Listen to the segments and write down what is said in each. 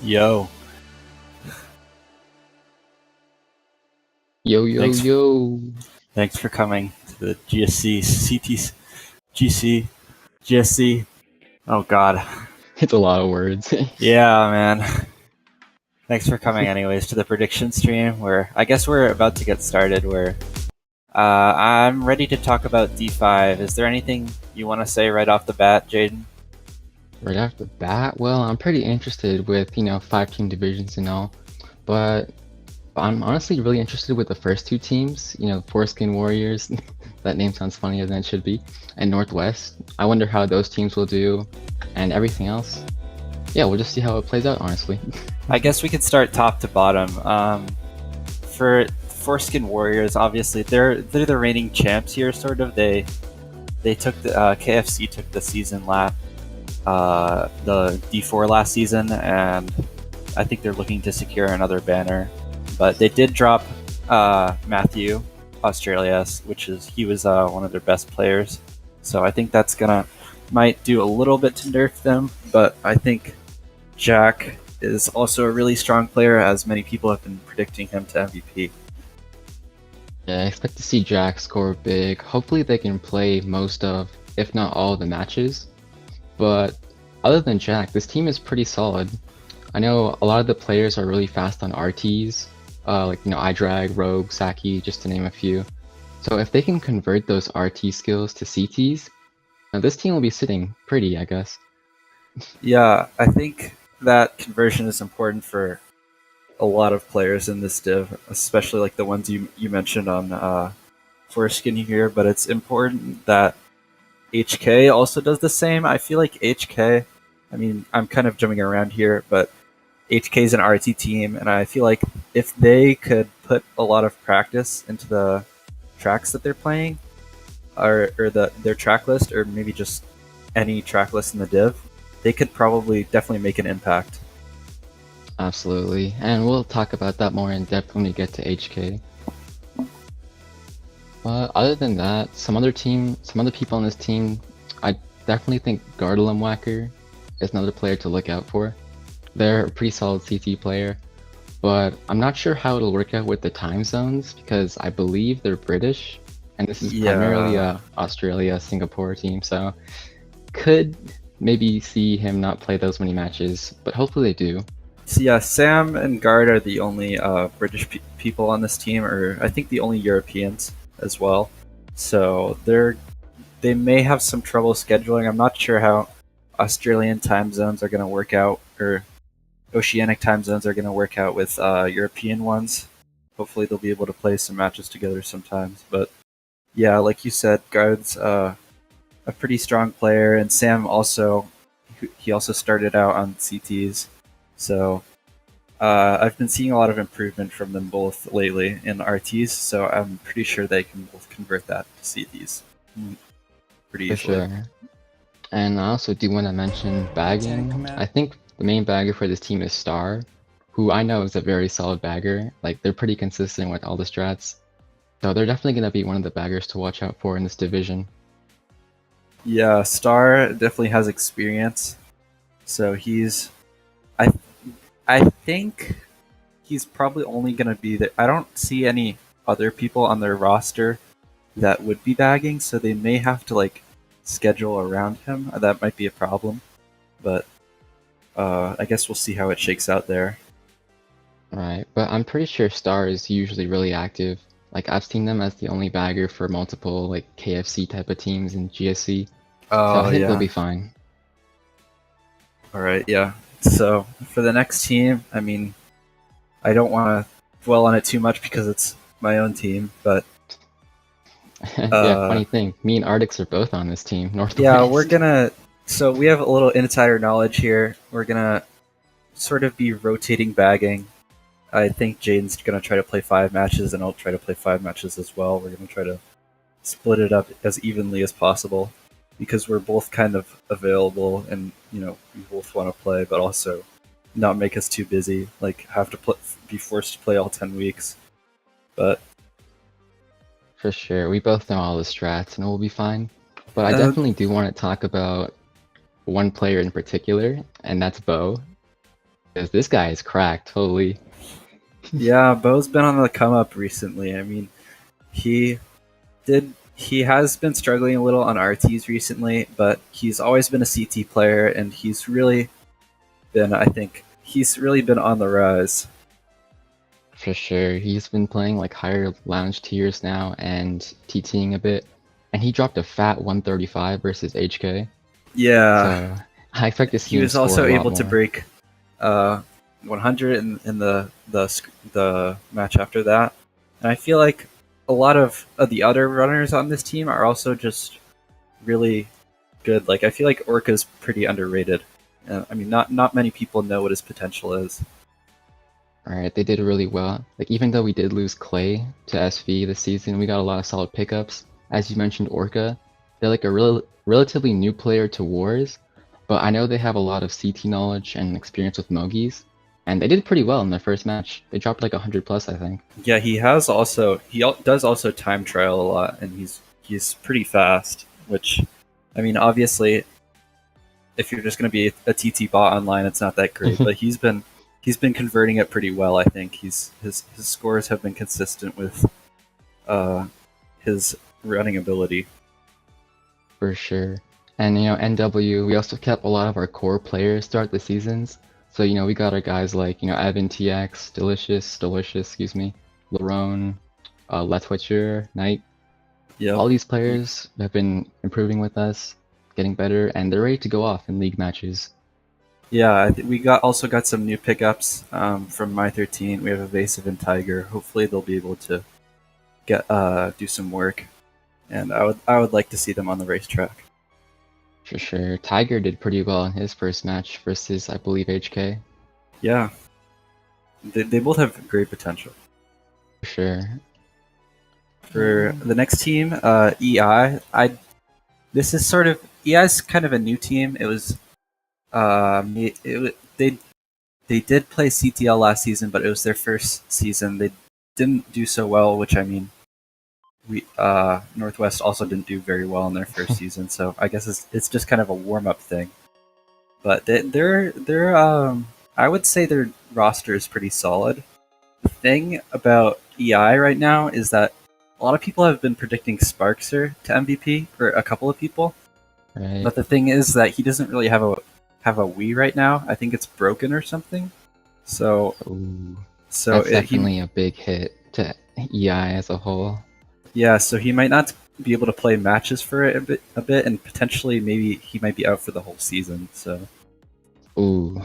Yo, Yo, yo, thanks yo. thanks for coming to the GSC GC GSC. Oh God, It's a lot of words. yeah, man. Thanks for coming, anyways, to the prediction stream. Where I guess we're about to get started. Where I'm ready to talk about D5. Is there anything you want to say right off the bat, Jayden? Right off the bat, well, I'm pretty interested with, 5-team divisions and all. But I'm honestly really interested with the first two teams, Foreskin Warriors. That name sounds funnier than it should be. And Northwest. I wonder how those teams will do. And everything else. Yeah, we'll just see how it plays out, honestly. I guess we could start top to bottom. For Foreskin Warriors, obviously they're the reigning champs here. Sort of. They took the KFC took the season lap, the D4 last season, and I think they're looking to secure another banner. But they did drop Matthew Australia, he was one of their best players. So I think that's might do a little bit to nerf them. But I think Jack is also a really strong player, as many people have been predicting him to MVP. Yeah, I expect to see Jack score big. Hopefully they can play most of, if not all of the matches. But other than Jack, this team is pretty solid. I know a lot of the players are really fast on RTs, like iDrag, Rogue, Saki, just to name a few. So if they can convert those RT skills to CTs, now this team will be sitting pretty, I guess. Yeah, I think that conversion is important for a lot of players in this div, especially like the ones you mentioned on Foreskin here. But it's important that HK also does the same. I feel like HK, I mean, I'm kind of jumping around here, but HK is an RT team, and I feel like if they could put a lot of practice into the tracks that they're playing, or their track list, or maybe just any track list in the div, they could probably definitely make an impact. Absolutely, and we'll talk about that more in depth when we get to HK. But other than that, some other people on this team, I definitely think Gardelum Whacker is another player to look out for. They're a pretty solid CT player, but I'm not sure how it'll work out with the time zones because I believe they're British, and this is primarily a Australia-Singapore team, so could maybe see him not play those many matches, but hopefully they do. So yeah, Sam and Guard are the only British people on this team, or I think the only Europeans as well. So they may have some trouble scheduling. I'm not sure how Australian time zones are going to work out, or Oceanic time zones are going to work out with European ones. Hopefully they'll be able to play some matches together sometimes. But yeah, like you said, Guard's a pretty strong player, and Sam also, he also started out on CTs. So I've been seeing a lot of improvement from them both lately in RTs, so I'm pretty sure they can both convert that to CTs pretty easily. For sure. And I also do want to mention bagging. I think the main bagger for this team is Star, who I know is a very solid bagger. Like, they're pretty consistent with all the strats. So they're definitely going to be one of the baggers to watch out for in this division. Yeah, Star definitely has experience. So I think he's probably only going to be there. I don't see any other people on their roster that would be bagging, so they may have to schedule around him. That might be a problem, but I guess we'll see how it shakes out there. Right, but I'm pretty sure Star is usually really active. Like, I've seen them as the only bagger for multiple KFC type of teams in GSC. So I think they'll be fine. Alright, yeah. So for the next team, I mean, I don't want to dwell on it too much because it's my own team, but yeah, funny thing, me and Ardux are both on this team, Northwest. Yeah, so we have a little insider knowledge here. We're gonna sort of be rotating bagging. I think Jayden's gonna try to play 5 matches, and I'll try to play 5 matches as well. We're gonna try to split it up as evenly as possible, because we're both kind of available, and we both want to play, but also not make us too busy, have to be forced to play all 10 weeks. But for sure, we both know all the strats, and we'll be fine. But I definitely do want to talk about one player in particular, and that's Bo. Because this guy is cracked, holy. Yeah, Bo's been on the come up recently. I mean, he he has been struggling a little on RTs recently, but he's always been a CT player, and he's really been, I think, he's really been on the rise. For sure. He's been playing like higher lounge tiers now and TTing a bit. And he dropped a fat 135 versus HK. Yeah, So I expect to see he him was score also a lot able to more. break 100 in the match after that, and I feel like a lot of the other runners on this team are also just really good. Like I feel like Orca's pretty underrated. I mean, not many people know what his potential is. Alright, they did really well. Like even though we did lose Clay to SV this season, we got a lot of solid pickups. As you mentioned, Orca, they're like a relatively new player to Wars, but I know they have a lot of CT knowledge and experience with Mogies, and they did pretty well in their first match. They dropped like 100 plus, I think. Yeah, does also time trial a lot, and he's pretty fast. Which, I mean, obviously, if you're just going to be a TT bot online, it's not that great. But he's been converting it pretty well. I think his scores have been consistent with uh, his running ability. For sure. And NW, we also kept a lot of our core players throughout the seasons. So, we got our guys like, Evan TX, Delicious, excuse me, Larone, Letwitcher, Knight. Yep. All these players have been improving with us, getting better, and they're ready to go off in league matches. Yeah, we also got some new pickups from My 13. We have Evasive and Tiger. Hopefully, they'll be able to get do some work, and I would like to see them on the racetrack. For sure. Tiger did pretty well in his first match versus, I believe, HK. Yeah, they both have great potential. For sure. For the next team, EI, this is sort of EI's kind of a new team. It was they did play CTL last season, but it was their first season. They didn't do so well, which I mean, we Northwest also didn't do very well in their first season. So I guess it's just kind of a warm up thing. But they're I would say their roster is pretty solid. The thing about EI right now is that a lot of people have been predicting Sparkster to MVP, or a couple of people. Right. But the thing is that he doesn't really have a Wii right now. I think it's broken or something. So Ooh, so that's definitely a big hit to EI as a whole. yeah, so he might not be able to play matches for it a bit, and potentially maybe he might be out for the whole season. So Ooh,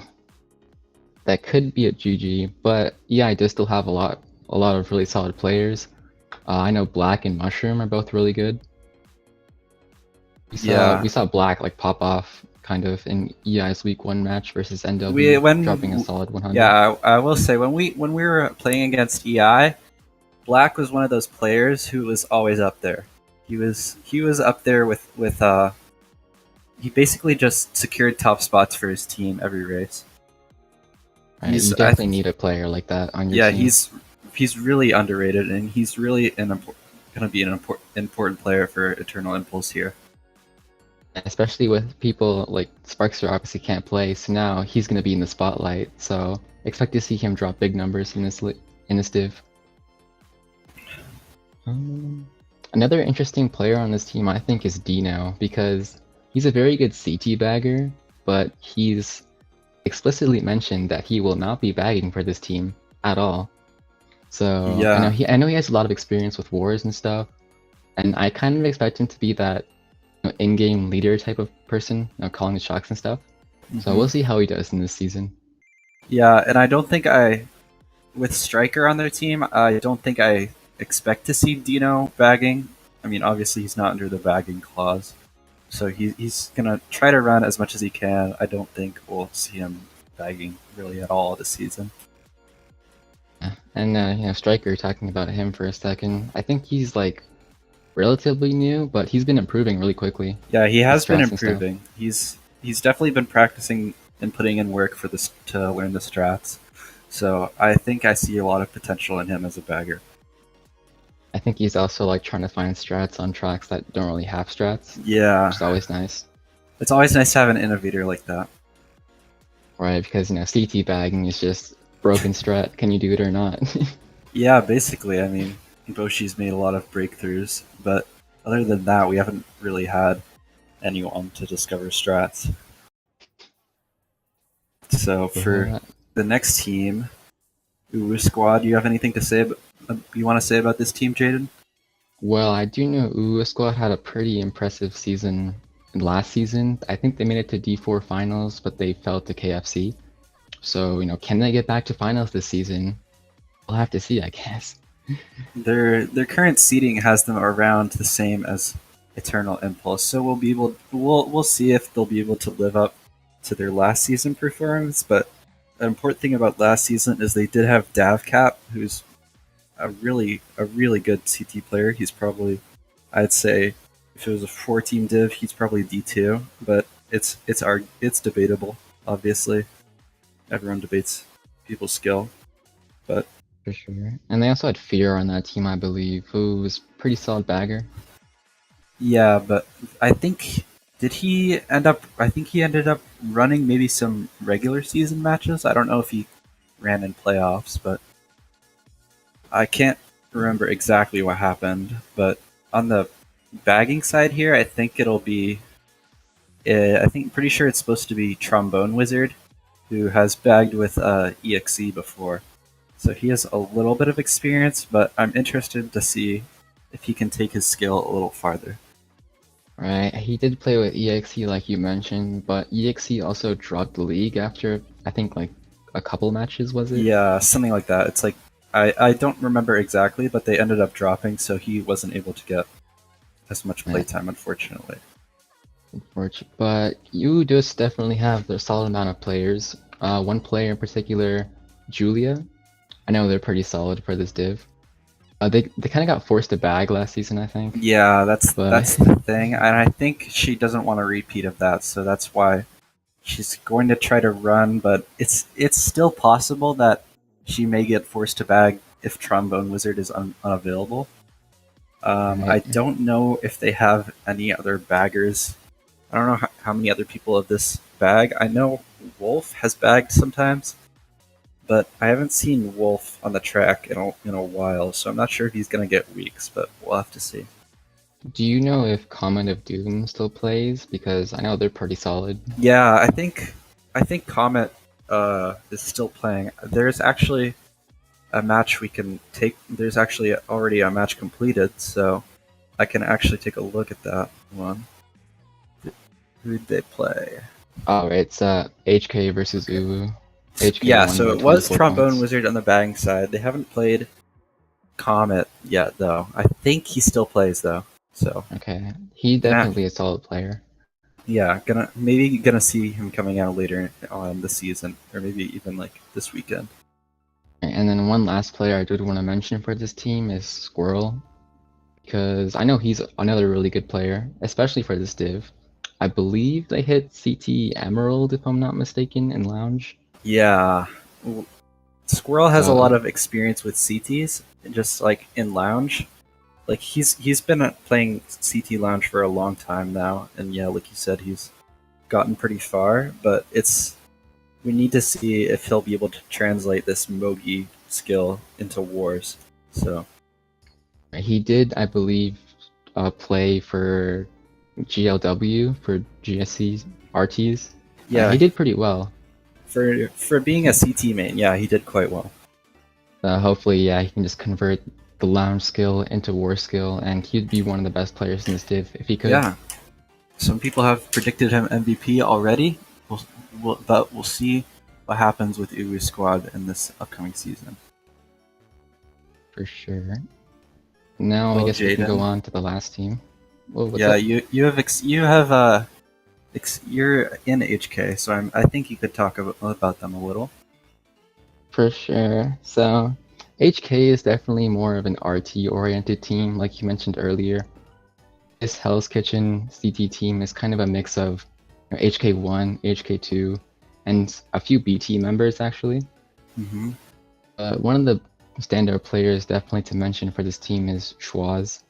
that could be a GG, but EI does still have a lot of really solid players. I know Black and Mushroom are both really good. We saw Black like pop off kind of in EI's week 1 match versus NW, dropping a solid 100. Yeah, I will say when we were playing against EI, Black was one of those players who was always up there. He was up there with he basically just secured top spots for his team every race. Right, you definitely need a player like that on your team. Yeah, he's really underrated, and he's really going to be an important player for Eternal Impulse here. Especially with people like Sparkster obviously can't play, so now he's going to be in the spotlight. So expect to see him drop big numbers in this div. Another interesting player on this team, I think, is Dino, because he's a very good CT bagger, but he's explicitly mentioned that he will not be bagging for this team at all. So Yeah. I know he has a lot of experience with wars and stuff, and I kind of expect him to be that in-game leader type of person, calling the shots and stuff. So we'll see how he does in this season. Yeah, and I don't think with Striker on their team, I don't think I expect to see Dino bagging. I mean, obviously he's not under the bagging clause, so he's gonna try to run as much as he can. I don't think we'll see him bagging really at all this season. Yeah. And Striker, talking about him for a second, I think he's like relatively new, but he's been improving really quickly. Yeah, he has been improving. He's definitely been practicing and putting in work for this to learn the strats. So I think I see a lot of potential in him as a bagger. I think he's also like trying to find strats on tracks that don't really have strats. Yeah, which is always nice. It's always nice to have an innovator like that. right? Because CT bagging is just broken strat. Can you do it or not? Yeah, basically. I mean, Boshi's made a lot of breakthroughs, but other than that, we haven't really had anyone to discover strats. So for But, the next team, Ubui Squad, do you have anything to say? You want to say about this team, Jaden? well, I do know Ubui Squad had a pretty impressive season last season. I think they made it to D4 finals, but they fell to KFC. So, can they get back to finals this season? We'll have to see, I guess. Their current seeding has them around the same as Eternal Impulse, so we'll see if they'll be able to live up to their last season performance. But an important thing about last season is they did have Davcap, who's a really good CT player. He's probably, I'd say, if it was a 4-team div, he's probably D2. But it's debatable. Obviously, everyone debates people's skill, but For sure. And they also had Fear on that team, I believe, who was pretty solid bagger. yeah. But I think did he end up? I think he ended up running maybe some regular season matches. I don't know if he ran in playoffs, but I can't remember exactly what happened. But on the bagging side here, I think it'll be. I think pretty sure it's supposed to be Trombone Wizard, who has bagged with EXE before. So he has a little bit of experience, but I'm interested to see if he can take his skill a little farther. Right, he did play with EXE like you mentioned, but EXE also dropped the league after, I think, like a couple matches, was it? Yeah, something like that. It's like I don't remember exactly, but they ended up dropping, so he wasn't able to get as much Right, playtime, unfortunately. unfortunate. But you just definitely have a solid amount of players. One player in particular, Julia. I know they're pretty solid for this div. They kind of got forced to bag last season, I think. Yeah, that's But that's the thing, and I think she doesn't want a repeat of that, so that's why she's going to try to run. But it's still possible that she may get forced to bag if Trombone Wizard is unavailable. I right, don't know if they have any other baggers. I don't know how many other people of this bag. I know Wolf has bagged sometimes, but I haven't seen Wolf on the track in a while, so I'm not sure if he's going to get weeks, but we'll have to see. do you know if Comet of Doom still plays? Because I know they're pretty solid. Yeah, I think Comet is still playing. There's actually a match we can take. There's actually already a match completed, so I can actually take a look at that one. Who'd they play? Oh, right, it's HK versus Okay. Uwu. HK Yeah, won so by it was 24 Trombone points. Wizard on the bagging side. They haven't played Comet yet, though. I think he still plays, though. So Okay, he gonna definitely a solid player. yeah, gonna see him coming out later on the season, or maybe even like this weekend. And then one last player I did want to mention for this team is Squirrel, because I know he's another really good player, especially for this div. I believe they hit CT Emerald, if I'm not mistaken, in Lounge. Yeah, Squirrel has a lot So, of experience with CTs, just like in Lounge. Like he's been playing CT Lounge for a long time now, and yeah, like you said, he's gotten pretty far. But we need to see if he'll be able to translate this Mogi skill into wars. So he did, I believe, play for GLW, for GSC RTs. He yeah, did pretty well. for being a CT main, yeah, he did quite well. Hopefully, yeah, he can just convert the lounge skill into war skill, and he'd be one of the best players in this div if he could. Yeah, some people have predicted him MVP already. But we'll see what happens with Ubui Squad in this upcoming season. For sure. Now I Well, guess we can go Jaden, on to the last team. Whoa, what's yeah, up? you're in HK, so I think you could talk about them a little. For sure. So, HK is definitely more of an RT-oriented team, like you mentioned earlier. This Hell's Kitchen CT team is kind of a mix of HK1, HK2, and a few BT members actually. Hmm. One of the standout players definitely to mention for this team is Schwaz,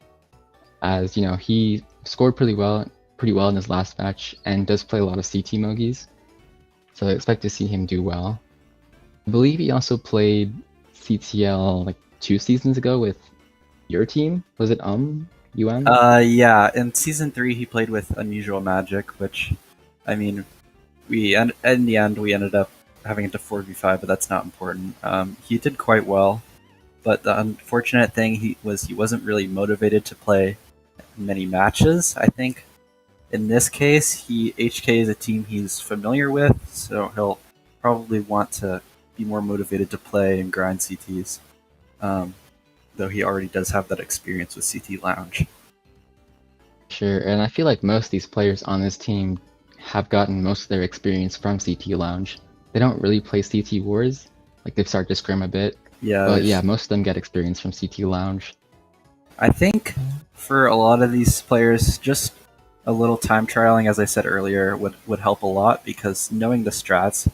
as he scored pretty well in his last match and does play a lot of CT Mogies. so I expect to see him do well. I believe he also played CTL like 2 seasons ago with your team. Was it UM? Yeah, in season 3 he played with Unusual Magic, which, I mean, in the end we ended up having it to 4v5, but that's not important. He did quite well, but the unfortunate thing he wasn't really motivated to play many matches. I think in this case, HK is a team he's familiar with, so he'll probably want to be more motivated to play and grind CTs. Um, though he already does have that experience with CT Lounge. Sure, and I feel like most of these players on this team have gotten most of their experience from CT Lounge. They don't really play CT Wars, like they've started to scrim a bit, Yeah, but yeah, most of them get experience from CT Lounge. I think for a lot of these players, just a little time trialing, as I said earlier, would help a lot, because knowing the strats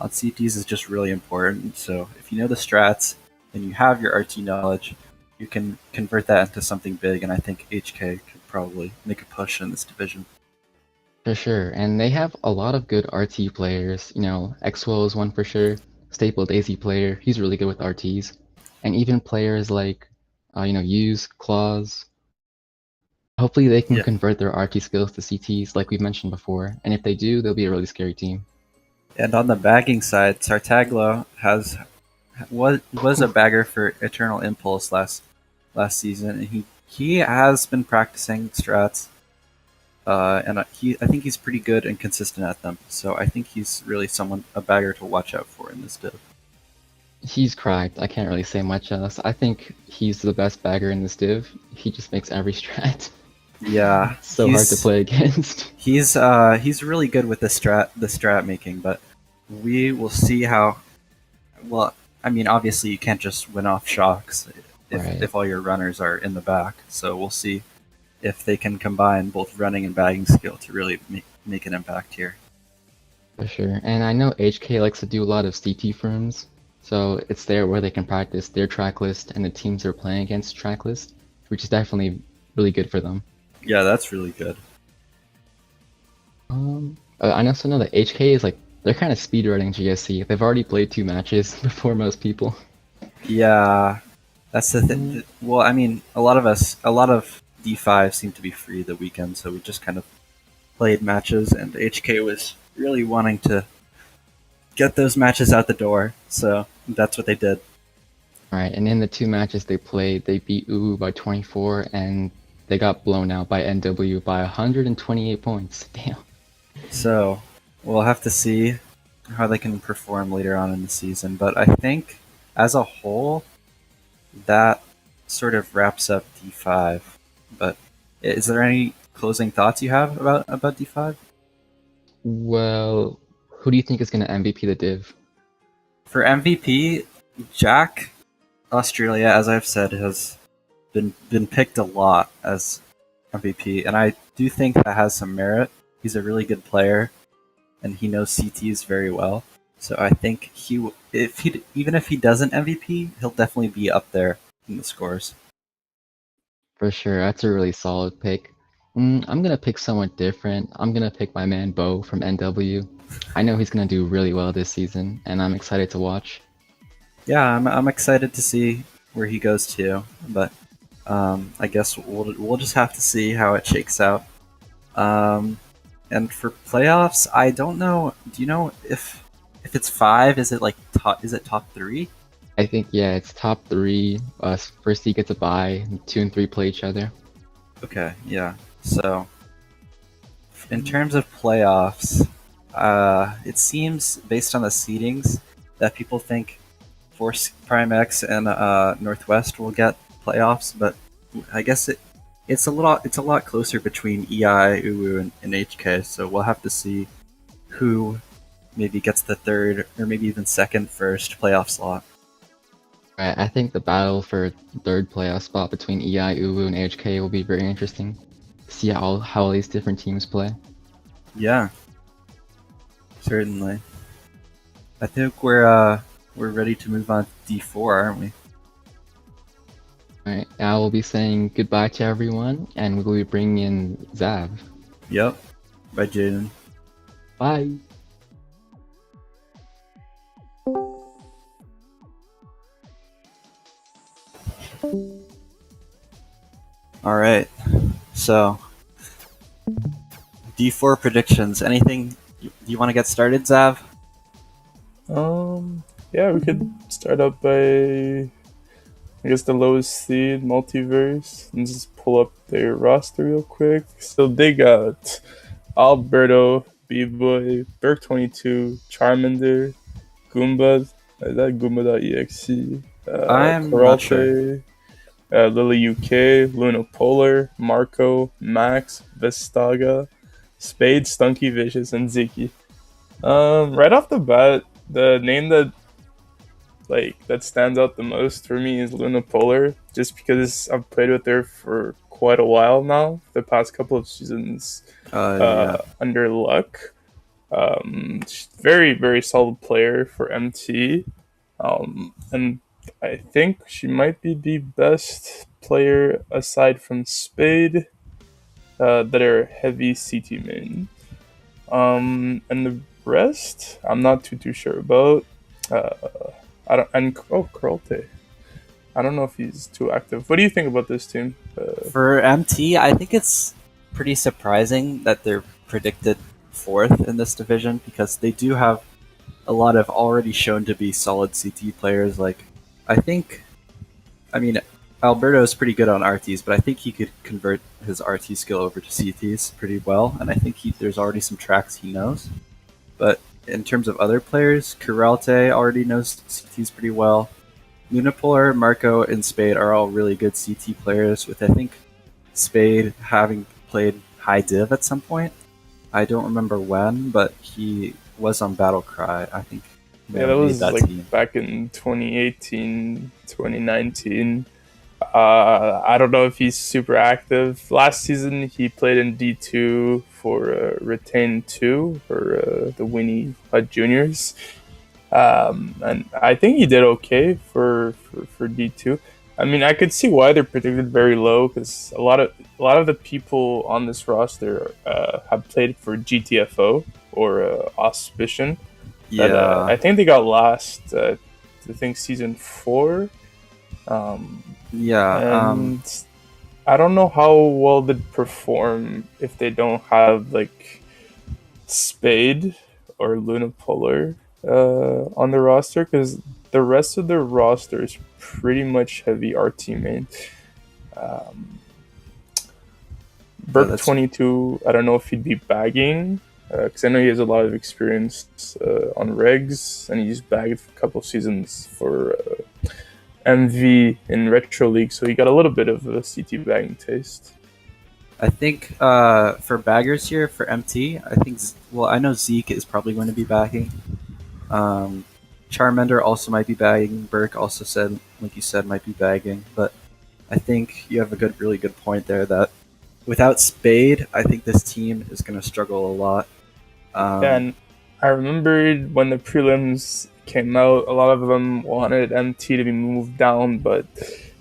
on CTs is just really important. So if you know the strats and you have your RT knowledge, you can convert that into something big, and I think HK could probably make a push in this division. For sure, and they have a lot of good RT players. You know, Xwell is one for sure. Staple Daisy player, he's really good with RTs. And even players like, Use, Claws. Hopefully they can Yeah. convert their RT skills to CTs like we've mentioned before. And if they do, they'll be a really scary team. And on the bagging side, Sartaglo was a bagger for Eternal Impulse last season, and he has been practicing strats. And I think he's pretty good and consistent at them. So I think he's really a bagger to watch out for in this div. He's cracked. I can't really say much else. I think he's the best bagger in this div. He just makes every strat. Yeah, So hard to play against. he's really good with the strat making, but we will see how. Well, I mean, obviously you can't just win off shocks Right. if all your runners are in the back. So we'll see if they can combine both running and bagging skill to really make an impact here. For sure. And I know HK likes to do a lot of CT firms, so it's there where they can practice their track list and the teams they're playing against track list, which is definitely really good for them. Yeah, that's really good. I also know that HK is like, they're kind of speedrunning GSC. They've already played 2 matches before most people. Yeah, that's the thing. Well, I mean, a lot of D5 seem to be free the weekend, so we just kind of played matches, and HK was really wanting to get those matches out the door, so that's what they did. Right, and in the 2 matches they played, they beat Ubui by 24, and they got blown out by NW by 128 points. Damn. So we'll have to see how they can perform later on in the season, but I think as a whole, that sort of wraps up D5. But is there any closing thoughts you have about D5? Well, who do you think is going to MVP the div? For MVP, Jack Australia, as I've said, has been picked a lot as MVP, and I do think that has some merit. He's a really good player, and he knows CTs very well. So I think even if he doesn't MVP, he'll definitely be up there in the scores. For sure, that's a really solid pick. I'm gonna pick someone different. I'm gonna pick my man Bo from NW. I know he's gonna do really well this season, and I'm excited to watch. Yeah, I'm excited to see where he goes to, but I guess we'll just have to see how it shakes out. And for playoffs, I don't know. Do you know if it's 5? Is it like top 3? I think yeah, it's top 3. First he gets a bye, 2 and 3 play each other. Okay, yeah. So in terms of playoffs, it seems based on the seedings that people think Force Prime X and Northwest will get playoffs, but I guess it's a lot closer between EI, Uwu, and HK. So we'll have to see who maybe gets the third or maybe even second first playoff slot. Right, I think the battle for third playoff spot between EI, Uwu, and HK will be very interesting. See how all these different teams play. Yeah, certainly. I think we're ready to move on to D4, aren't we? Alright, I will be saying goodbye to everyone, and we will be bringing in Zav. Yep. By Jayden. Bye! All right. So D4 predictions. Anything you want to get started, Zav? Yeah, we could start up by I guess the lowest seed, Multiverse, and just pull up their roster real quick. So they got Alberto, B-Boy, Berk22, Charmander, Goomba, is that Goomba.exe, I'm not sure. Karalte, Lily UK, Luna Polar, Marco, Max, Vestaga, Spade, Stunky Vicious, and Ziki. Right off the bat, the name that stands out the most for me is Luna Polar, just because I've played with her for quite a while now, the past couple of seasons Yeah. under Luck. She's very, very solid player for MT. And I think she might be the best player aside from Spade that are heavy CT main. And the rest, I'm not too sure about. Uh, I don't. And Karalte. I don't know if he's too active. What do you think about this team? For MT, I think it's pretty surprising that they're predicted fourth in this division because they do have a lot of already shown to be solid CT players. Like, I think, I mean, Alberto is pretty good on RTs, but I think he could convert his RT skill over to CTs pretty well, and I think there's already some tracks he knows. But in terms of other players, Karalte already knows CTs pretty well. Lunapolar, Marco, and Spade are all really good CT players, with I think Spade having played high div at some point. I don't remember when, but he was on Battle Cry. I think he may Yeah, that have made was that like team. back in 2018, 2019. I don't know if he's super active. Last season, he played in D2 for Retain 2 for the Winnie Juniors. And I think he did okay for D2. I mean, I could see why they're predicted very low because a lot of the people on this roster have played for GTFO or Auspition. That Yeah, I think they got last. I think season 4, yeah. and I don't know how well they'd perform if they don't have like Spade or Luna Polar on the roster because the rest of the roster is pretty much heavy RT main. Um, Yeah, Burke that's 22, I don't know if he'd be bagging because I know he has a lot of experience on regs and he's bagged a couple seasons for MV in Retro League, so he got a little bit of a CT bagging taste. I think for baggers here for MT, I think well I know Zeke is probably going to be bagging. Um, Charmander also might be bagging. Burke also said, like you said, might be bagging. But I think you have a really good point there that without Spade, I think this team is going to struggle a lot. Yeah, Um, and I remembered when the prelims came out, a lot of them wanted MT to be moved down, but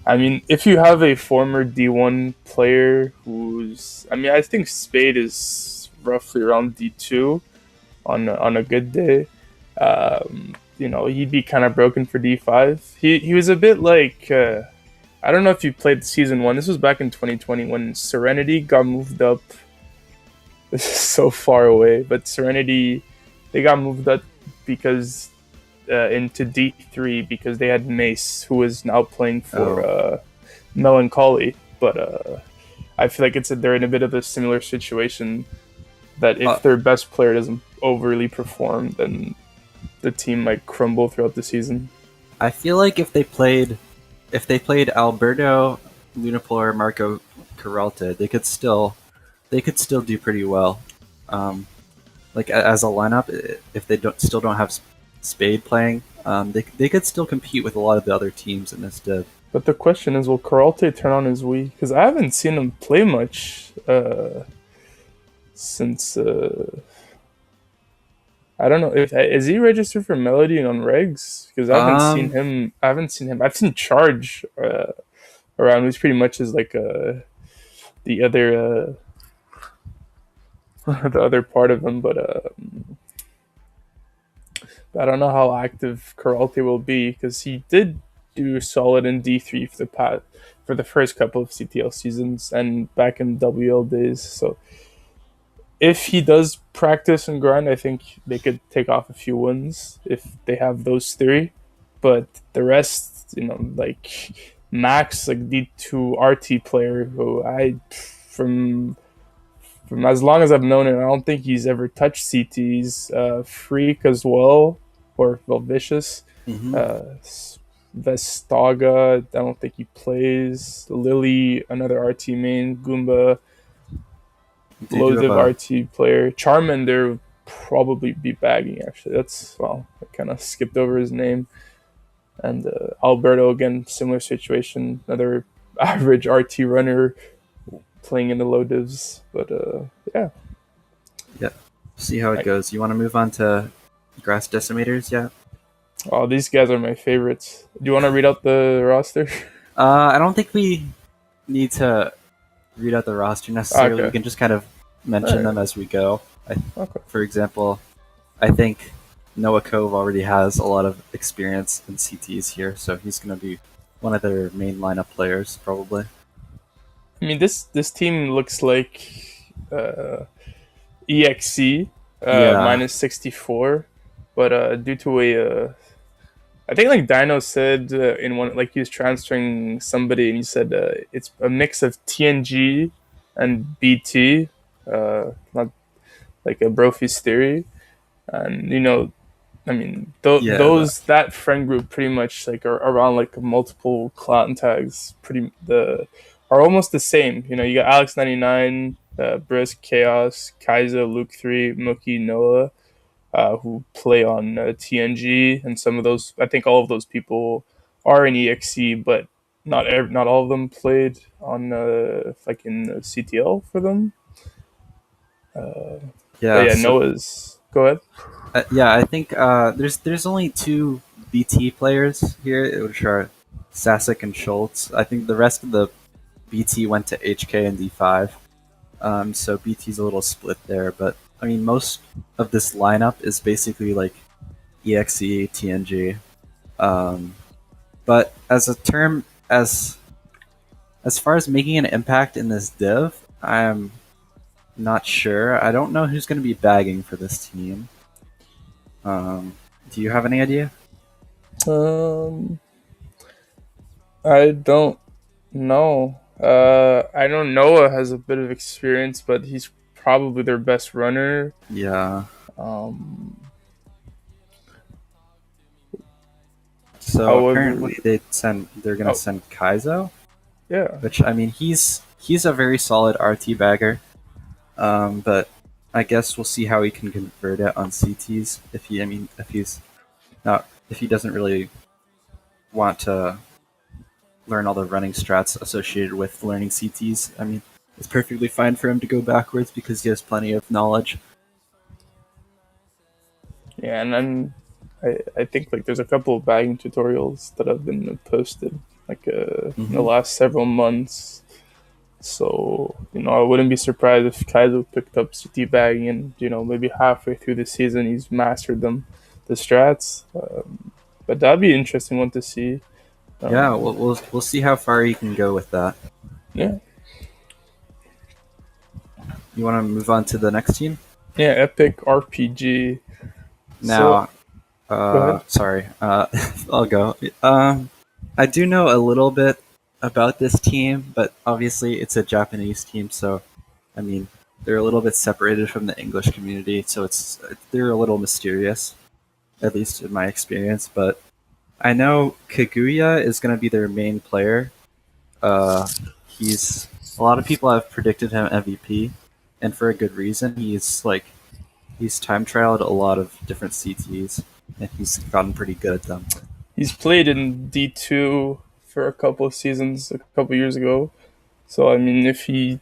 I mean, if you have a former D1 player who's, I mean, I think Spade is roughly around D2 on a good day. He'd be kind of broken for D5. He was a bit like I don't know if you played season 1. This was back in 2020 when Serenity got moved up. This is so far away, but Serenity, they got moved up because into D3 because they had Mace, who is now playing for oh, Melancholy. But I feel like they're in a bit of a similar situation that uh, if their best player doesn't overly perform, then the team might crumble throughout the season. I feel like if they played Alberto, Lunapolar, Marco, Karalte, they could still do pretty well. Um, like as a lineup, if they don't have Spade playing, they could still compete with a lot of the other teams in this div. But the question is, will Karalte turn on his Wii? Because I haven't seen him play much since. I don't know if is he registered for Melody on regs because I haven't seen Um, him. I haven't seen him. I've seen Charge around, which pretty much is like the other the other part of him. But I don't know how active Karalte will be because he did do solid in D3 for the first couple of CTL seasons and back in WL days. So if he does practice and grind, I think they could take off a few wins if they have those three. But the rest, like Max, like D2 RT player, who from as long as I've known him, I don't think he's ever touched CTs. Freak as well, or Vicious. Vestaga, I don't think he plays. Lily, another RT main. Goomba, loads of RT player. Charmander would probably be bagging, actually. I kind of skipped over his name. And Alberto, again, similar situation. Another average RT runner playing in the low divs. But yeah. Yeah. See how it goes. You want to move on to Grass Decimators yet? Oh, these guys are my favorites. Do you want to read out the roster? I don't think we need to read out the roster necessarily. Okay. We can just kind of mention them as we go. For example, I think Noah Cove already has a lot of experience in CTs here, so he's going to be one of their main lineup players, probably. I mean, this team looks like EXC minus 64, but due to I think like Dino said in one, like he was transferring somebody, and he said it's a mix of TNG and BT, not like a Brophy's theory, and I mean that friend group pretty much like are around like multiple clan tags, are almost the same. You got Alex99, Brisk, Chaos, Kaiser, Luke 3, Mookie, Noah. Who play on TNG, and some of those, I think all of those people are in EXC, but not all of them played on like in CTL for them. Noah's. Go ahead. I think there's only 2 BT players here, which are Sasek and Schultz. I think the rest of the BT went to HK and D5, so BT's a little split there, but I mean, most of this lineup is basically like EXE, TNG. But as a term, as far as making an impact in this div, I'm not sure. I don't know who's going to be bagging for this team. Do you have any idea? I don't know. I know Noah has a bit of experience, but he's probably their best runner. Yeah. So however, apparently they're gonna send Kaizo. Yeah. Which, I mean, he's a very solid RT bagger. But I guess we'll see how he can convert it on CTs if he doesn't really want to learn all the running strats associated with learning CTs. I mean, it's perfectly fine for him to go backwards because he has plenty of knowledge. Yeah, and then I think like there's a couple of bagging tutorials that have been posted like in the last several months. So, I wouldn't be surprised if Kaizo picked up CT bagging and, maybe halfway through the season he's mastered the strats. But that'd be an interesting one to see. Yeah, we'll see how far he can go with that. Yeah. You want to move on to the next team? Yeah, Epic RPG. Now, sorry, I'll go. I do know a little bit about this team, but obviously it's a Japanese team, so I mean they're a little bit separated from the English community, so they're a little mysterious, at least in my experience. But I know Kaguya is going to be their main player. He's a lot of people have predicted him MVP, and for a good reason. He's time trialed a lot of different CTs, and he's gotten pretty good at them. He's played in D2 for a couple of seasons a couple years ago, so I mean, if he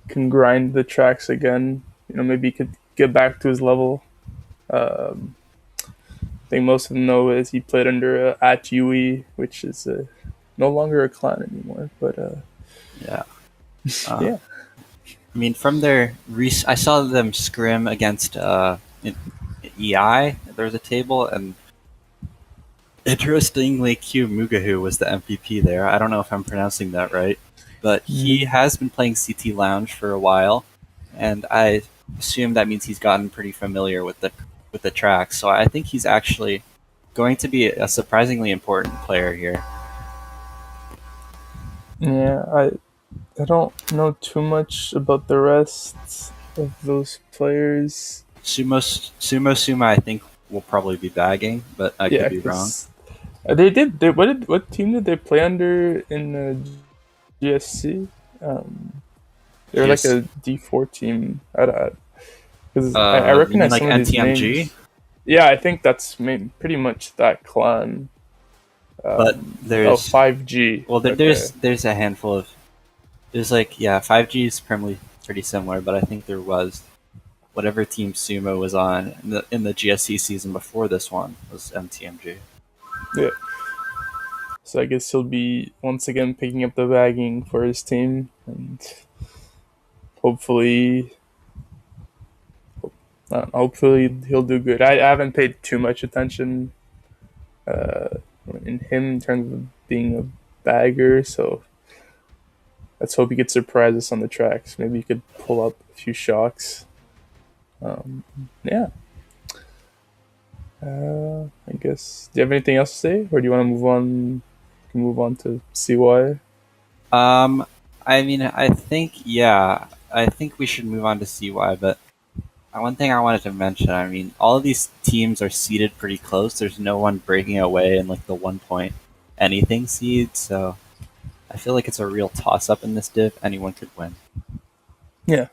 can grind the tracks again, maybe he could get back to his level. I think most of them know is he played under @Ui, which is no longer a clan anymore. But yeah. Yeah. I mean, from their I saw them scrim against EI. There was a table, and Interestingly, Q Mugahu was the MVP there. I don't know if I'm pronouncing that right, but he has been playing CT Lounge for a while, and I assume that means he's gotten pretty familiar with the track. So I think he's actually going to be a surprisingly important player here. Yeah, I don't know too much about the rest of those players. Sumo Suma, I think, will probably be bagging, but I Yeah, could be wrong. because what team did they play under in GSC? They're like GS a D4 team. Because I you mean recognize like some of these NTMG? names. Yeah, I think that's pretty much that clan. But there's 5G. well, Okay. there's a handful of there's like 5G is pretty similar, but I think there was whatever team Sumo was on in the GSC season before this one was MTMG. Yeah. So I guess he'll be once again picking up the bagging for his team, and hopefully he'll do good. I haven't paid too much attention in him in terms of being a bagger, so let's hope he could surprise us on the tracks. Maybe he could pull up a few shocks. Yeah. I guess. Do you have anything else to say, or do you want to move on? You can move on to CY. I mean, I think we should move on to CY, but one thing I wanted to mention, I mean, all of these teams are seeded pretty close. There's no one breaking away in like the 1 point anything seed, so I feel like it's a real toss up in this div. Anyone could win. Yeah.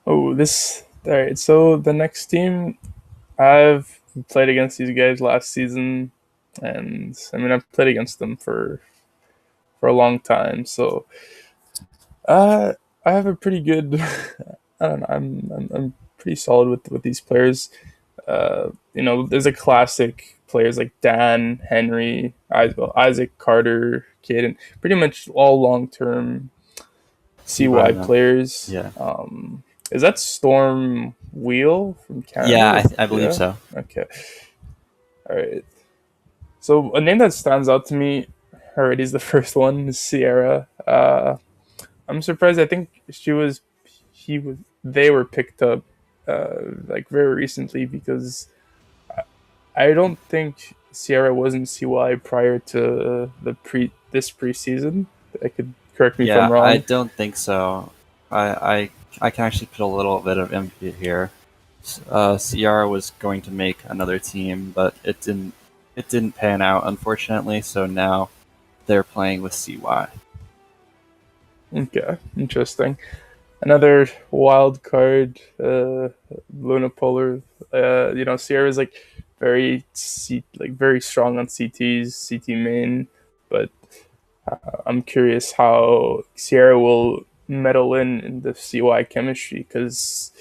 Oh, this. All right. So the next team, I've played against these guys last season, and I mean I've played against them for a long time. So, I have a pretty good. I don't know. I'm pretty solid with these players. There's a classic players like Dan, Henry, Isaac Carter, Kid, and pretty much all long term CY players. Yeah. Is that Storm Wheel from Canada? Yeah, I believe so. Okay. All right. So a name that stands out to me already is the first one, is Sierra. I'm surprised. I think they were picked up like very recently, because I don't think Sierra was in CY prior to this preseason. I could correct me if I'm wrong. I don't think so. I can actually put a little bit of input here. Sierra was going to make another team, but it didn't pan out, unfortunately. So now they're playing with CY. Okay, interesting. Another wild card, Luna Polar. Sierra's like very strong on CTs, CT main, but I'm curious how Sierra will meddle in the CY chemistry, because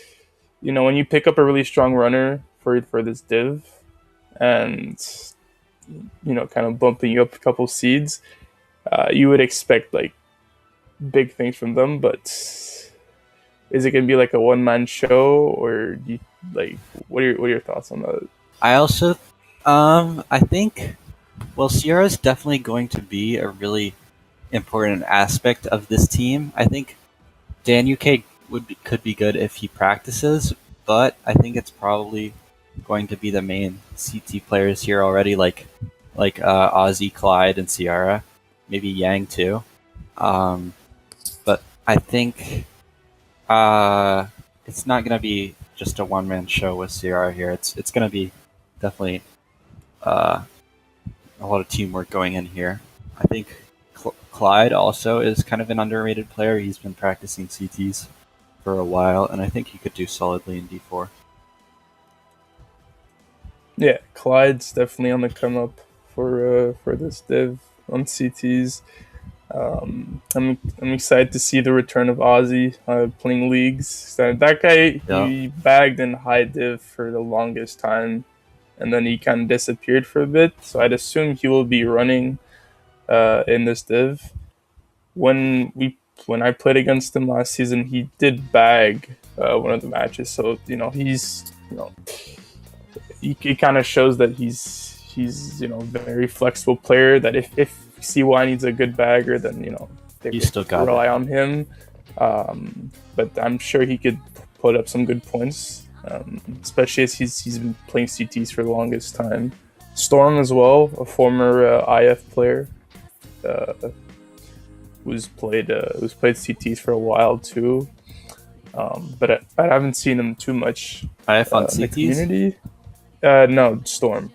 when you pick up a really strong runner for this div, and kind of bumping you up a couple seeds, you would expect like big things from them, but is it gonna be like a one-man show, or do you, like what are your thoughts on that? I also, I think, well, Sierra's definitely going to be a really important aspect of this team. I think Dan UK could be good if he practices, but I think it's probably going to be the main CT players here already, like Ozzy, Clyde, and Sierra, maybe Yang too. But I think it's not going to be just a one-man show with Sierra here. It's going to be definitely a lot of teamwork going in here. I think Clyde also is kind of an underrated player. He's been practicing CTs for a while, and I think he could do solidly in D4. Yeah, Clyde's definitely on the come up for this div on CTs. I'm excited to see the return of Ozzy playing leagues. That guy, he bagged in high div for the longest time, and then he kind of disappeared for a bit. So I'd assume he will be running in this div. When I played against him last season, he did bag one of the matches. So he's he kind of shows that he's very flexible player. That if CY needs a good bagger, then they You still got rely on him. But I'm sure he could put up some good points, especially as he's been playing CTs for the longest time. Storm as well, a former IF player, who's played CTs for a while too. But I haven't seen him too much IF on in the CTs? community. No, Storm.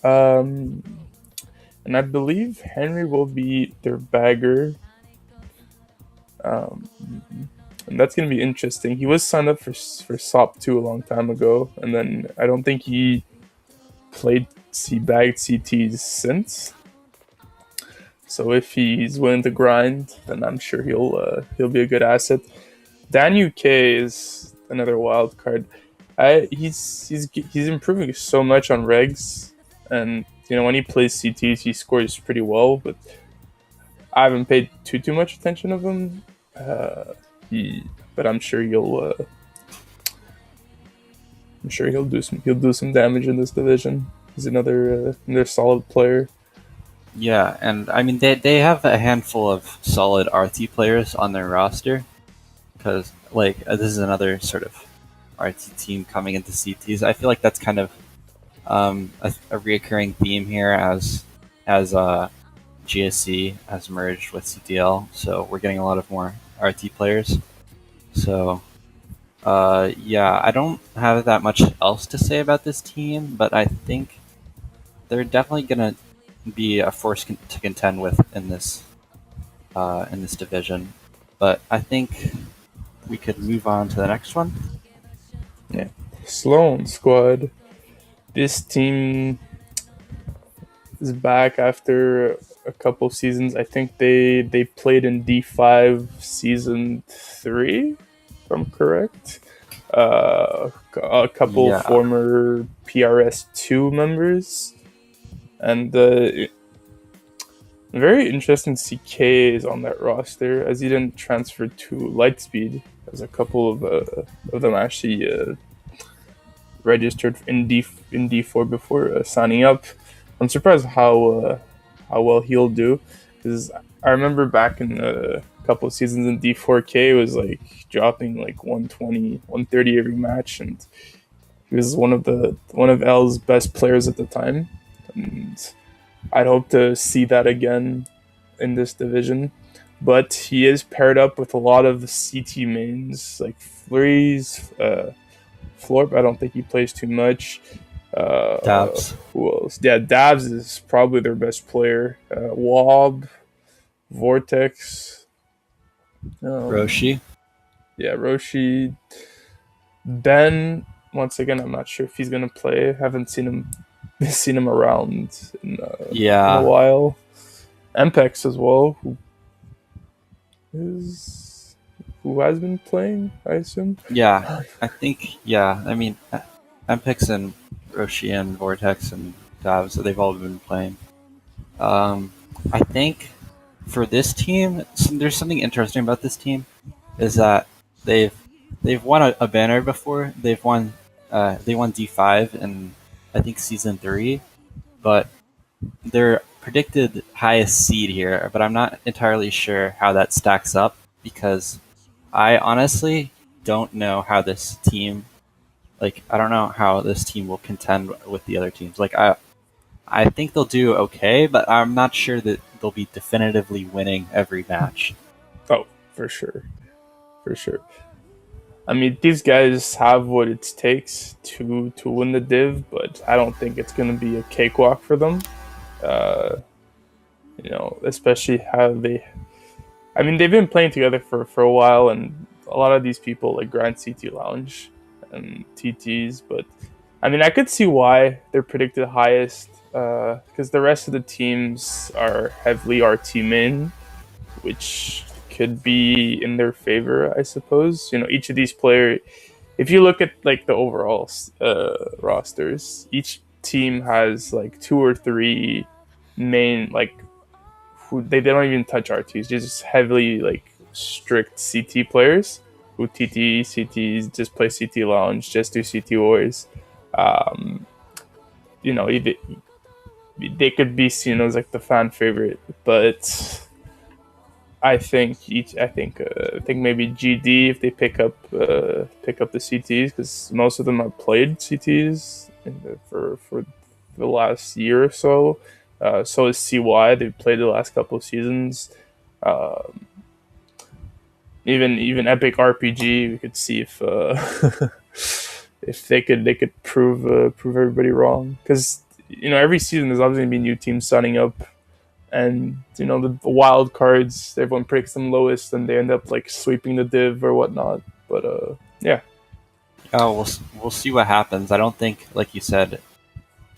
And I believe Henry will be their bagger. And that's going to be interesting. He was signed up for SOP 2 a long time ago, and then I don't think he bagged CTs since. So if he's willing to grind, then I'm sure he'll be a good asset. Dan UK is another wild card. He's improving so much on regs, and when he plays CTs, he scores pretty well. But I haven't paid too much attention of him. But I'm sure he'll do some damage in this division. He's another solid player. Yeah, and I mean they have a handful of solid RT players on their roster, because this is another sort of RT team coming into CTs. I feel like that's kind of a reoccurring theme here as GSC has merged with CTL, so we're getting a lot of more RT players. So yeah, I don't have that much else to say about this team, but I think they're definitely gonna be a force to contend with in this division. But I think we could move on to the next one. Yeah, Sloan Squad. This team is back after a couple seasons. I think they played in D5 season 3, if I'm correct. A couple former PRS2 members, and very interesting. CK is on that roster, as he didn't transfer to Lightspeed, as a couple of them actually registered in D4 before signing up. I'm surprised how well he'll do, because I remember back in a couple of seasons in D4K, it was like dropping like 120, 130 every match, and he was one of L's best players at the time. And I'd hope to see that again in this division. But he is paired up with a lot of the CT mains, like Flurries, Florp. I don't think he plays too much. Dabs. Who else? Yeah, Dabs is probably their best player. Wob, Vortex, Roshi. Yeah, Roshi. Ben. Once again, I'm not sure if he's gonna play. I haven't seen him around in a while. Mpex as well, who has been playing, I assume. Yeah, I think. Yeah, I mean, Mpex and Roshi and Vortex and Dabs, they've all been playing. I think for this team, there's something interesting about this team, is that they've won a banner before. They won D5 in, I think, season 3, but they're predicted highest seed here. But I'm not entirely sure how that stacks up, because I honestly don't know how this team, I don't know how this team will contend with the other teams. I think they'll do okay, but I'm not sure that they'll be definitively winning every match. Oh, for sure. I mean, these guys have what it takes to win the div, but I don't think it's going to be a cakewalk for them. Especially how they've been playing together for a while, and a lot of these people grind CT Lounge and TTs, but I mean, I could see why they're predicted highest, because the rest of the teams are heavily RT main, which could be in their favor, I suppose. Each of these players, if you look at the overall rosters, each team has 2 or 3 main, who they don't even touch RTs, just heavily strict CT players who CTs, just play CT Lounge, just do CT Wars. they could be seen as like the fan favorite, but I think maybe GD, if they pick up the CTs, because most of them have played CTs for the last year or so. So is CY. They've played the last couple of seasons. Even Epic RPG, we could see if if they could prove everybody wrong, because every season there's obviously gonna be new teams signing up, and the wild cards, everyone picks them lowest and they end up like sweeping the div or whatnot. But yeah. Oh, we'll see what happens. I don't think, like you said,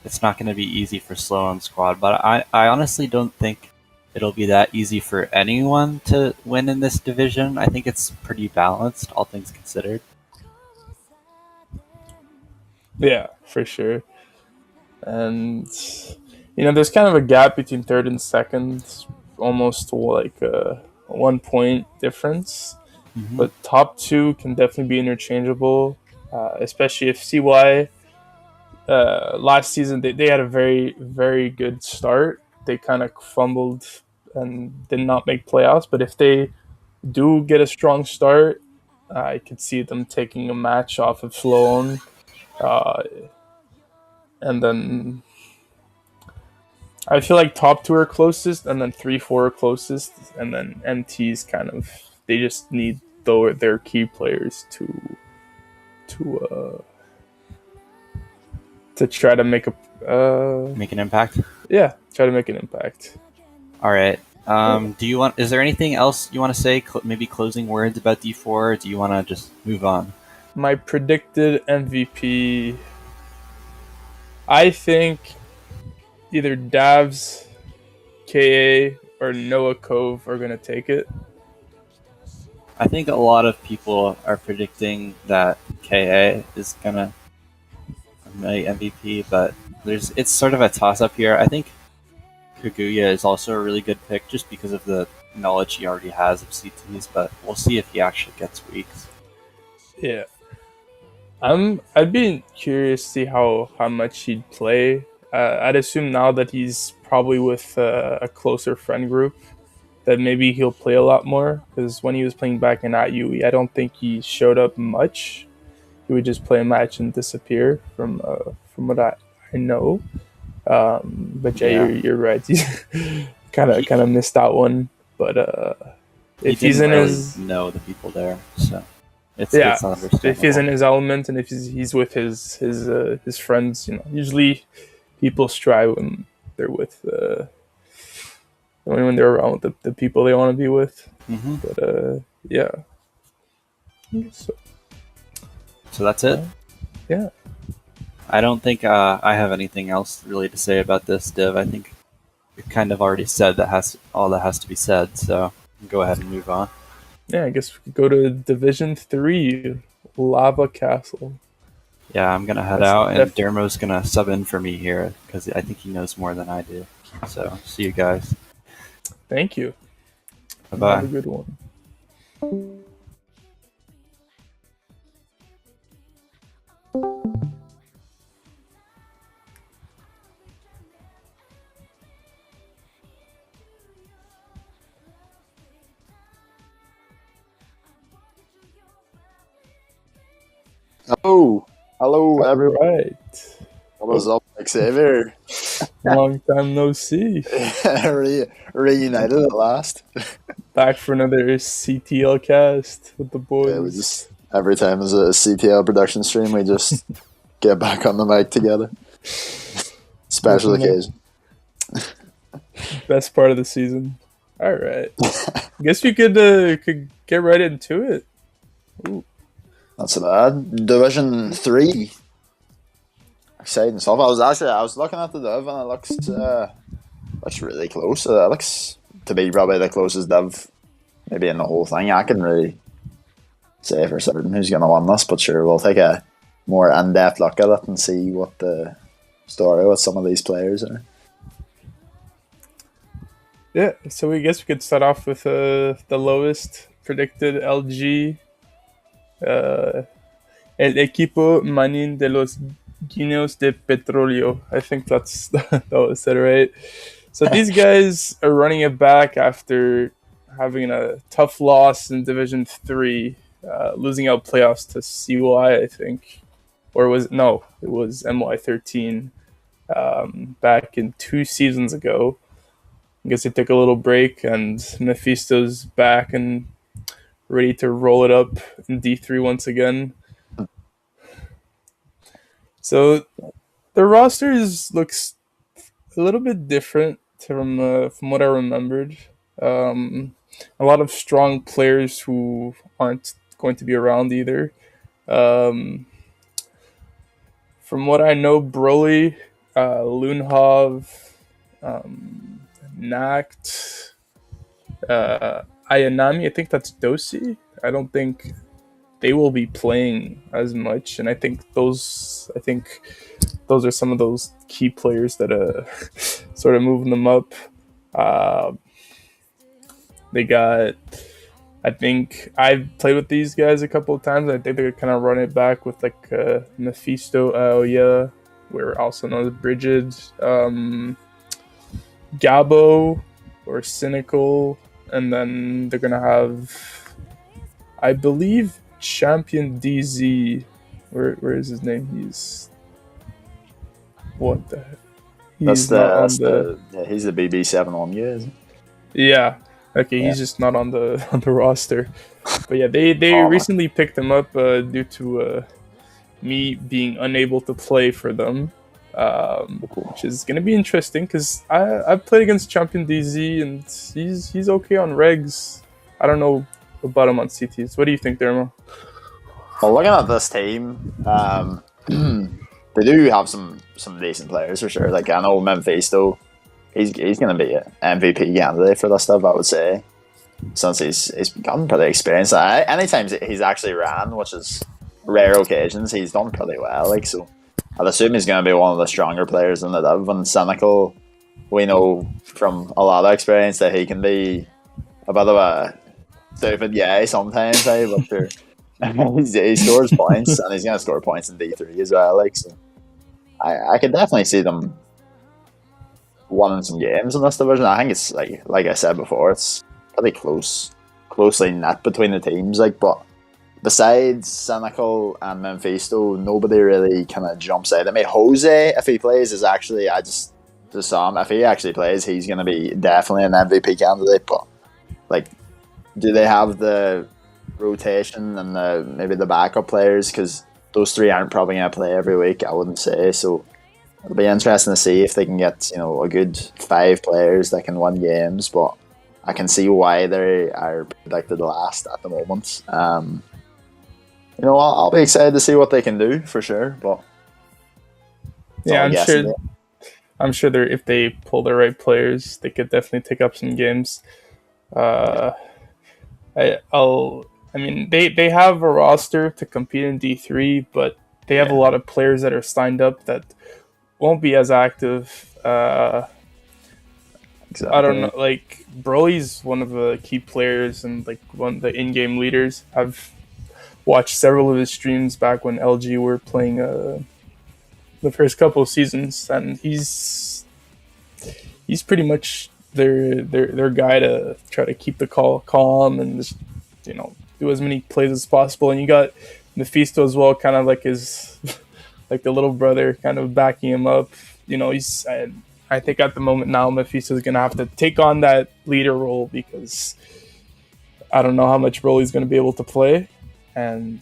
it's not going to be easy for Sloan Squad, but I honestly don't think it'll be that easy for anyone to win in this division. I think it's pretty balanced, all things considered. Yeah, for sure. And there's kind of a gap between third and second, almost like a 1 point difference. Mm-hmm. But top two can definitely be interchangeable, especially if CY last season they had a very, very good start. They kind of fumbled and did not make playoffs, but if they do get a strong start, I could see them taking a match off of Sloan, and then I feel like top two are closest, and then 3-4 are closest, and then MT's kind of, they just need their key players to try to make an impact. Yeah, try to make an impact. All right. Is there anything else you want to say? Maybe closing words about D4, or do you want to just move on? My predicted MVP, I think either Davs, KA, or Noah Cove are going to take it. I think a lot of people are predicting that KA is going to make MVP, but it's sort of a toss-up here. I think Kaguya is also a really good pick just because of the knowledge he already has of CTs, but we'll see if he actually gets weeks. Yeah. I'd be curious to see how much he'd play. I'd assume now that he's probably with a closer friend group that maybe he'll play a lot more, because when he was playing back in UE, I don't think he showed up much. He would just play a match and disappear from what I know. But yeah, you're right. kind of missed that one. But if he's in his know the people there, so it's understandable. If he's in his element and if he's with his friends, usually people strive when they're with when they're around the people they want to be with. Mm-hmm. But yeah. So that's it. Yeah. I don't think I have anything else really to say about this div. I think we kind of already said all that has to be said, so go ahead and move on. Yeah, I guess we could go to Division 3, Lava Castle. Yeah, I'm going to head out, and Dermo's going to sub in for me here, because I think he knows more than I do. So, see you guys. Thank you. Bye-bye. Have a good one. Hello everyone. Right. What is up, Xavier? Long time no see. Reunited at last. Back for another CTL cast with the boys. Yeah, every time there's a CTL production stream, we just get back on the mic together. Special occasion. Best part of the season. All right. Guess we could get right into it. Ooh. Not so bad. Division 3. Exciting stuff. I was looking at the div and it looks really close. It looks to be probably the closest div maybe in the whole thing. I can really say for certain who's going to win this, but sure, we'll take a more in-depth look at it and see what the story with some of these players are. Yeah, so we guess we could start off with the lowest predicted LG. El equipo Manin de los Guineos de Petróleo. I think that's that was it, right? So these guys are running it back after having a tough loss in Division 3, losing out playoffs to CY, I think. Or was it? No, it was MY13 back in 2 seasons ago. I guess they took a little break, and Mephisto's back and ready to roll it up in D3 once again. So the looks a little bit different from what I remembered. A lot of strong players who aren't going to be around either. Um, from what I know, Broly, Lunhov, Nact, Ayanami, I think that's Dosi. I don't think they will be playing as much, and I think those are some of those key players that sort of moving them up. They got. I think I've played with these guys a couple of times. I think they're kind of run it back with like Mephisto, Aoya, we're also known as Brigid, Gabo or Cynical, and then they're gonna have, I believe, Champion DZ. Where is his name? He's what the heck? He's He's the BB7 on you, isn't he? Yeah. Okay, he's just not on the roster. But yeah, they recently picked him up due to me being unable to play for them, which is gonna be interesting because I've played against Champion DZ and he's okay on regs. I don't know about him on CTs. What do you think, Dermo? Well, looking at this team, they do have some decent players for sure. Like I know Mephisto. He's going to be an MVP candidate for this stuff, I would say, since he's gotten pretty experienced. Anytime he's actually ran, which is rare occasions, he's done pretty well. Like so, I'd assume he's going to be one of the stronger players in the div. And Cynical, we know from a lot of experience that he can be a bit of a stupid guy sometimes. But sure, he scores points, and he's going to score points in D3 as well. Like so, I could definitely see them winning some games in this division. I think it's like I said before, it's pretty closely knit between the teams. Like, but besides Cynical and Mephisto, nobody really kind of jumps out. I mean, Jose, if he plays, is actually I just saw him. If he actually plays, he's going to be definitely an MVP candidate. But like, do they have the rotation and maybe the backup players? Because those three aren't probably going to play every week. I wouldn't say so. It'll be interesting to see if they can get a good 5 players that can win games, but I can see why they are predicted last at the moment. I'll be excited to see what they can do for sure. But yeah, I'm sure if they pull the right players, they could definitely take up some games. They have a roster to compete in D3, but they have a lot of players that are signed up that won't be as active. Exactly. I don't know. Like Broly's one of the key players and like one of the in-game leaders. I've watched several of his streams back when LG were playing the first couple of seasons, and he's pretty much their guy to try to keep the call calm and just do as many plays as possible. And you got Mephisto as well, kind of like his like the little brother, kind of backing him up. I think at the moment now Mephisto is gonna have to take on that leader role because I don't know how much Broly's gonna be able to play, and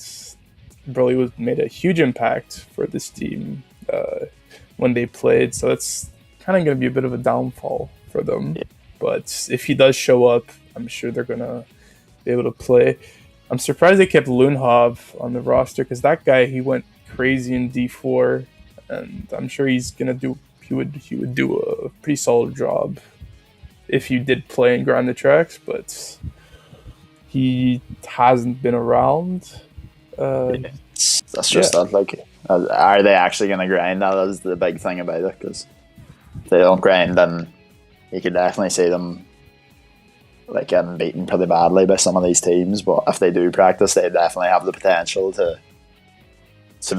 Broly made a huge impact for this team when they played, so it's kind of gonna be a bit of a downfall for them. Yeah. But if he does show up, I'm sure they're gonna be able to play. I'm surprised they kept Lunhov on the roster because that guy, he went crazy in D4, and I'm sure he would do a pretty solid job if he did play and grind the tracks, but he hasn't been around. That's just that. Like, are they actually going to grind? That is the big thing about it, because if they don't grind, then you could definitely see them like getting beaten pretty badly by some of these teams. But if they do practice, they definitely have the potential to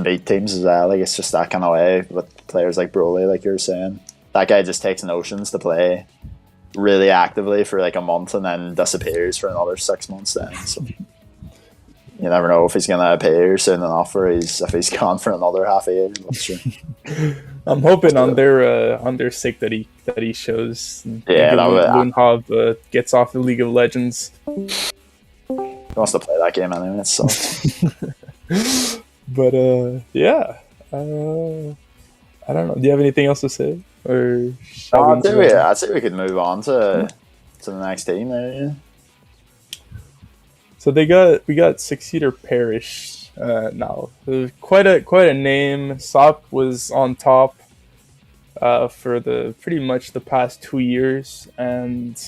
beat teams as well. Like it's just that kind of way with players like Broly, like you're saying. That guy just takes notions to play really actively for like a month and then disappears for another 6 months then. So you never know if he's gonna appear soon enough or if he's gone for another half a year. Sure. I'm hoping on their sake that he shows. Yeah, Loonhob gets off the League of Legends. He wants to play that game anyway. It sucks. But yeah, I don't know. Do you have anything else to say? Or I'd say we could move on to the next team there. Yeah. So we got 6-seater Parish now. Quite a name. SOP was on top for pretty much the past 2 years, and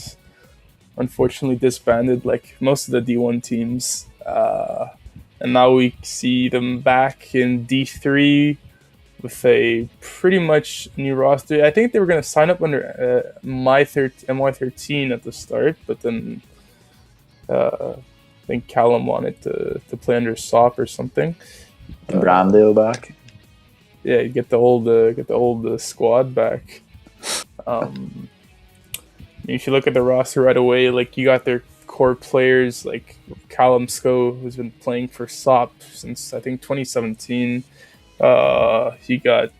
unfortunately disbanded like most of the D1 teams. And now we see them back in D3 with a pretty much new roster. I think they were going to sign up under MY13 at the start, but then I think Callum wanted to play under SOP or something. Brandale back. Yeah, get the old squad back. If you look at the roster right away, like you got their core players like Callum Sco, who's been playing for SOP since I think 2017. You got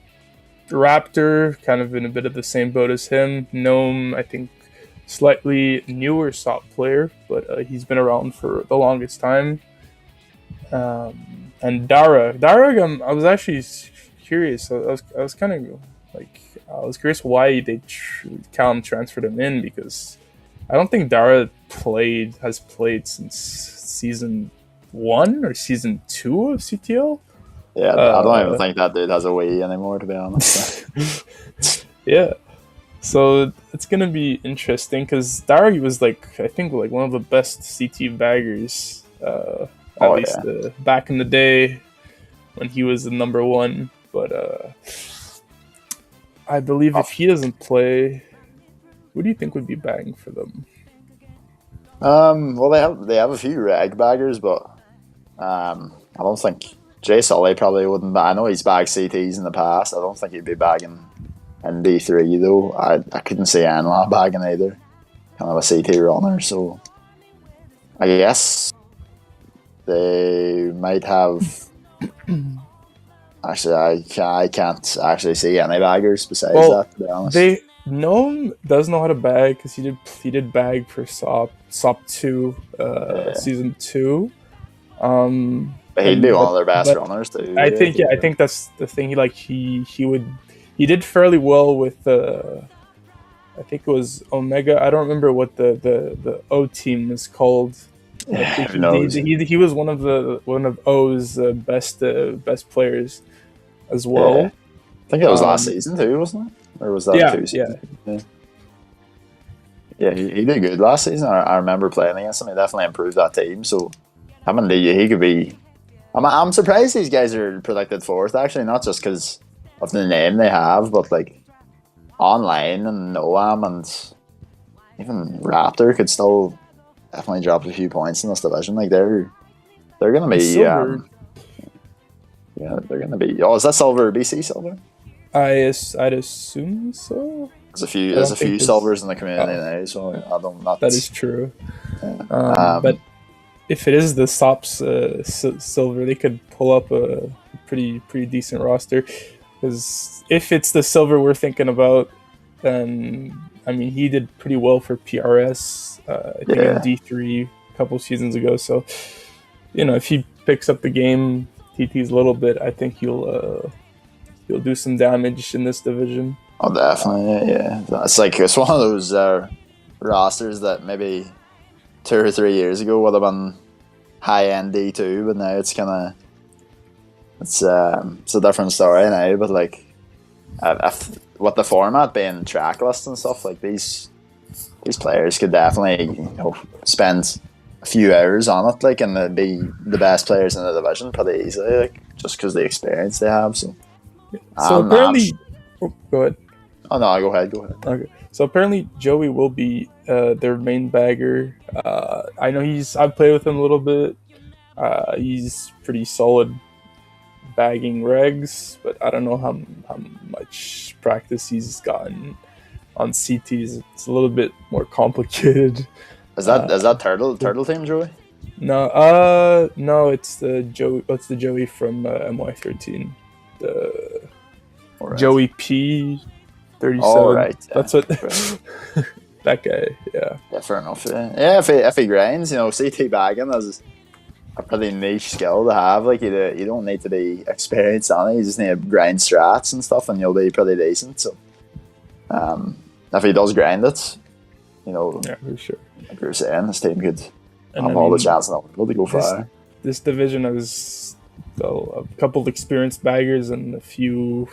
Raptor, kind of in a bit of the same boat as him. Gnome, I think slightly newer SOP player, but he's been around for the longest time. And Dara, I was actually curious. I was kind of like I was curious why Callum transferred him in, because I don't think Dara has played since season 1 or season 2 of CTL. Yeah, I don't even think that dude has a Wii anymore, to be honest. Yeah, so it's gonna be interesting because Dara was I think one of the best CT baggers, at least back in the day when he was the number 1. But I believe if he doesn't play, what do you think would be bagging for them? Well, they have a few reg baggers, but I don't think Jay Sully probably wouldn't. I know he's bagged CTs in the past. I don't think he'd be bagging in D3 though. I couldn't see Anla bagging either. Kind of a CT runner, so I guess they might have. Actually, I can't actually see any baggers besides that, to be honest. Gnome does know how to bag because he did bag for SOP 2 season 2. But he'd be one of their best runners too. I think that's the thing. He did fairly well with I think it was Omega. I don't remember what the O team is called. Who knows? He was one of O's best players as well. Yeah. I think it was last season too, wasn't it? Or was that 2 seasons? Yeah, he did good last season. I remember playing against him. He definitely improved that team. So, I mean, he could be. I'm surprised these guys are predicted 4th, actually, not just because of the name they have, but like online and Noam and even Raptor could still definitely drop a few points in this division. Like they're gonna be they're gonna be. Oh, is that silver? BC silver? I'd assume so. There's a few silvers in the community now, so I don't. That is true. Yeah. But if it is the SOP's silver, they could pull up a pretty decent roster. Because if it's the silver we're thinking about, then I mean he did pretty well for PRS. I think in D3 a couple seasons ago. So if he picks up the game, TT's a little bit, I think he'll do some damage in this division. Oh, definitely, yeah. It's one of those rosters that maybe 2 or 3 years ago would have been high end D2, but now it's a different story now. But like, with the format being track lists and stuff, like these players could definitely spend a few hours on it, like, and be the best players in the division pretty easily, like, just because the experience they have. So apparently, go ahead. Oh no, go ahead. Okay, so apparently Joey will be their main bagger. I know I've played with him a little bit. He's pretty solid. bagging regs, but I don't know how much practice he's gotten on CTs. It's a little bit more complicated. Is that turtle team, Joey? No, it's the Joey. What's the Joey from MY13? The Right. Joey P37. Oh, right. Yeah. That's what Right. that guy. Yeah. Yeah, fair enough. Yeah, if he grinds, CT bagging is a pretty niche skill to have. Like you don't need to be experienced on it. You just need to grind strats and stuff, and you'll be pretty decent. So, if he does grind it, Yeah, for sure. like you were saying, this team could And have all the chance in the world to go far. This division has a couple of experienced baggers and a few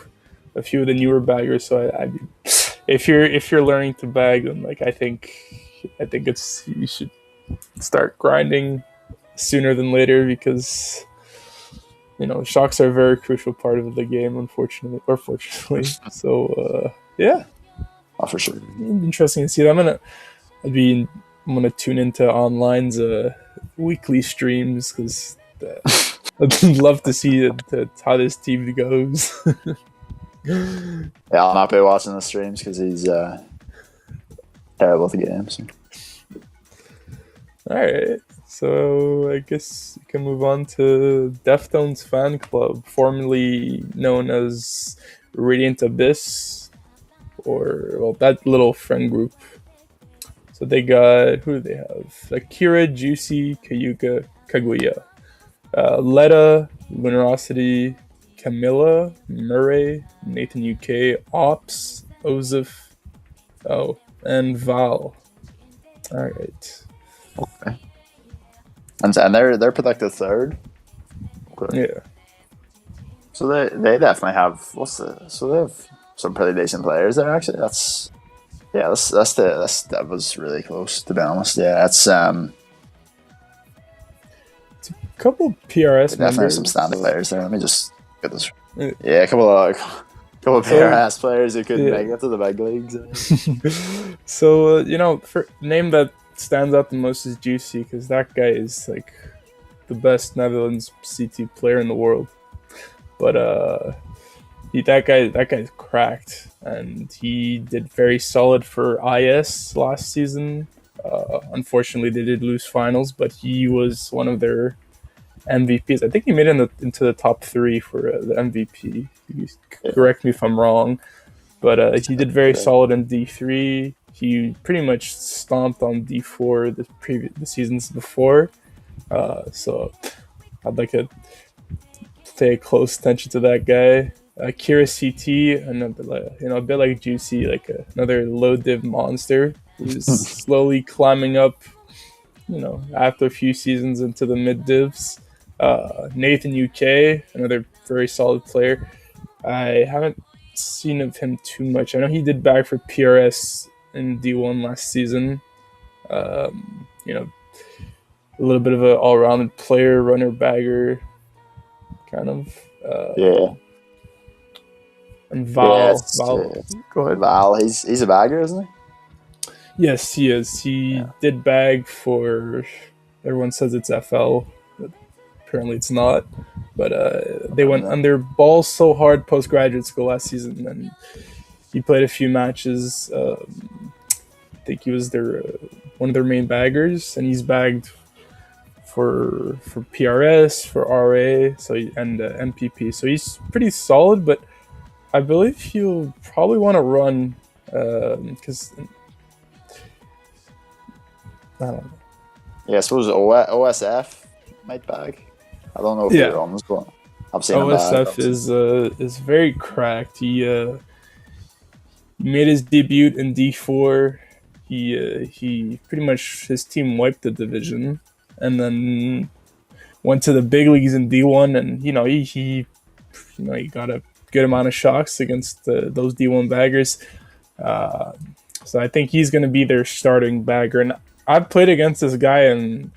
of the newer baggers. So if you're learning to bag, then like I think you should start grinding sooner than later, because shocks are a very crucial part of the game, unfortunately or fortunately. So yeah, Oh, for sure. interesting to see that. I'm gonna tune into Online's weekly streams, because I'd love to see how this team goes. Yeah, I'll not be watching the streams because he's terrible at the game. So. All right, so I guess you can move on to Deftone's fan club, formerly known as Radiant Abyss, or that little friend group. So they got, who do they have? Akira, Juicy, Kayuka, Kaguya, Letta, Luminosity, Camilla, Murray, Nathan UK, Ops, Ozif, and Val. All right. Okay. And they're protected third. Okay. Yeah. So they definitely have so they have some pretty decent players there actually. That was really close, to be honest. Yeah, that's Couple PRS definitely members. some standing players there. Let me just get this. Yeah. Yeah, a couple of PRS players who couldn't make it to the big leagues. So for name that stands out the most is Juicy, because that guy is like the best Netherlands CT player in the world. But that guy's cracked, and he did very solid for IS last season. Unfortunately, they did lose finals, but he was one of their MVPs. I think he made it into the top 3 for the MVP. Correct me if I'm wrong, but he did very solid in D3. He pretty much stomped on D4 the seasons before. So I'd like to pay close attention to that guy. Kira CT, a bit like Juicy, like another low div monster who's slowly climbing up, after a few seasons into the mid divs. Nathan UK, another very solid player. I haven't seen of him too much. I know he did bag for PRS in D1 last season. A little bit of an all-rounded player, runner, bagger, kind of. Yeah. And Val, go ahead. Val, he's a bagger, isn't he? Yes, he is. He did bag for. Everyone says it's FL, but apparently it's not. But they went under balls so hard post-graduate school last season, and he played a few matches. I think he was one of their main baggers, and he's bagged for PRS, for RA, and MPP. So he's pretty solid, but I believe he'll probably want to run because I don't know. Yeah, I suppose OSF might bag. I don't know if he runs, but I've seen OSF is very cracked. He made his debut in D4. He pretty much, his team wiped the division, and then went to the big leagues in D1, and he got a good amount of shocks against those D1 baggers. So I think he's going to be their starting bagger. And I've played against this guy, and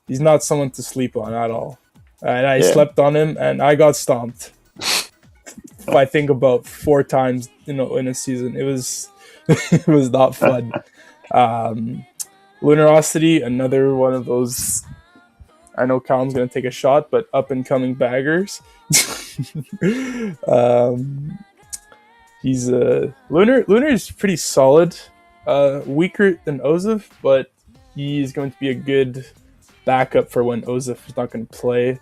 he's not someone to sleep on at all. And I slept on him, and I got stomped. I think about 4 times, in a season. It was it was not fun. Luminosity, another one of those I know Callum's going to take a shot, but up and coming baggers. He's Lunar is pretty solid, weaker than Ozef, but he's going to be a good backup for when Ozef is not going to play.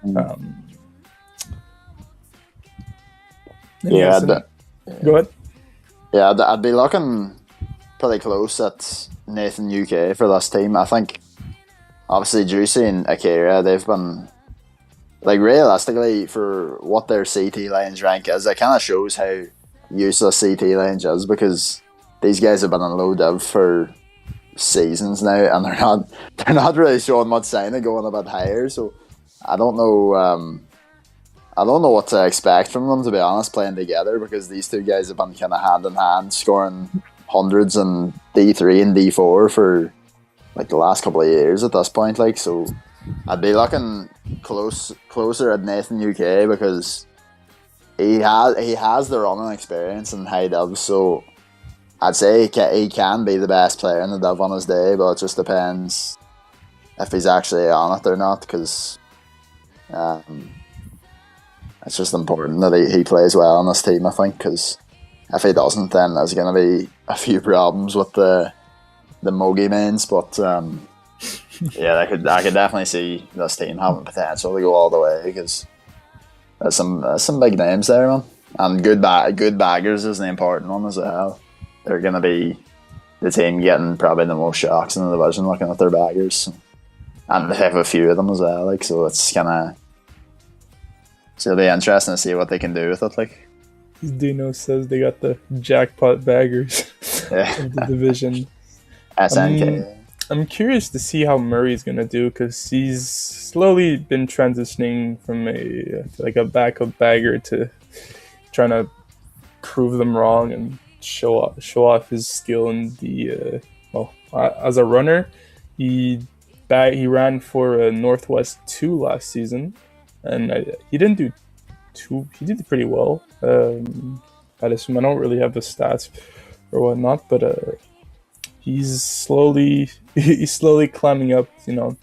Go ahead. Yeah, I'd be looking pretty close at Nathan UK for this team. I think obviously Juicy and Akira, they've been like realistically for what their CT lanes rank is, it kind of shows how useless CT lanes is, because these guys have been in low div for seasons now, and they're not really showing much sign of going a bit higher. So I don't know what to expect from them, to be honest, playing together, because these two guys have been kind of hand in hand scoring hundreds in D3 and D4 for like the last couple of years at this point. Like, so I'd be looking closer at Nathan UK, because he has the running experience in high div, so I'd say he can be the best player in the div on his day, but it just depends if he's actually on it or not, because it's just important that he plays well on this team, I think, because if he doesn't, then there's going to be a few problems with the Mogi mains. But yeah, I could definitely see this team having potential to go all the way, because there's some big names there, man, and good baggers is the important one as well. They're going to be the team getting probably the most shocks in the division, looking at their baggers, and they have a few of them as well. Like, so it's kind of. So it'll be interesting to see what they can do with it. Like, Dino says they got the jackpot baggers of the division. SNK. I'm curious to see how Murray's gonna do, because he's slowly been transitioning from a backup bagger to trying to prove them wrong and show off his skill in the as a runner. He ran for Northwest 2 last season. And he didn't do he did pretty well. I don't really have the stats or whatnot, but he's slowly climbing up, to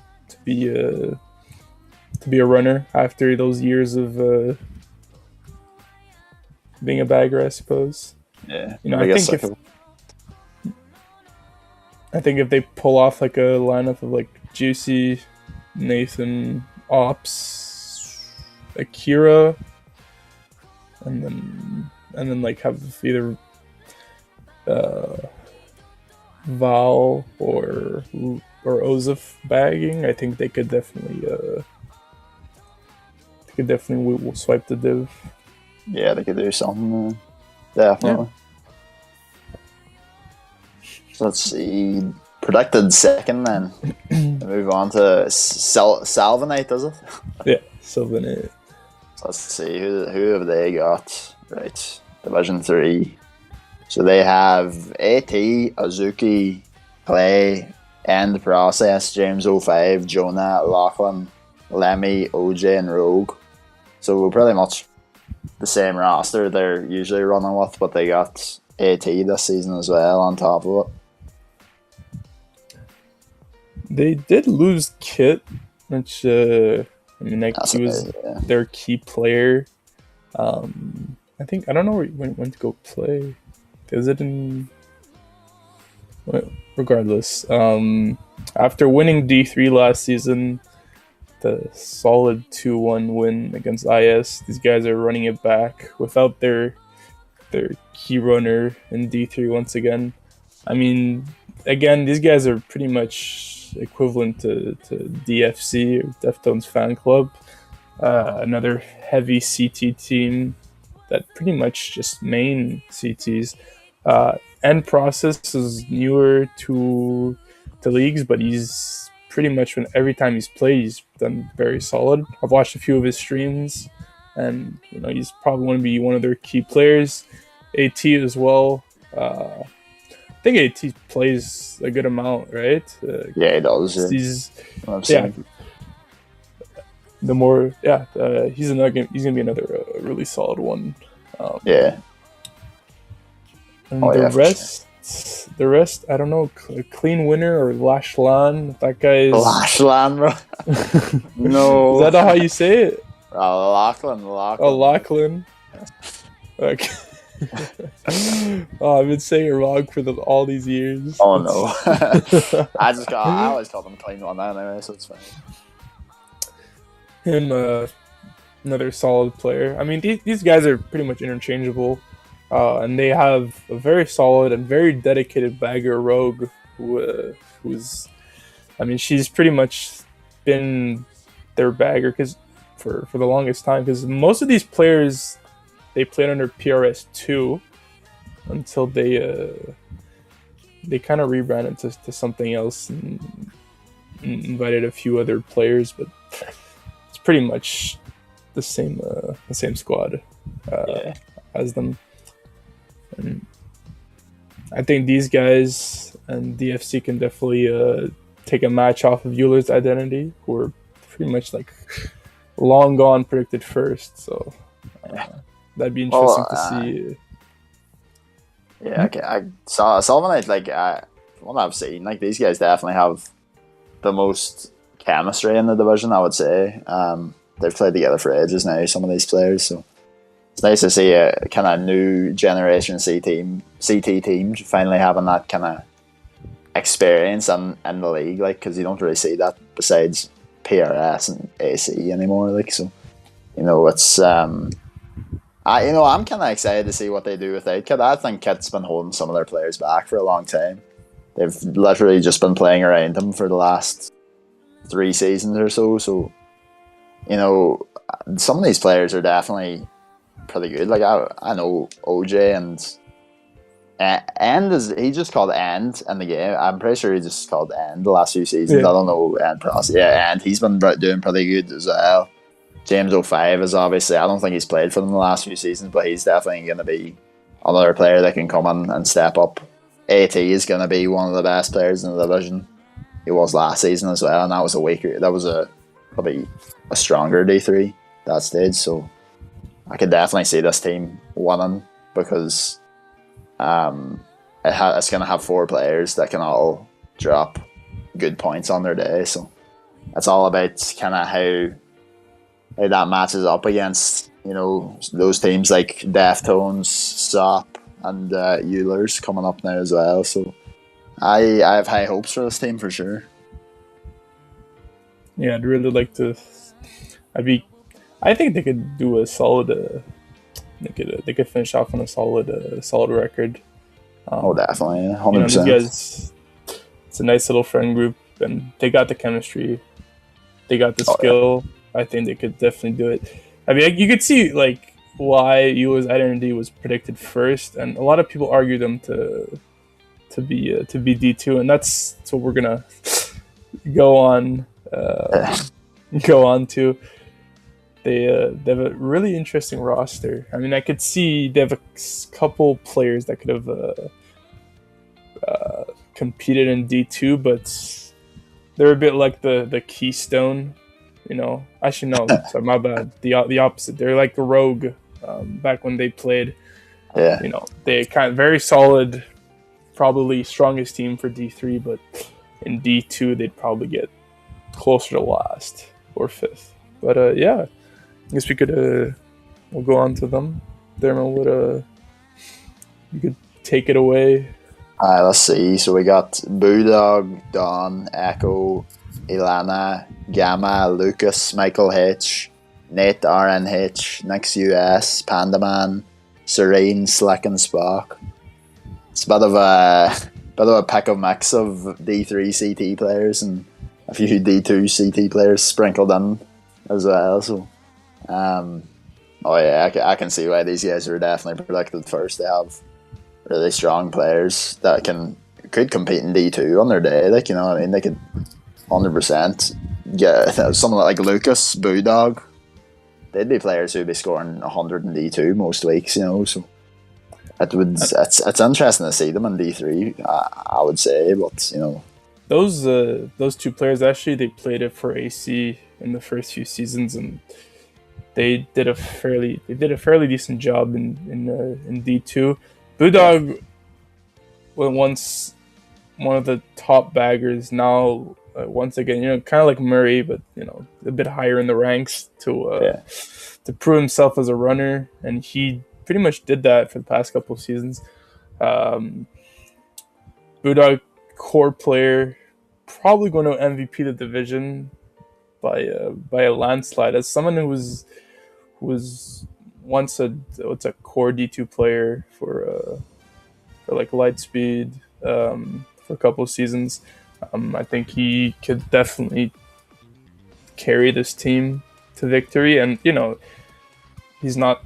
be a runner after those years of being a bagger, I suppose. Yeah, I think if they pull off like a lineup of like Juicy, Nathan, Ops, Akira, and then like have either Val or Ozef bagging, I think they could definitely will swipe the div. Yeah, they could do something. Definitely. Yeah. So let's see. Predicted second, then. Move on to Salvonate, does it? Yeah, Salvonate. So let's see, who have they got? Right, Division 3. So they have AT, Azuki, Clay, End Process, James 05, Jonah, Lachlan, Lemmy, OJ, and Rogue. So we're pretty much the same roster they're usually running with, but they got AT this season as well on top of it. They did lose Kit, which he was their key player. I think, I don't know where he went to go play. Is it in? Regardless, after winning D3 last season, the solid 2-1 win against IS, these guys are running it back without their key runner in D3 once again. I mean, again, these guys are pretty much equivalent to DFC, or Deftone's fan club, another heavy CT team that pretty much just main CTs. End Process is newer to leagues, but he's pretty much, every time he's played, he's done very solid. I've watched a few of his streams, and he's probably going to be one of their key players. AT as well. I think AT plays a good amount, right? Yeah, he does. He's he's gonna be another really solid one. Yeah. And the rest, the rest, I don't know. Clean Winner or Lashlan. That guy is. Lashland, bro. Is No. that not how you say it? Lachlan. Oh, Lachlan. Okay. Oh, I've been saying it wrong for all these years. Oh no. I always call them Clean One anyway, so it's fine. Him, another solid player. I mean, these guys are pretty much interchangeable, and they have a very solid and very dedicated bagger Rogue, who's, I mean, she's pretty much been their bagger for the longest time. Because most of these players, they played under PRS2 until they kind of rebranded to something else and invited a few other players, but it's pretty much the same squad as them. And I think these guys and DFC can definitely take a match off of Euler's Identity, who are pretty much like long gone predicted first. So that'd be interesting to see. Yeah, okay. I saw Salvonate, like, what I've seen, like, these guys definitely have the most chemistry in the division, I would say. They've played together for ages now, some of these players, so it's nice to see a kind of new generation CT team finally having that kind of experience in the league, like, because you don't really see that besides PRS and AC anymore, like, so, you know, it's, I'm kind of excited to see what they do without Kit. I think Kit's been holding some of their players back for a long time. They've literally just been playing around him for the last 3 seasons or so, so, you know, some of these players are definitely pretty good. Like, I know OJ and End he just called End in the game. I'm pretty sure he just called End the last few seasons. Yeah. I don't know End process. Yeah, and he's been doing pretty good as well. James 05 is obviously, I don't think he's played for them the last few seasons, but he's definitely going to be another player that can come in and step up. AT is going to be one of the best players in the division. He was last season as well, and that was probably a stronger D3 that stage, so I could definitely see this team winning because it's going to have 4 players that can all drop good points on their day, so it's all about kind of how that matches up against, you know, those teams like Deftones, SOP, and Euler's coming up now as well. So I have high hopes for this team for sure. Yeah, I'd really like to. I think they could do a solid. They could finish off on a solid record. Oh, definitely, 100%. You know, these guys, it's a nice little friend group, and they got the chemistry. They got the skill. Yeah. I think they could definitely do it. I mean, you could see like why Yua's Identity was predicted first, and a lot of people argue them to be D2, and that's what we're gonna go on to. They have a really interesting roster. I mean, I could see they have a couple players that could have competed in D2, but they're a bit like the Keystone. You know, actually no, sorry, my bad. The opposite. They're like the Rogue back when they played. Yeah. You know, they kind of very solid, probably strongest team for D3, but in D2 they'd probably get closer to last or 5th. But yeah, I guess we could we'll go on to them. Dermot, what you could take it away. Let's see. So we got Bulldog, Don, Echo, Ilana, Gamma, Lucas, Michael H, Nate RNH, Nix US, Pandaman, Serene, Slick and Spock. It's a bit of a pick of mix of D3 CT players and a few D2 CT players sprinkled in as well. So, I can see why these guys are definitely predicted first. They have really strong players that could compete in D2 on their day. Like, you know what I mean? They could 100% get someone like Lucas, Bulldog. They'd be players who'd be scoring 100 in D2 most weeks, you know. So it's interesting to see them in D3. I would say, but you know, those 2 players actually they played it for AC in the first few seasons, and they did a fairly decent job in D2. Bulldog once one of the top baggers now. Once again, kind of like Murray, but a bit higher in the ranks to prove himself as a runner, and he pretty much did that for the past couple of seasons. Budog core player, probably going to MVP the division by a landslide. As someone who was once a core D2 player for like Lightspeed for a couple of seasons. I think he could definitely carry this team to victory, and he's not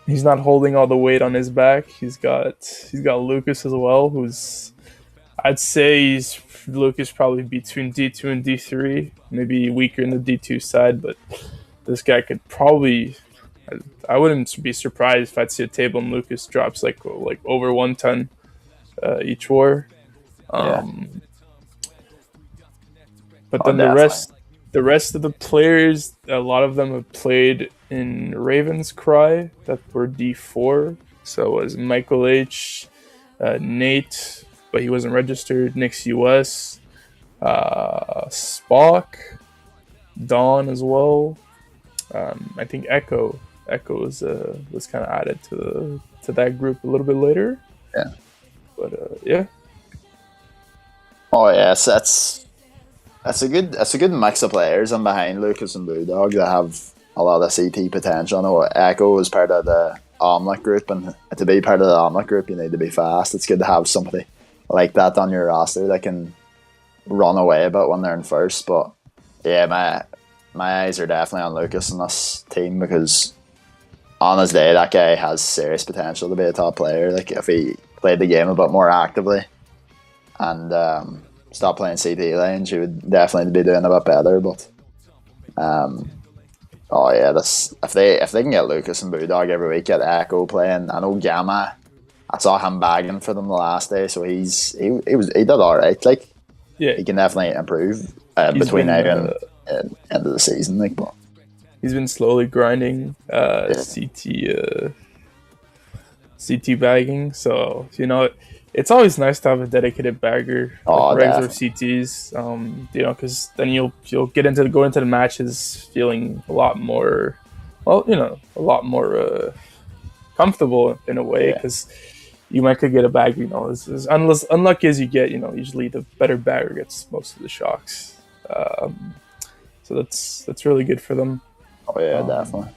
holding all the weight on his back. He's got Lucas as well, who's I'd say Lucas probably between D2 and D3, maybe weaker in the D2 side, but this guy could probably. I wouldn't be surprised if I'd see a table and Lucas drops like over 1 ton each war. But then the rest of the players, a lot of them have played in Raven's Cry that were D4. So it was Michael H, Nate, but he wasn't registered, Nix US, Spock, Dawn as well. I think Echo was kind of added to that group a little bit later. Yeah. But yeah. Oh yes, that's a good mix of players, and behind Lucas and Budog that have a lot of CT potential. I know Echo is part of the Omelette group, and to be part of the Omelette group, you need to be fast. It's good to have somebody like that on your roster that can run away a bit when they're in first. But yeah, my eyes are definitely on Lucas in this team, because on his day, that guy has serious potential to be a top player. Like, if he played the game a bit more actively and stop playing CT lanes, he would definitely be doing a bit better. But oh yeah, if they can get Lucas and Budog every week, get Echo playing. I know Gamma, I saw him bagging for them the last day, so he did all right. Like, yeah, he can definitely improve between now and end of the season. Like, but he's been slowly grinding CT bagging. So it's always nice to have a dedicated bagger, like regs or CTs. Because then you'll go into the matches feeling a lot more, comfortable in a way, because you might could get a bagger. As unlucky as you get, usually the better bagger gets most of the shocks. So that's really good for them. Oh yeah, definitely.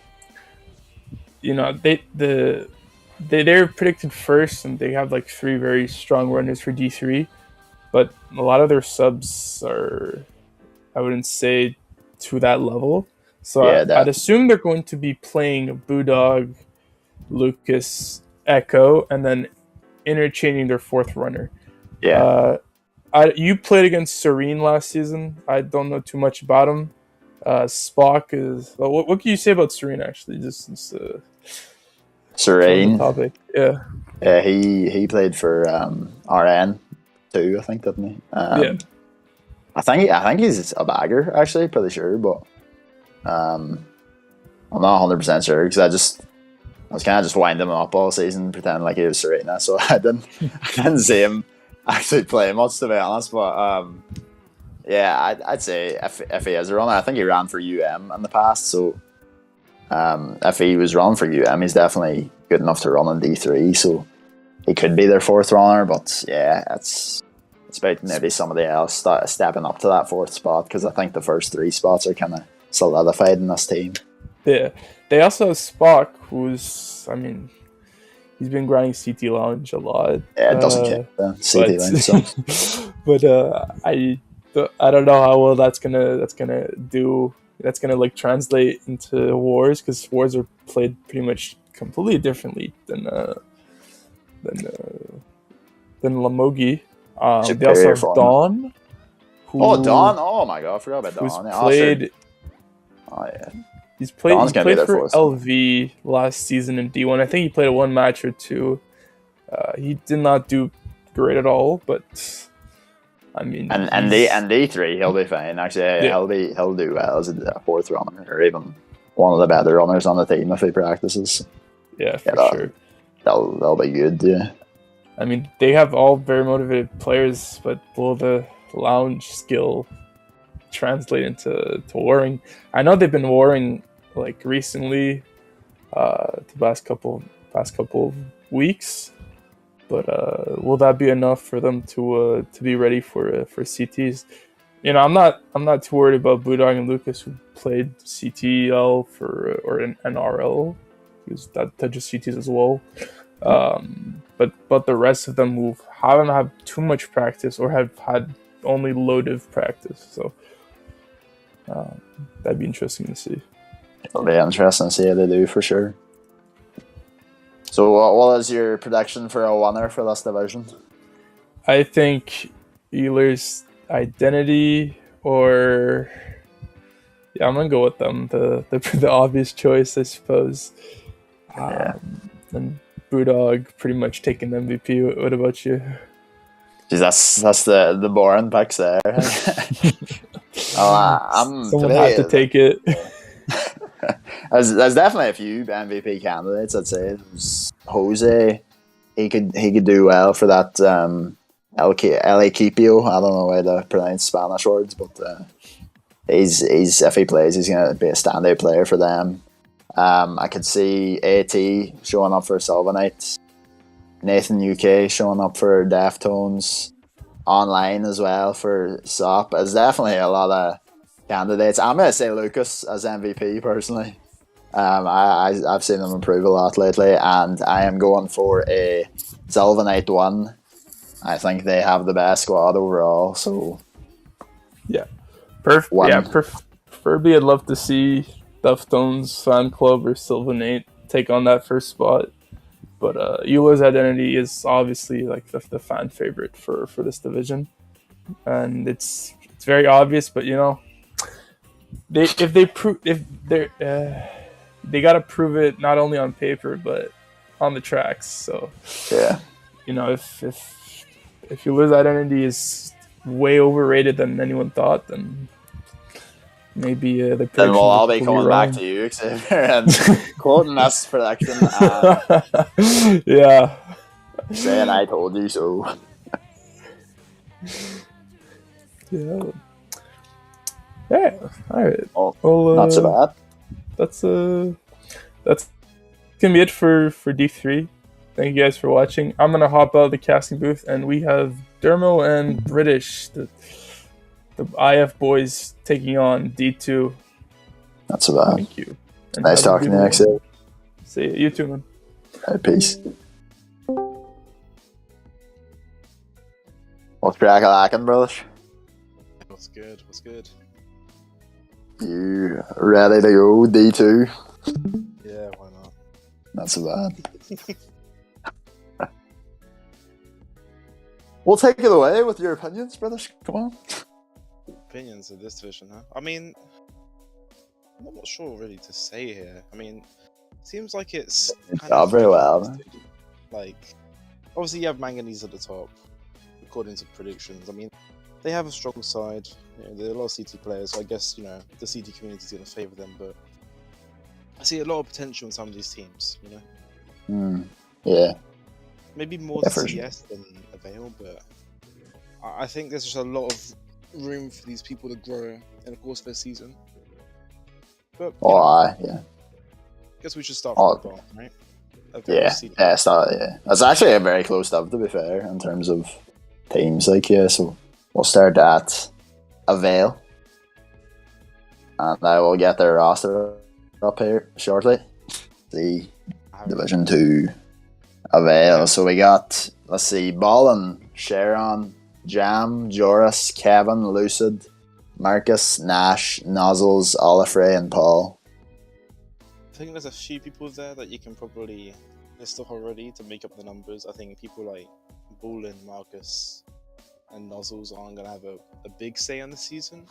They're predicted first, and they have like 3 very strong runners for D3, but a lot of their subs are, I wouldn't say to that level. So I'd assume they're going to be playing Budog, Lucas, Echo, and then interchanging their 4th runner. Yeah. You played against Serene last season. I don't know too much about him. Spock is. Well, what can you say about Serene actually? Just since Serene. Topic. Yeah. Yeah, he played for RN too, I think, didn't he? Yeah. I think he's a bagger, actually, pretty sure, but I'm not 100% sure, because I was kind of just winding him up all season, pretending like he was Serena, so I didn't see him actually play much, to be honest. But yeah, I'd say if he is a runner, I think he ran for UM in the past, so if he was running for UM, he's definitely good enough to run in D3, so he could be their 4th runner. But yeah, it's about maybe somebody else stepping up to that 4th spot, because I think the first 3 spots are kind of solidified in this team. Yeah, they also have Spock, he's been grinding CT Lounge a lot. Yeah, it doesn't count the CT Lounge. So. But I don't know how well that's gonna do. That's gonna like translate into wars, because wars are played pretty much completely differently than Lamogi. They also have Dawn. Dawn! Oh my god, I forgot about Dawn. He's played for LV last season in D1. I think he played 1 match or 2. He did not do great at all, but and D3 he'll be fine. Actually, he'll do well as a 4th runner, or even one of the better runners on the team if he practices. Yeah, for sure. That'll be good. Yeah. I mean, they have all very motivated players, but will the lounge skill translate into warring? I know they've been warring like recently, the past couple of weeks, but will that be enough for them to be ready for CTs? You know, I'm not too worried about Budog and Lucas, who played CTL or an RL, because that touches CTs as well. But the rest of them who haven't had too much practice or have had only low-div practice, so that'd be interesting to see. It'll be interesting to see how they do for sure. So what is your prediction for a winner for this division? I think Euler's Identity, or yeah, I'm gonna go with them. The obvious choice, I suppose. And Budog pretty much taking MVP. What about you? Geez, that's the boring picks there. Someone had to take it. There's definitely a few MVP candidates. I'd say there's Jose. He could do well for that El Equipo. I don't know how to pronounce Spanish words, but he's if he plays, he's gonna be a standout player for them. I could see AT showing up for Salvonate, Nathan UK showing up for Deftones, online as well for SOP. There's definitely a lot of candidates. I'm gonna say Lucas as MVP personally. I've seen him improve a lot lately, and I am going for a Salvonate 1. I think they have the best squad overall. So yeah, preferably I'd love to see Deftone's fan club or Salvonate take on that first spot. But Eula's Identity is obviously like the fan favorite for this division, and it's very obvious. But you know, they gotta prove it not only on paper but on the tracks. So yeah, you know, if Eula's Identity is way overrated than anyone thought, then maybe the then we'll all be coming back to you, Xavier, and quoting us prediction. Yeah, saying I told you so. Yeah. All right. Well, not so bad. That's gonna be it for D3. Thank you guys for watching. I'm gonna hop out of the casting booth, and we have Dermo and British, the IF boys, taking on D2. Not so bad. Thank you. And nice talking to you, Axel. See you. You too, man. All right, peace. What's crackalackin', brothers? What's good? What's good? You ready to go, D2? Yeah, why not? Not so bad. We'll take it away with your opinions, brothers. Come on. Opinions of this division, huh? I mean, I'm not sure really to say here. I mean, it seems like it's kind of very well. Like, obviously you have Manganese at the top, according to predictions. I mean, they have a strong side. You know, there are a lot of CT players, so I guess, you know, the CT community is going to favour them, but I see a lot of potential in some of these teams, you know? Yeah. Maybe more CS than Avail, but I think there's just a lot of room for these people to grow in the course of their season. But yeah. I guess we should start from the bottom, right? That's actually a very close stuff, to be fair, in terms of teams. Like, yeah, so we'll start at Avail, and I will get their roster up here shortly. The Division 2 Avail. So we got, let's see, Ballin, Sharon, Jam, Joris, Kevin, Lucid, Marcus, Nash, Nozzles, Olafray, and Paul. I think there's a few people there that you can probably list off already to make up the numbers. I think people like Ballin, Marcus, and Nozzles aren't going to have a big say on the season.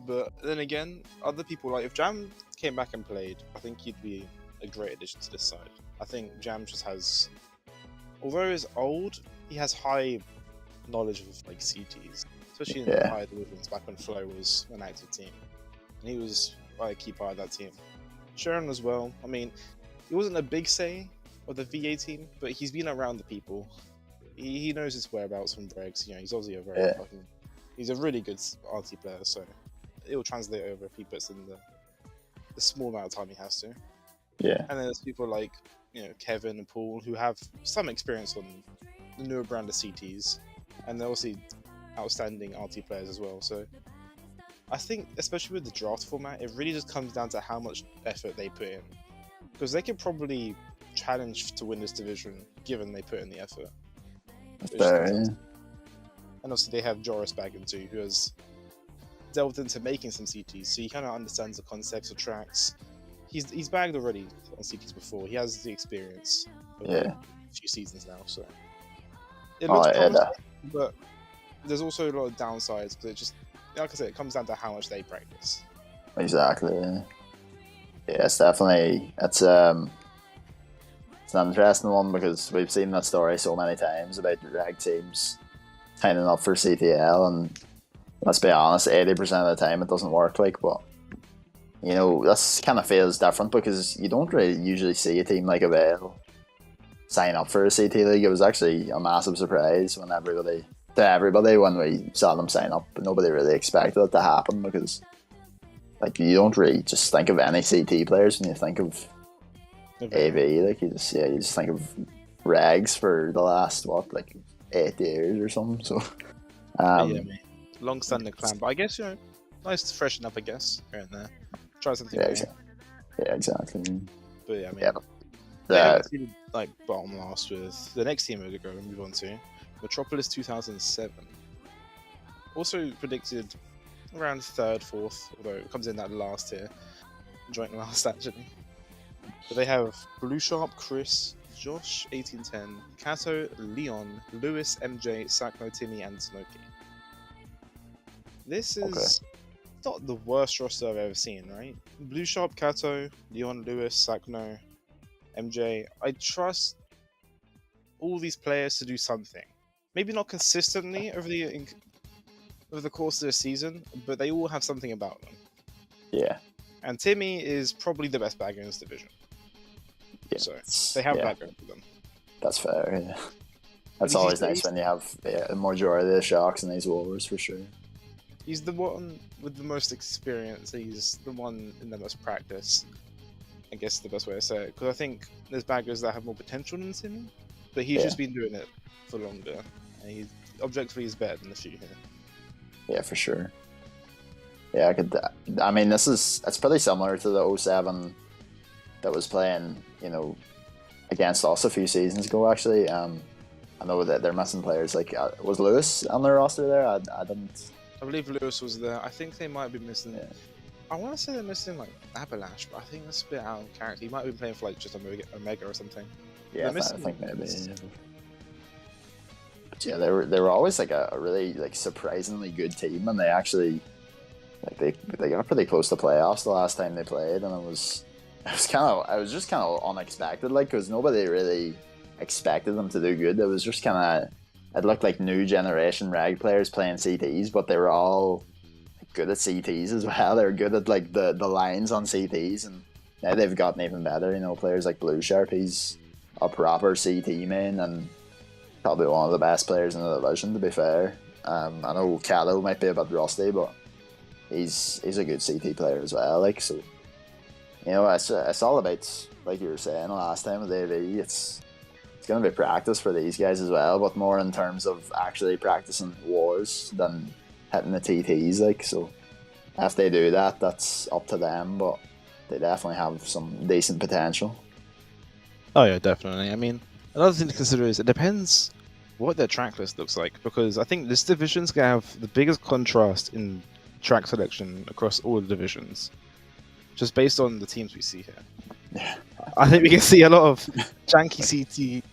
But then again, other people, like if Jam came back and played, I think he'd be a great addition to this side. I think Jam just has, although he's old, he has high knowledge of like CTs, especially in the higher divisions back when Flow was an active team, and he was a key part of that team. Sharon as well. I mean, he wasn't a big say of the VA team, but he's been around the people, he knows his whereabouts from Dregs. He's obviously a very Yeah. he's a really good RT player, so it will translate over if he puts in the small amount of time he has to. Yeah. And then there's people like Kevin and Paul who have some experience on the newer brand of CTs, and they're obviously outstanding RT players as well. So I think, especially with the draft format, it really just comes down to how much effort they put in, because they could probably challenge to win this division given they put in the effort. Fair, yeah. And also they have Joris Baggin too, who has delved into making some CTs, so he kind of understands the concepts of tracks. He's bagged already on CTs before. He has the experience of a few seasons now, so it looks promising, but there's also a lot of downsides because it just, like I said, it comes down to how much they practice. Exactly. Yeah, it's definitely it's an interesting one because we've seen that story so many times about rag teams signing up for CTL, and let's be honest, 80% of the time it doesn't work. But this kind of feels different because you don't really usually see a team like Avail sign up for a CT league. It was actually a massive surprise when everybody when we saw them sign up. Nobody really expected it to happen because you don't really just think of any CT players when you think of AV. You just think of rags for the last 8 years or something. So long-standing clan, but I guess nice to freshen up, I guess, here and there. Try something new. Exactly. But yeah, I mean, they haven't seen, bottom last with the next team we're going to move on to, Metropolis 2007. Also predicted around 3rd, 4th, although it comes in that last tier, joint last actually. But they have Blue Sharp, Chris, Josh, 1810, Kato, Leon, Lewis, MJ, Sakno, Timmy, and Snowkey. This is not the worst roster I've ever seen, right? Blue Sharp, Kato, Leon, Lewis, Sakno, MJ. I trust all these players to do something. Maybe not consistently over the course of the season, but they all have something about them. Yeah. And Timmy is probably the best bagger in this division. Yeah. So they have that going for them. That's fair, yeah. That's always nice when you have a majority of the sharks in these wars, for sure. He's the one with the most experience. He's the one in the most practice. I guess the best way to say it. Because I think there's baggers that have more potential than Timmy, but he's just been doing it for longer. And he objectively is better than the few here. Yeah, for sure. Yeah, it's pretty similar to the 07 that was playing, against us a few seasons ago, actually. I know that they're missing players. Was Lewis on their roster there? I didn't... I believe Lewis was there. I think they might be missing... Yeah. I want to say they're missing, Abalash, but I think that's a bit out of character. He might have been playing for, just Omega or something. Yeah, I think maybe. But yeah, they were always, a really, surprisingly good team, and they actually... they got pretty close to playoffs the last time they played, and it was just kind of unexpected, because nobody really expected them to do good. It was just it looked like new generation rag players playing CTs, but they were all good at CTs as well. They were good at the lines on CTs, and now they've gotten even better. Players like Blue Sharp, he's a proper CT main and probably one of the best players in the division, to be fair. I know Kato might be a bit rusty, but he's a good CT player as well. So it's all about, like you were saying last time with AV, it's going to be practice for these guys as well, but more in terms of actually practicing wars than hitting the TTs. So if they do that, that's up to them, but they definitely have some decent potential. Oh yeah, definitely. I mean, another thing to consider is it depends what their track list looks like, because I think this division's going to have the biggest contrast in track selection across all the divisions, just based on the teams we see here. Yeah. I think we can see a lot of janky CT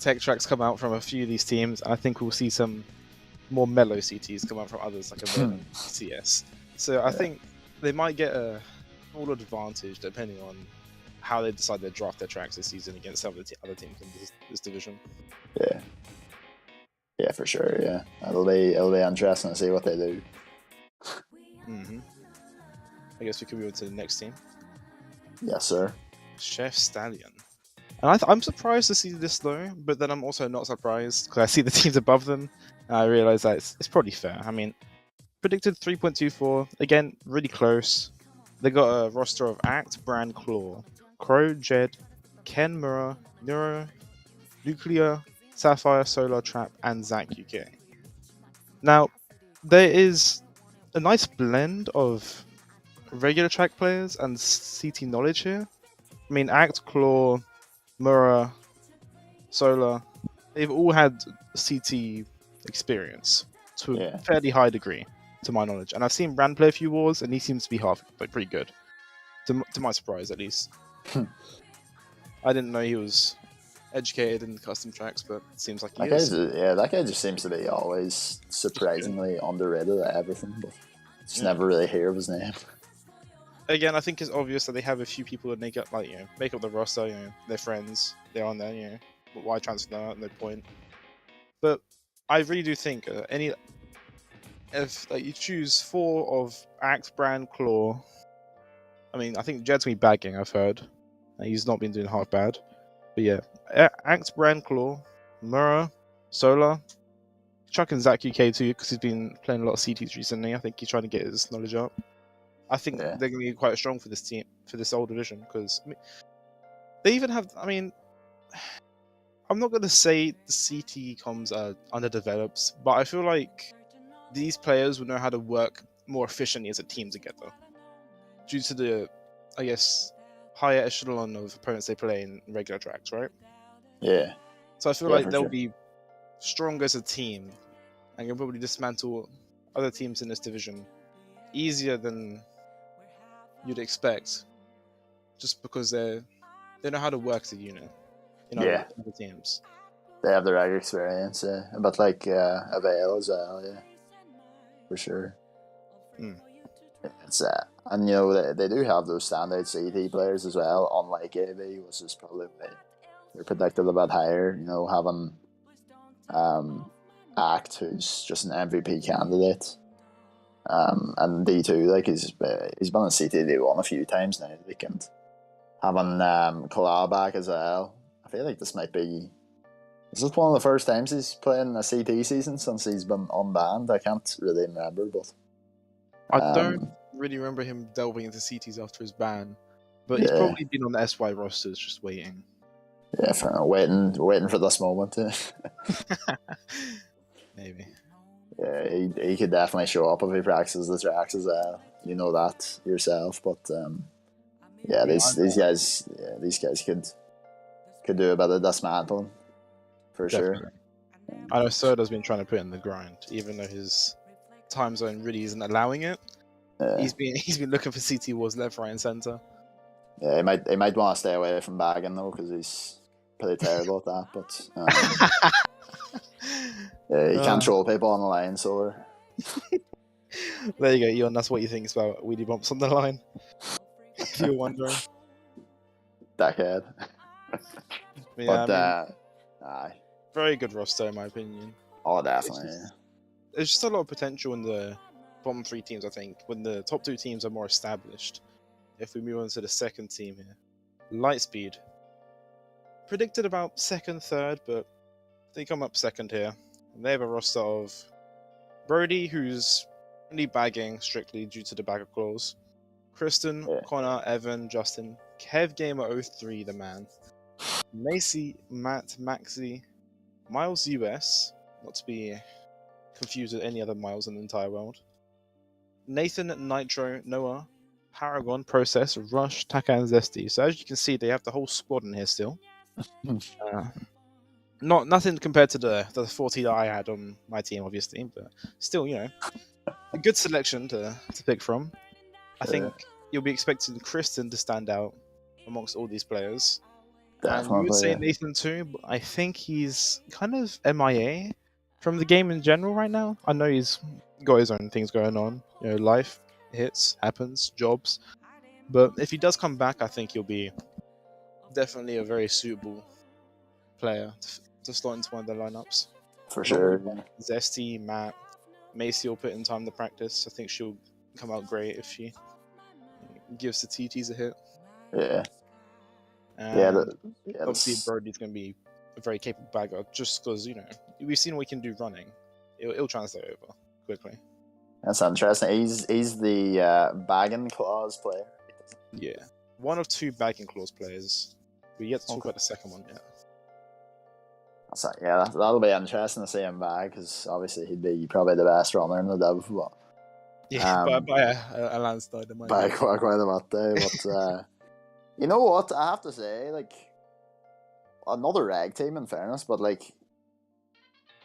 tech tracks come out from a few of these teams. I think we'll see some more mellow CTs come out from others, like a CS. So I think they might get a small advantage depending on how they decide to draft their tracks this season against some of the other teams in this division. Yeah, for sure. Yeah, it'll be interesting to see what they do. I guess we can move on to the next team. Yes, sir. Chef Stallion. And I'm surprised to see this low, but then I'm also not surprised because I see the teams above them. And I realize that it's probably fair. I mean, predicted 3.24 again, really close. They got a roster of Act, Brand, Claw, Crow, Jayde, Ken, Mura, Neuro, Nuclear, Sapphire, Solar Trap, and Zac UK. Now, there is a nice blend of regular track players and CT knowledge here. I mean, Act, Claw, Mura, Solar, they've all had CT experience to a fairly high degree, to my knowledge. And I've seen Brand play a few wars, and he seems to be pretty good, to my surprise at least. I didn't know he was educated in custom tracks, but it seems like he is. That guy just seems to be always surprisingly underrated at everything, but just never really hear of his name. Again, I think it's obvious that they have a few people that make up the roster. They're friends, they're on there. But why transfer them out? No point. But I really do think if you choose 4 of Act, Brand, Claw. I mean, I think Jayde's gonna be bagging. I've heard he's not been doing half bad. But yeah, Act, Brand, Claw, Mura, Solar, chucking Zac UK too because he's been playing a lot of CTs recently. I think he's trying to get his knowledge up. I think they're going to be quite strong for this team, for this old division, because they even have. I mean, I'm not going to say the CT comms are underdeveloped, but I feel like these players will know how to work more efficiently as a team together, due to the, I guess, higher echelon of opponents they play in regular tracks, right? Yeah. So I feel like they'll be strong as a team, and can probably dismantle other teams in this division easier than you'd expect, just because they know how to work as a unit. Other teams. They have the right experience, a bit like Avail as well, for sure. It's and they do have those standout CT players as well, unlike AV, which is probably they're predicted a bit higher. Having Act, who's just an MVP candidate. And D2, like he's been in CTD1 a few times now. They can having Kala back as well. I feel like this might be. Is this one of the first times he's playing a CT season since he's been unbanned? I can't really remember, but I don't really remember him delving into CTs after his ban. But he's probably been on the SY rosters, just waiting. Yeah, waiting for this moment. Maybe. Yeah, he could definitely show up if he practices the tracks as well. You know that yourself, but these guys could do a bit of dismantling for sure. I know Soda's been trying to put in the grind, even though his time zone really isn't allowing it. He's been looking for CT wars left, right, and center. Yeah, he might want to stay away from bagging though, because he's pretty terrible at that. But he can't troll people on the line, Solar. There you go, Eon. That's what you think about Weedy Bumps on the line. If you're wondering. Deckhead. Yeah, aye. Very good roster, in my opinion. Oh, definitely. There's just a lot of potential in the bottom 3 teams, I think, when the top 2 teams are more established. If we move on to the second team here. Lightspeed. Predicted about 2nd, 3rd, but they come up 2nd here. And they have a roster of Brody, who's only bagging strictly due to the bagger clause. Kristen, Connor, Evan, Justin, Kev Gamer 03, the man. Macy, Matt, Maxi, Miles US, not to be confused with any other Miles in the entire world. Nathan, Nitro, Noah, Paragon, Process, Rush, Taka, and Zesty. So as you can see, they have the whole squad in here still. Nothing compared to the 40 that I had on my team, obviously, but still, a good selection to pick from. I think you'll be expecting Kristen to stand out amongst all these players. And you would say Nathan too, but I think he's kind of MIA from the game in general right now. I know he's got his own things going on. Life hits, happens, jobs. But if he does come back, I think he'll be definitely a very suitable player to slot into one of the lineups. For sure. Zesty, Matt, Macy will put in time to practice. I think she'll come out great if she gives the TTs a hit. Yeah. Yeah, And yeah, obviously, that's- Brody's going to be a very capable bagger just because, we've seen what he can do running. It'll translate over quickly. that's interesting. He's the bagging clause player. Yeah. One of two bagging clause players. We yet to talk Okay. about the second one yet. Yeah, that'll be interesting to see him bag because obviously he'd be probably the best runner in the div. But Yeah, Um, by a landslide. It might by be. quite a bit there. But you know what? I have to say, like another rag team in fairness, but like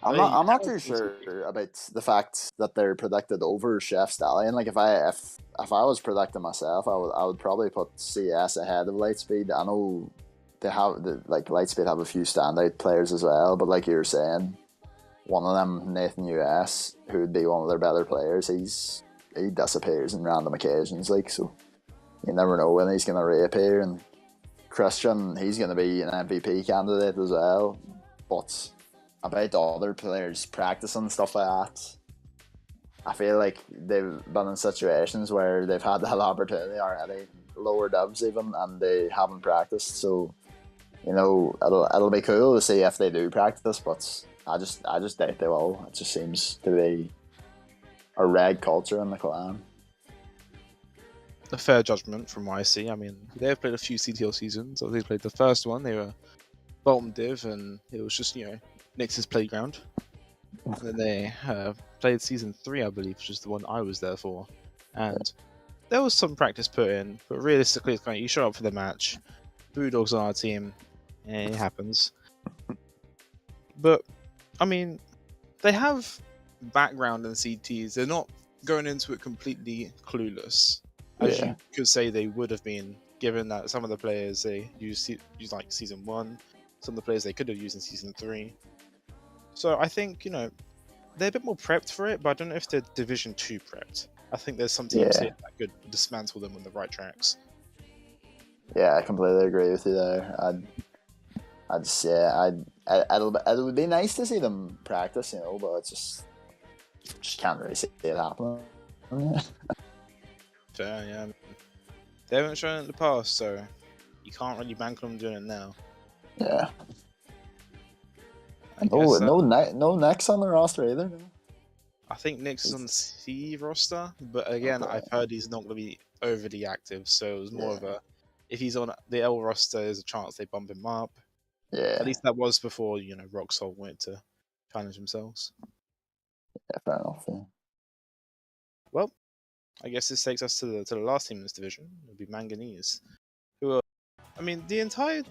I'm not too sure about the fact that they're predicted over Chef Stallion. Like if I was predicting myself, I would probably put CS ahead of Lightspeed. I know they have like Lightspeed have a few standout players as well, but like you were saying, one of them, Nathan US, who would be one of their better players, he disappears in random occasions, like, so you never know when he's gonna reappear. And Christian, he's gonna be an MVP candidate as well, but about the other players practicing stuff like that, I feel like they've been in situations where they've had that opportunity already, lower divs even, and they haven't practiced. So it'll be cool to see if they do practice, but I just doubt they will. It just seems to be a rag culture in the clan. A fair judgment from what I see. I mean, they've played a few CTL seasons. They played the first one. They were bottom div, and it was just Nix's playground. And then they played season 3, I believe, which is the one I was there for. And there was some practice put in, but realistically, it's kind of you show up for the match. Brewdog's on our team, and it happens. But I mean, they have background in CTs. They're not going into it completely clueless, as you could say they would have been, given that some of the players they use like season 1, some of the players they could have used in season 3. So I think they're a bit more prepped for it, but I don't know if they're Division 2 prepped. I think there's some teams here that could dismantle them on the right tracks. Yeah, I completely agree with you there. It would be nice to see them practice, but it's just can't really see it happening. Fair, yeah. They haven't shown it in the past, so you can't really bank on them doing it now. Yeah. I guess, No Nex on the roster either. No? I think Nix is on the C roster, but again, I've heard he's not going to be overly active, so it was more of a if he's on the L roster, there's a chance they bump him up. Yeah. At least that was before Roxol wanted to challenge themselves. Yeah, fair enough. Yeah. Well, I guess this takes us to the last team in this division. It'll be Manganese, who are, I mean, the entire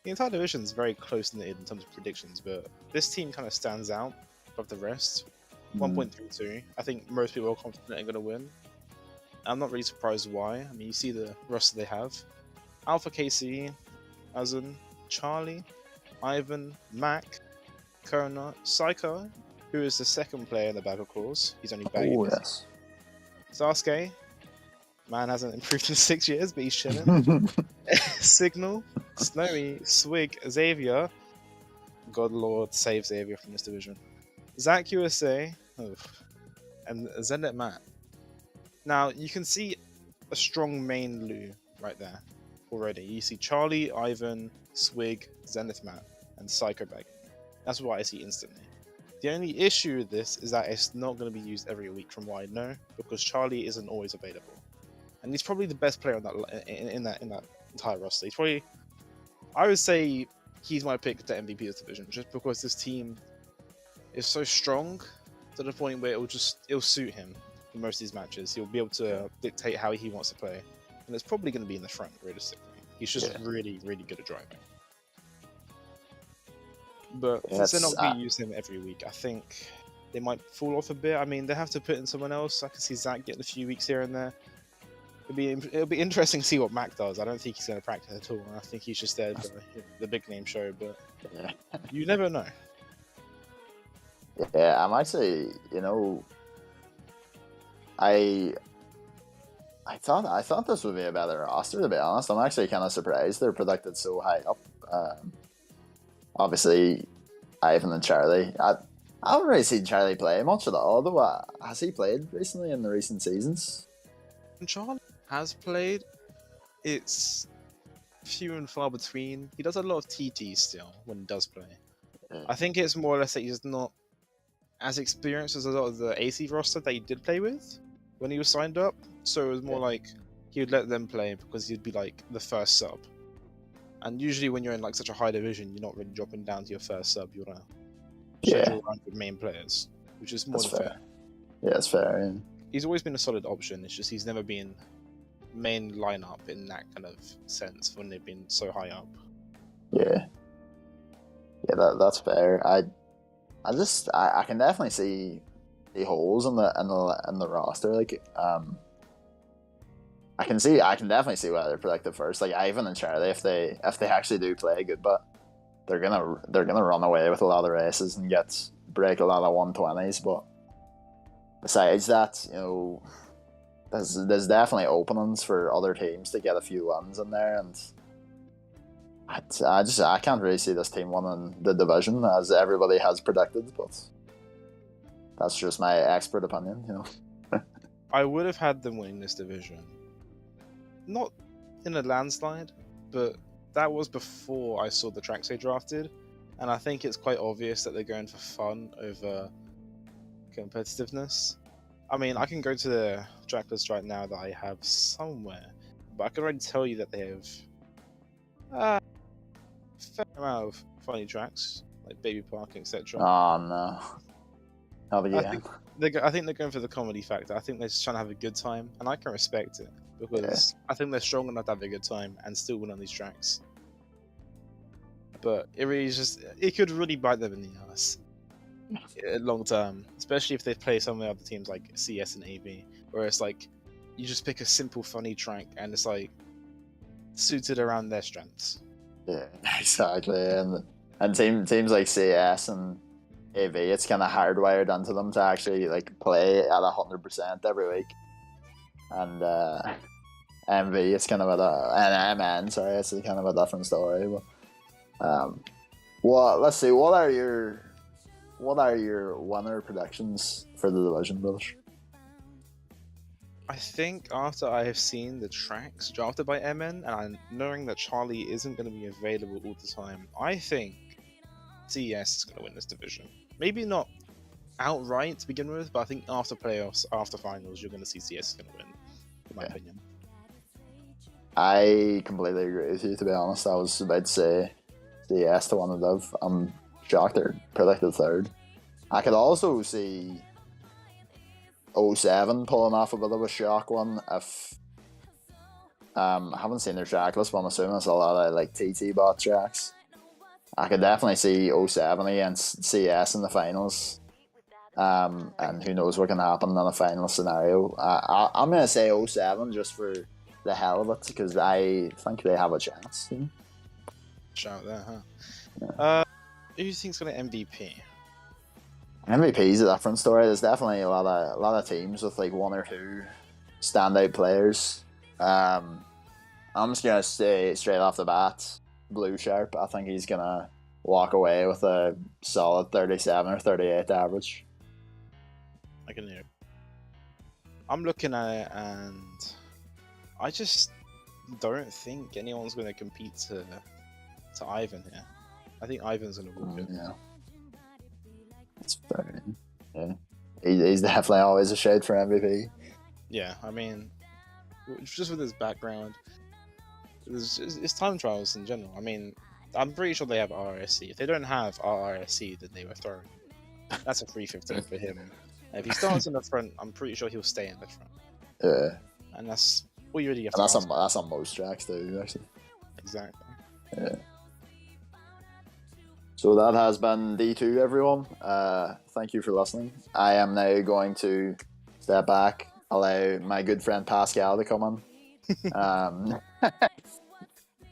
division is very close knit in terms of predictions, but this team kind of stands out above the rest. 1.32. I think most people are confident they're going to win. I'm not really surprised why. I mean, you see the roster they have: Alpha KC, Azun, Charlie, Ivan, Mac, Kona, Psycho, who is the second player in the Battle Clause. He's only bagging this. Sasuke, man hasn't improved in 6 years, but he's chilling. Signal, Snowy, Swig, Xavier. God Lord, save Xavier from this division. Zach USA, and Zenit Matt. Now, you can see a strong main Lu right there already. You see Charlie, Ivan, Swig, Zenith Matt, and Psycho Bag. That's what I see instantly. The only issue with this is that it's not going to be used every week from what I know, because Charlie isn't always available. And he's probably the best player in that entire roster. He's probably, I would say he's my pick to MVP of this division, just because this team is so strong to the point where it'll suit him for most of these matches. He'll be able to dictate how he wants to play, and it's probably going to be in the front realistically. He's just really, really good at driving. But since they're not going to use him every week, I think they might fall off a bit. I mean, they have to put in someone else. I can see Zach getting a few weeks here and there. It'll be interesting to see what Mac does. I don't think he's going to practice at all. I think he's just there for the big name show, but you never know. Yeah, I'm actually, I thought this would be a better roster, to be honest. I'm actually kind of surprised they're predicted so high up. Obviously, Ivan and Charlie. I haven't really seen Charlie play much at all, though. Has he played recently in the recent seasons? Charlie has played. It's few and far between. He does a lot of TT still when he does play. Yeah. I think it's more or less that he's not as experienced as a lot of the AC roster that he did play with when he was signed up. So it was more like he would let them play because he'd be like the first sub. And usually when you're in like such a high division, you're not really dropping down to your first sub. You wanna schedule around with main players, which is more That's than fair. fair. Yeah, it's fair. Yeah. He's always been a solid option. It's just he's never been main lineup in that kind of sense when they've been so high up. Yeah, that's fair. I can definitely see the holes in the roster. Like, I can definitely see why they're predicted first. Like Ivan and Charlie, if they actually do play good, but they're gonna run away with a lot of races and break a lot of 120s. But besides that, you know, there's definitely openings for other teams to get a few wins in there, and I can't really see this team winning the division as everybody has predicted. But that's just my expert opinion, you know. I would have had them winning this division. Not in a landslide, but that was before I saw the tracks they drafted, and I think it's quite obvious that they're going for fun over competitiveness. I mean, I can go to the track list right now that I have somewhere, but I can already tell you that they have a fair amount of funny tracks, like Baby Park, etc. Oh no. Not I again. I think they're going for the comedy factor. I think they're just trying to have a good time, and I can respect it because I think they're strong enough to have a good time and still win on these tracks. But it could really bite them in the ass long term, especially if they play some of the other teams like CS and AV, where it's like you just pick a simple, funny track and it's like suited around their strengths. Yeah, exactly. And teams like CS and AV, it's kind of hardwired into them to actually like play at 100% every week. And MV, it's kind of and MN, sorry, it's kind of a different story. But well, let's see. What are your winner predictions for the division, brothers? I think after I have seen the tracks drafted by MN and knowing that Charlie isn't going to be available all the time, I think CS is going to win this division. Maybe not outright to begin with, but I think after playoffs, after finals, you're going to see CS is going to win, in my opinion. I completely agree with you, to be honest. I was about to say CS to win the div. I'm shocked they're predicted third. I could also see 07 pulling off a bit of a shock one if I haven't seen their track list, but I'm assuming it's a lot of like TT bot tracks. I could definitely see 07 against CS in the finals. And who knows what can happen in a final scenario. I'm going to say 07 just for the hell of it, because I think they have a chance. You know? Shout there, huh? Yeah. Who do you think's going to MVP? MVP is a different story. There's definitely a lot of teams with like one or two standout players. I'm just gonna say straight off the bat, Blue Sharp. I think he's gonna walk away with a solid 37 or 38 average. I can hear. I'm looking at it, and I just don't think anyone's going to compete to Ivan here. I think Ivan's going to walk it. Yeah. That's fair. Yeah. He's definitely always a shade for MVP. Yeah, I mean, just with his background, it's time trials in general. I mean, I'm pretty sure they have RRSC. If they don't have RRSC, then they were thrown. That's a free 15 for him. And if he starts in the front, I'm pretty sure he'll stay in the front. Yeah. And that's what you really have And to that's on most tracks too, actually. Exactly. Yeah. So that has been D2, everyone. Thank you for listening. I am now going to step back, allow my good friend Pascal to come in.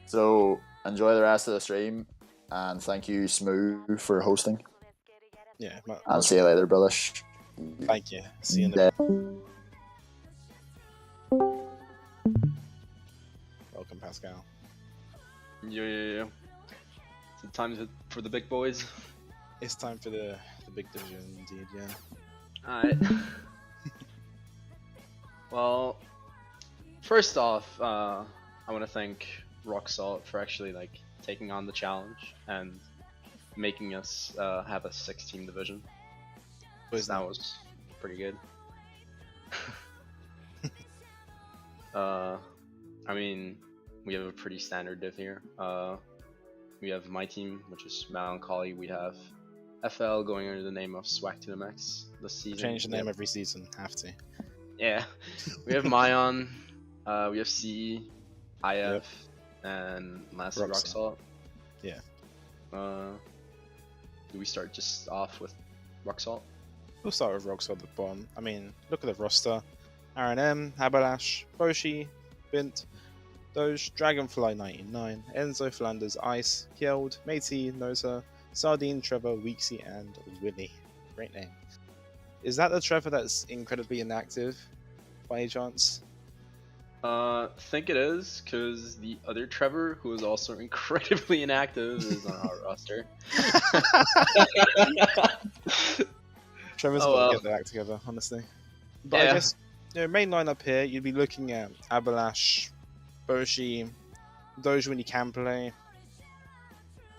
So enjoy the rest of the stream, and thank you, Smooth, for hosting. Yeah. I'll see you later, brothers. Thank you. See you in the... Welcome, Pascal. Yeah. So time for the big boys. It's time for the big division, indeed, yeah. Alright. Well, first off, I want to thank Rock Salt for actually like taking on the challenge and making us have a 6-team division. Was That was pretty good. I mean, we have a pretty standard div here. We have my team, which is Melancholy. We have FL going under the name of Swag to the Max this season. change the name every season, have to. Yeah. We have Mayon, we have CE, IF, and last Rock Rock Salt. Salt. Yeah. Do we start just off with Rock Salt? We'll start with Rox at the bottom. I mean, look at the roster. R&M, Habalash, Boshi, Bint, Doge, Dragonfly 99, Enzo, Flanders, Ice, Kjeld, Matey, Nosa, Sardine, Trevor, Weeksy, and Willy. Great name. Is that the Trevor that's incredibly inactive, by any chance? Think it is, because the other Trevor, who is also incredibly inactive, is on our roster. Trevor's Oh, got well. to get their act together, honestly. But Yeah. I guess, main lineup here, you'd be looking at Abalash, Boshi, Doge when you can play.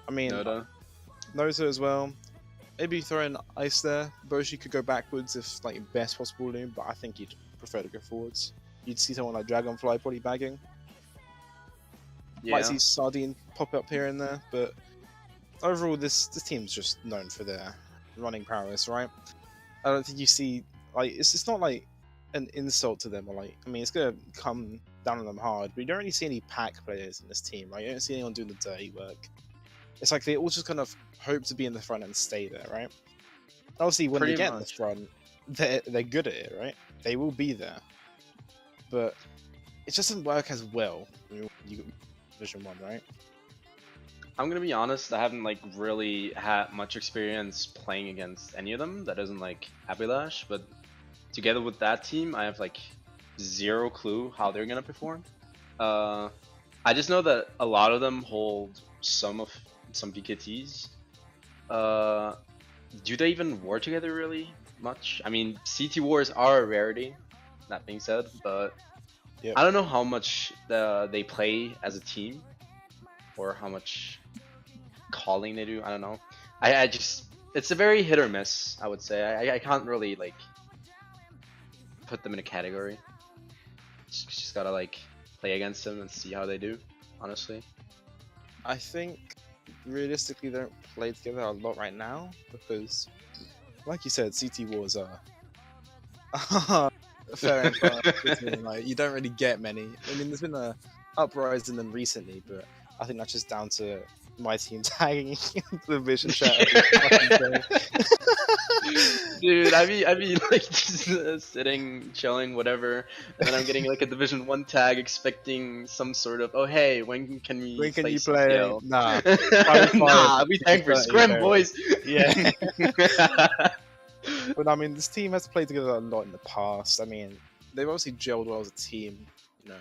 I mean, Noda. Nosa as well. Maybe throw in Ice there. Boshi could go backwards if like best possible loom, but I think you'd prefer to go forwards. You'd see someone like Dragonfly probably bagging. Yeah. Might see Sardine pop up here and there, but overall this team's just known for their running prowess, right? I don't think you see like it's not like an insult to them or like I mean it's gonna come down on them hard, but you don't really see any pack players in this team, right? You don't see anyone doing the dirty work. It's like they all just kind of hope to be in the front and stay there, right? Obviously when Pretty they get in the much. front, they're good at it, right? They will be there. But it just doesn't work as well when you Division 1, right? I'm gonna be honest, I haven't like really had much experience playing against any of them that isn't like Abilash, but together with that team, I have like zero clue how they're gonna perform. I just know that a lot of them hold some PKTs. Do they even war together really much? I mean, CT wars are a rarity, that being said, but Yep. I don't know how much they play as a team or how much calling they do. I don't know. I just it's a very hit or miss, I would say. I can't really like put them in a category. Just gotta like play against them and see how they do, honestly. I think realistically they don't play together a lot right now because, like you said, CT wars are fair and far. Like, you don't really get many. I mean, there's been a uprising in them recently, but I think that's just down to my team tagging the vision chat every fucking day. Dude, I be like just sitting, chilling, whatever, and then I'm getting like a Division 1 tag expecting some sort of, oh hey, when can we When can play you play? CPL? Nah. Nah, we thank for 30, scrim, there. boys. Yeah. But I mean, this team has played together a lot in the past. I mean, they've obviously gelled well as a team. You know,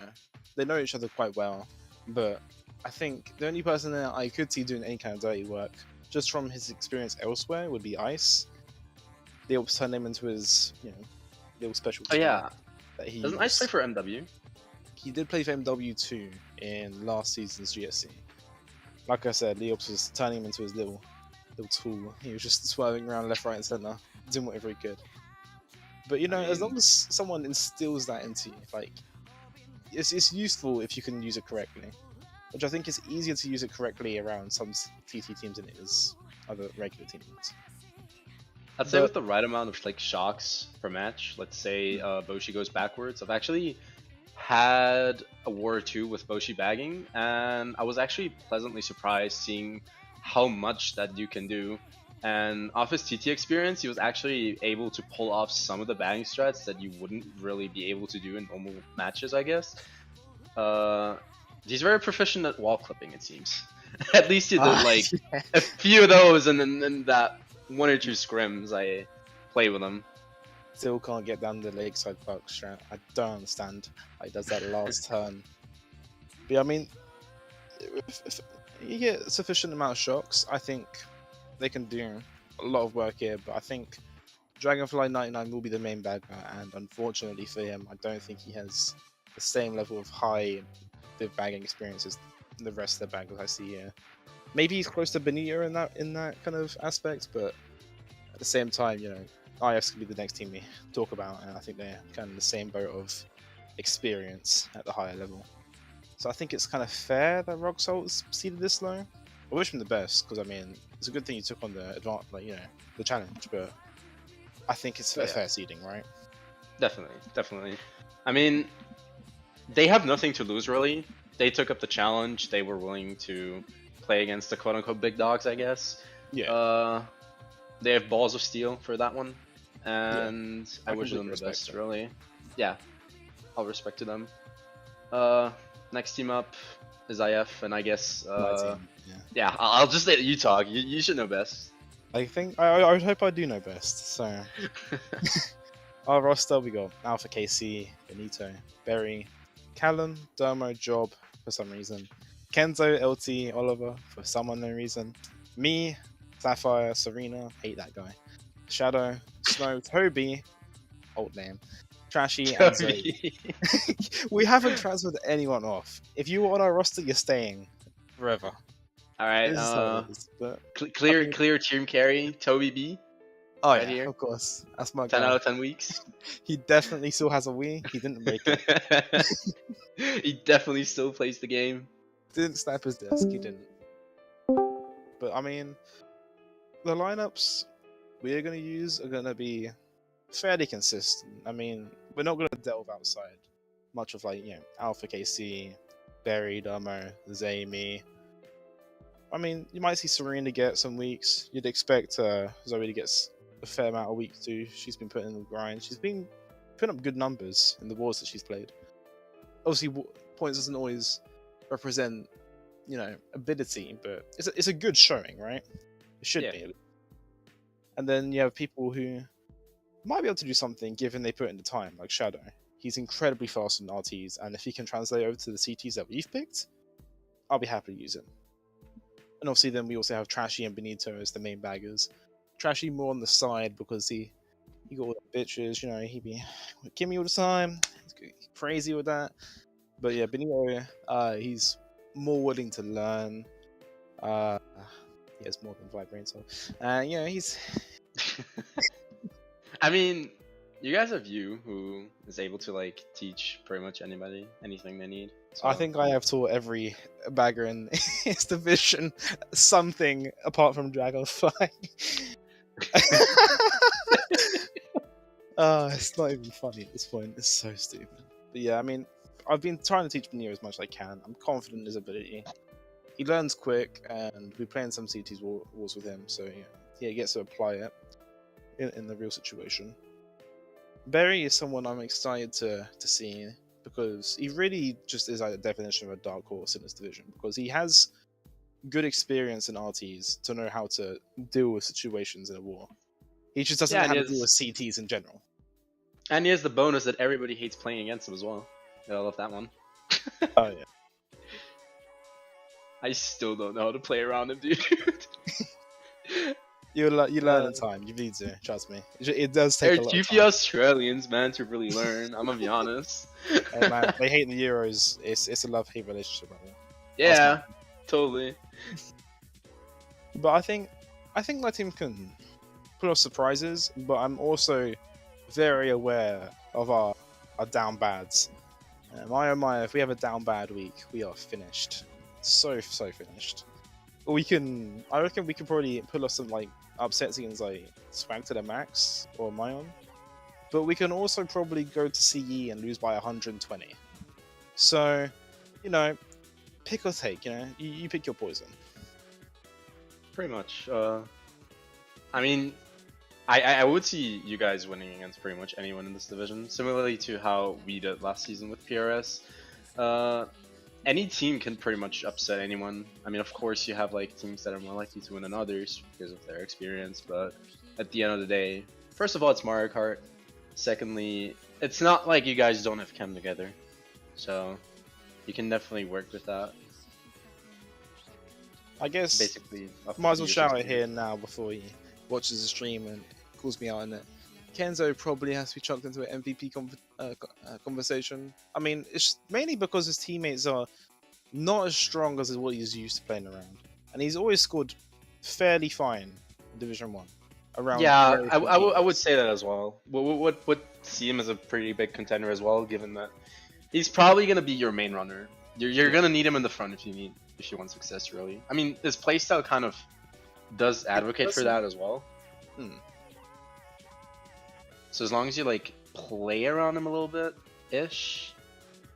they know each other quite well. But I think the only person that I could see doing any kind of dirty work, just from his experience elsewhere, would be Ice. They will turn him into his, little special. Oh yeah, that he doesn't Ice play for MW? He did play for MW2 in last season's GSC. Like I said, Leops was turning him into his little tool. He was just swerving around left, right, and center, doing whatever he could. But as long as someone instills that into you, like it's useful if you can use it correctly. Which I think is easier to use it correctly around some TT teams than it is other regular teams. I'd say with the right amount of like shocks per match, let's say Boshi goes backwards. I've actually had a war or two with Boshi bagging, and I was actually pleasantly surprised seeing how much that dude can do. And off his TT experience, he was actually able to pull off some of the bagging strats that you wouldn't really be able to do in normal matches, I guess. He's very proficient at wall clipping, it seems. At least he did like a few of those, and then that one or two scrims I play with him. Still can't get down the lakeside park strat. I don't understand how he does that last turn. But yeah, I mean, if you get a sufficient amount of shocks, I think they can do a lot of work here. But I think Dragonfly 99 will be the main bagger, and unfortunately for him, I don't think he has the same level of high div bagging experience as the rest of the baggers I see here. Maybe he's close to Benito in that kind of aspect, but at the same time, you know, IF's gonna be the next team we talk about, and I think they're kind of in the same boat of experience at the higher level. So I think it's kind of fair that Rock Salt's seeded this low. I wish him the best, because I mean, it's a good thing you took on the the challenge, but I think it's a fair seeding, right? Definitely. I mean, they have nothing to lose really. They took up the challenge. They were willing to play against the quote-unquote big dogs, I guess. Yeah. They have balls of steel for that one, and I wish them the best, really. Yeah, all respect to them. Next team up is IF, and I guess yeah, I'll just let you talk. You should know best. I think I would hope I do know best. So our roster, we got Alpha KC, Benito, Berry, Callum, Dermo, Job for some reason, Kenzo, LT, Oliver for some unknown reason, me, Sapphire, Serena, hate that guy, Shadow, Snow, Toby, old name, Trashy, and Zoe. We haven't transferred anyone off. If you were on our roster, you're staying forever. All right. Clear team carry, Toby B. Oh right yeah, here. of course. That's my 10 guy. out of 10 weeks. He definitely still has a Wii. He didn't break it. He definitely still plays the game. Didn't snap his desk. He didn't. But I mean, the lineups we're gonna use are gonna be fairly consistent. I mean, we're not gonna delve outside much of Alpha KC, Barry, Damo, Zay, me. I mean, you might see Serena get some weeks. You'd expect Zoe to get a fair amount of weeks too. She's been putting in the grind. She's been putting up good numbers in the wars that she's played. Obviously, points doesn't always represent, ability, but it's a good showing, right? It should be. And then you have people who might be able to do something given they put in the time, like Shadow. He's incredibly fast in RTs, and if he can translate over to the CTs that we've picked, I'll be happy to use him. And obviously then we also have Trashy and Benito as the main baggers. Trashy more on the side because he got all the bitches, he be with Kimmy all the time. He's crazy with that. But yeah, Benito, he's more willing to learn. He has more than 5 brain cells. He's... I mean, you guys have you who is able to teach pretty much anybody anything they need. So. I think I have taught every bagger in his division something apart from Dragonfly. It's not even funny at this point. It's so stupid. But yeah, I mean, I've been trying to teach Benito as much as I can. I'm confident in his ability. He learns quick, and we play in some CTs wars with him, so he gets to apply it in the real situation. Berry is someone I'm excited to see, because he really just is like the definition of a dark horse in this division, because he has good experience in RTs to know how to deal with situations in a war. He just doesn't know how to deal with CTs in general. And he has the bonus that everybody hates playing against him as well. Yeah, I love that one. Oh yeah. I still don't know how to play around him, dude. You learn in time. You need to, trust me. It does take a lot of time. There are few Australians, man, to really learn. I'm gonna be honest. Hey, man, they hate the Euros. It's a love-hate relationship right now. Yeah, totally. But I think my team can pull off surprises, but I'm also very aware of our down bads. My, if we have a down bad week, we are finished. So finished. I reckon we can probably pull off some upsets against Swag to the Max or Mayon. But we can also probably go to CE and lose by 120. So, pick or take, you pick your poison. Pretty much. I mean, I would see you guys winning against pretty much anyone in this division, similarly to how we did last season with PRS. Any team can pretty much upset anyone. I mean, of course, you have teams that are more likely to win than others because of their experience, but at the end of the day, first of all, it's Mario Kart. Secondly, it's not like you guys don't have chem together, so you can definitely work with that. I guess basically, might as well shout it here now before he watches the stream and calls me out on it. Kenzo probably has to be chucked into an MVP conversation. I mean, it's mainly because his teammates are not as strong as what he's used to playing around, and he's always scored fairly fine in Division 1. Around Yeah, very I few would games. say that as well. Would see him as a pretty big contender as well, given that he's probably gonna be your main runner. You're gonna need him in the front if you want success, really. I mean, his playstyle kind of does advocate for that as well. So as long as you like play around him a little bit ish,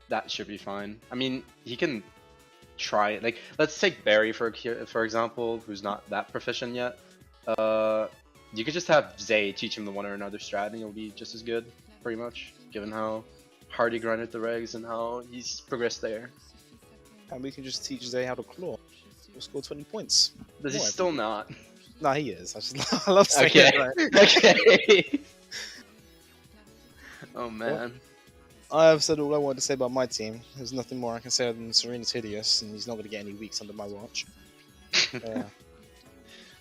that should be fine. I mean, he can try, like, let's take Barry for example, who's not that proficient yet. You could just have Zay teach him the one or another strat and he'll be just as good, pretty much, given how hard he grinded the regs and how he's progressed there. And we can just teach Zay how to claw. We'll score 20 points. Does he still not? Nah, he is. I love saying Okay. it. Right? Okay. Oh man. I have said all I wanted to say about my team. There's nothing more I can say other than Serena's hideous, and he's not going to get any weeks under my watch.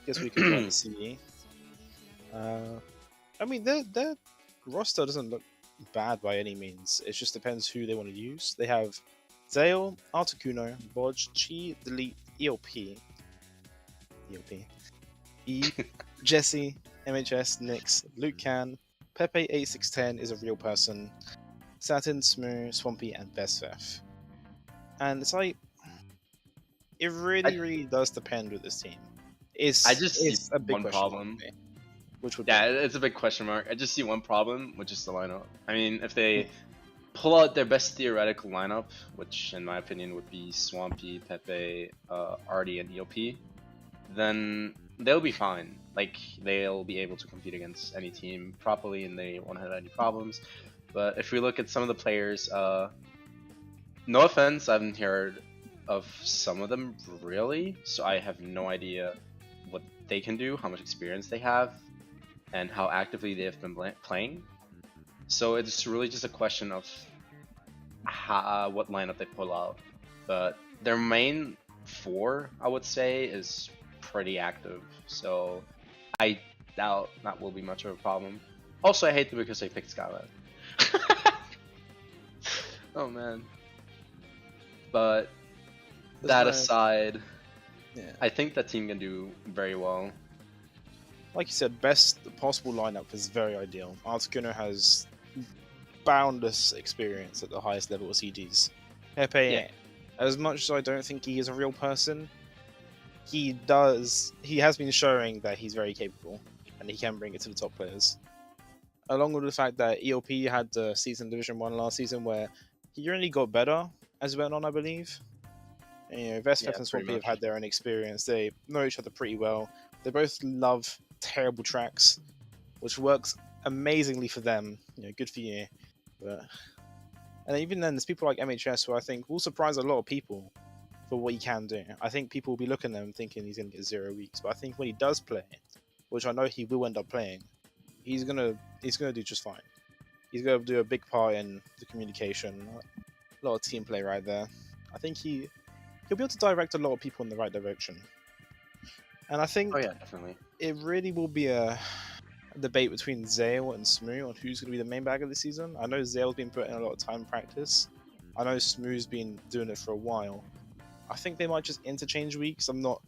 Guess we can try to see. I mean, their roster doesn't look bad by any means. It just depends who they want to use. They have Zale, Articuno, Bodge, Chi, Delete, ELP, Jesse, MHS, Nyx, Luke Can, Pepe 8610 is a real person, Saturn, Smoo, Swampy, and Besfef. And it's like, it really does depend with this team. I just see a big one question problem. mark, which would Yeah, it's a big question mark. I just see one problem, which is the lineup. I mean, if they pull out their best theoretical lineup, which in my opinion would be Swampy, Pepe, Artie, and EOP, then they'll be fine. Like, they'll be able to compete against any team properly and they won't have any problems. But if we look at some of the players, no offense, I haven't heard of some of them really, so I have no idea what they can do, how much experience they have, and how actively they have been playing. So it's really just a question of what lineup they pull out. But their main four, I would say, is pretty active. So I doubt that will be much of a problem. Also, I hate them because they picked Skyline. Oh man. But that aside, I think that team can do very well. Like you said, best possible lineup is very ideal. Articuno has boundless experience at the highest level of CDs. Pepe, as much as I don't think he is a real person, he has been showing that he's very capable and he can bring it to the top players. Along with the fact that EOP had the season Division 1 last season where he only got better as it went on, I believe. And, you know, Vestfef and Swampy have had their own experience. They know each other pretty well. They both love terrible tracks, which works amazingly for them. You know, good for you. And even then, there's people like MHS who I think will surprise a lot of people for what he can do. I think people will be looking at him thinking he's going to get 0 weeks, but I think when he does play, which I know he will end up playing, he's gonna do just fine. He's gonna do a big part in the communication, a lot of team play right there. I think he'll be able to direct a lot of people in the right direction. And I think definitely. It really will be a debate between Zale and Smoo on who's going to be the main bagger this season. I know Zale's been putting a lot of time in practice. I know Smoo's been doing it for a while. I think they might just interchange weeks. I'm not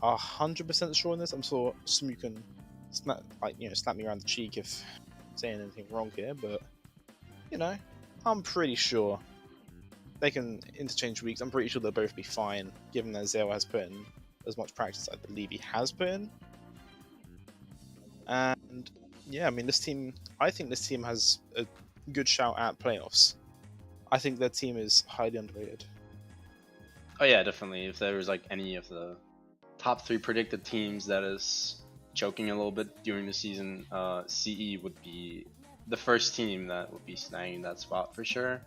100% sure on this. I'm sure Smoo can slap me around the cheek if I'm saying anything wrong here, but you know, I'm pretty sure they can interchange weeks. I'm pretty sure they'll both be fine, given that Zale has put in as much practice I believe he has put in. And yeah, I mean, I think this team has a good shout at playoffs. I think their team is highly underrated. Oh yeah, definitely. If there was like any of the top 3 predicted teams that is choking a little bit during the season, CE would be the first team that would be snagging that spot for sure.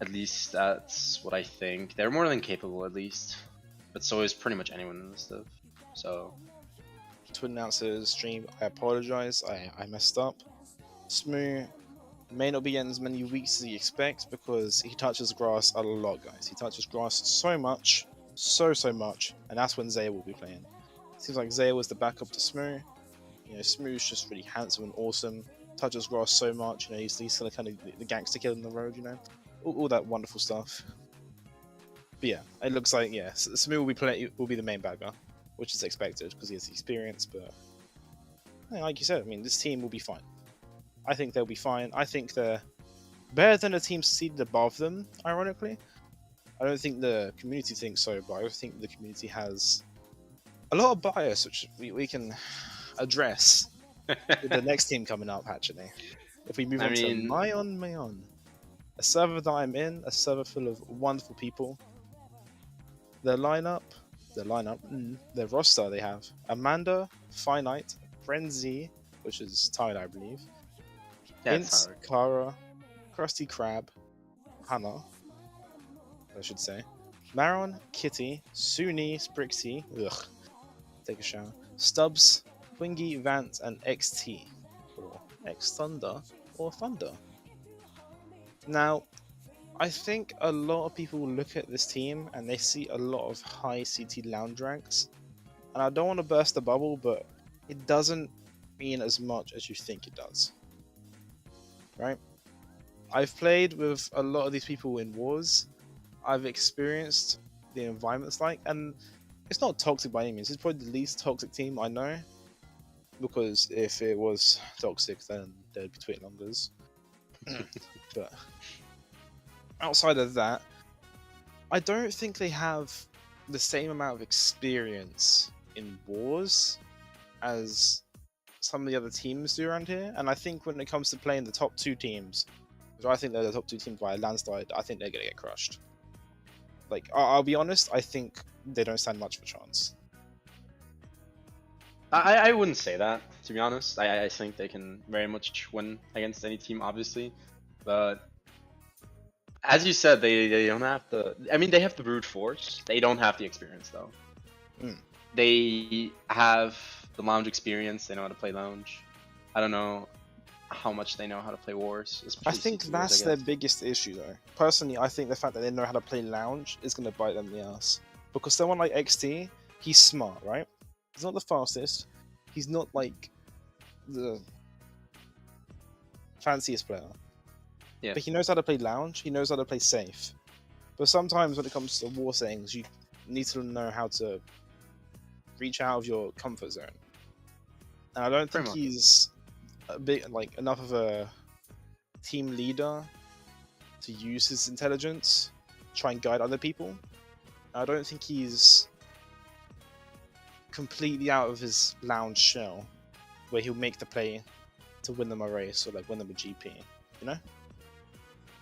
At least that's what I think. They're more than capable, at least. But so is pretty much anyone in this stuff. So To announce the stream, I apologize. I messed up. Smoo may not be getting as many weeks as he expects because he touches grass a lot, guys. He touches grass so much, so much, and that's when Zaya will be playing. Seems like Zaya was the backup to Smoo. You know, Smoo's just really handsome and awesome. Touches grass so much. You know, he's kind of the gangster kid on the road. You know, all that wonderful stuff. yeah, it looks like Samu will be the main bagger, which is expected because he has the experience. But like you said, I mean, this team will be fine. I think they'll be fine. I think they're better than the teams seated above them. Ironically, I don't think the community thinks so, but I think the community has a lot of bias, which we can address with the next team coming up. Actually, if we move on to Mayon. A server that I'm in, a server full of wonderful people. Their roster, they have Amanda, Finite, Frenzy, which is Tyler, I believe, Hints, Kara, Krusty Krab, Hannah, I should say, Maron, Kitty, Suni, Sprixie, take a shower, Stubbs, Wingy, Vance, and XT, or X Thunder, or Thunder. Now, I think a lot of people look at this team and they see a lot of high CT lounge ranks. And I don't want to burst the bubble, but it doesn't mean as much as you think it does. Right? I've played with a lot of these people in wars. I've experienced the environment's like, and it's not toxic by any means. It's probably the least toxic team I know. Because if it was toxic, then there'd be tweet longers. But outside of that, I don't think they have the same amount of experience in wars as some of the other teams do around here. And I think when it comes to playing the top two teams, which I think they're the top two teams by a landslide, I think they're going to get crushed. Like, I'll be honest, I think they don't stand much of a chance. I wouldn't say that, to be honest. I think they can very much win against any team, obviously. But as you said, they don't have the... I mean, they have the brute force. They don't have the experience, though. They have the lounge experience. They know how to play lounge. I don't know how much they know how to play wars. I think that's their biggest issue, though. Personally, I think the fact that they know how to play lounge is going to bite them in the ass. Because someone like XT, he's smart, right? He's not the fastest. He's not like the fanciest player. Yeah. But he knows how to play lounge. He knows how to play safe. But sometimes when it comes to war settings, you need to know how to reach out of your comfort zone. And I don't think he's a bit like enough of a team leader to use his intelligence, try and guide other people. I don't think he's completely out of his lounge shell, where he'll make the play to win them a race or like win them a GP, you know?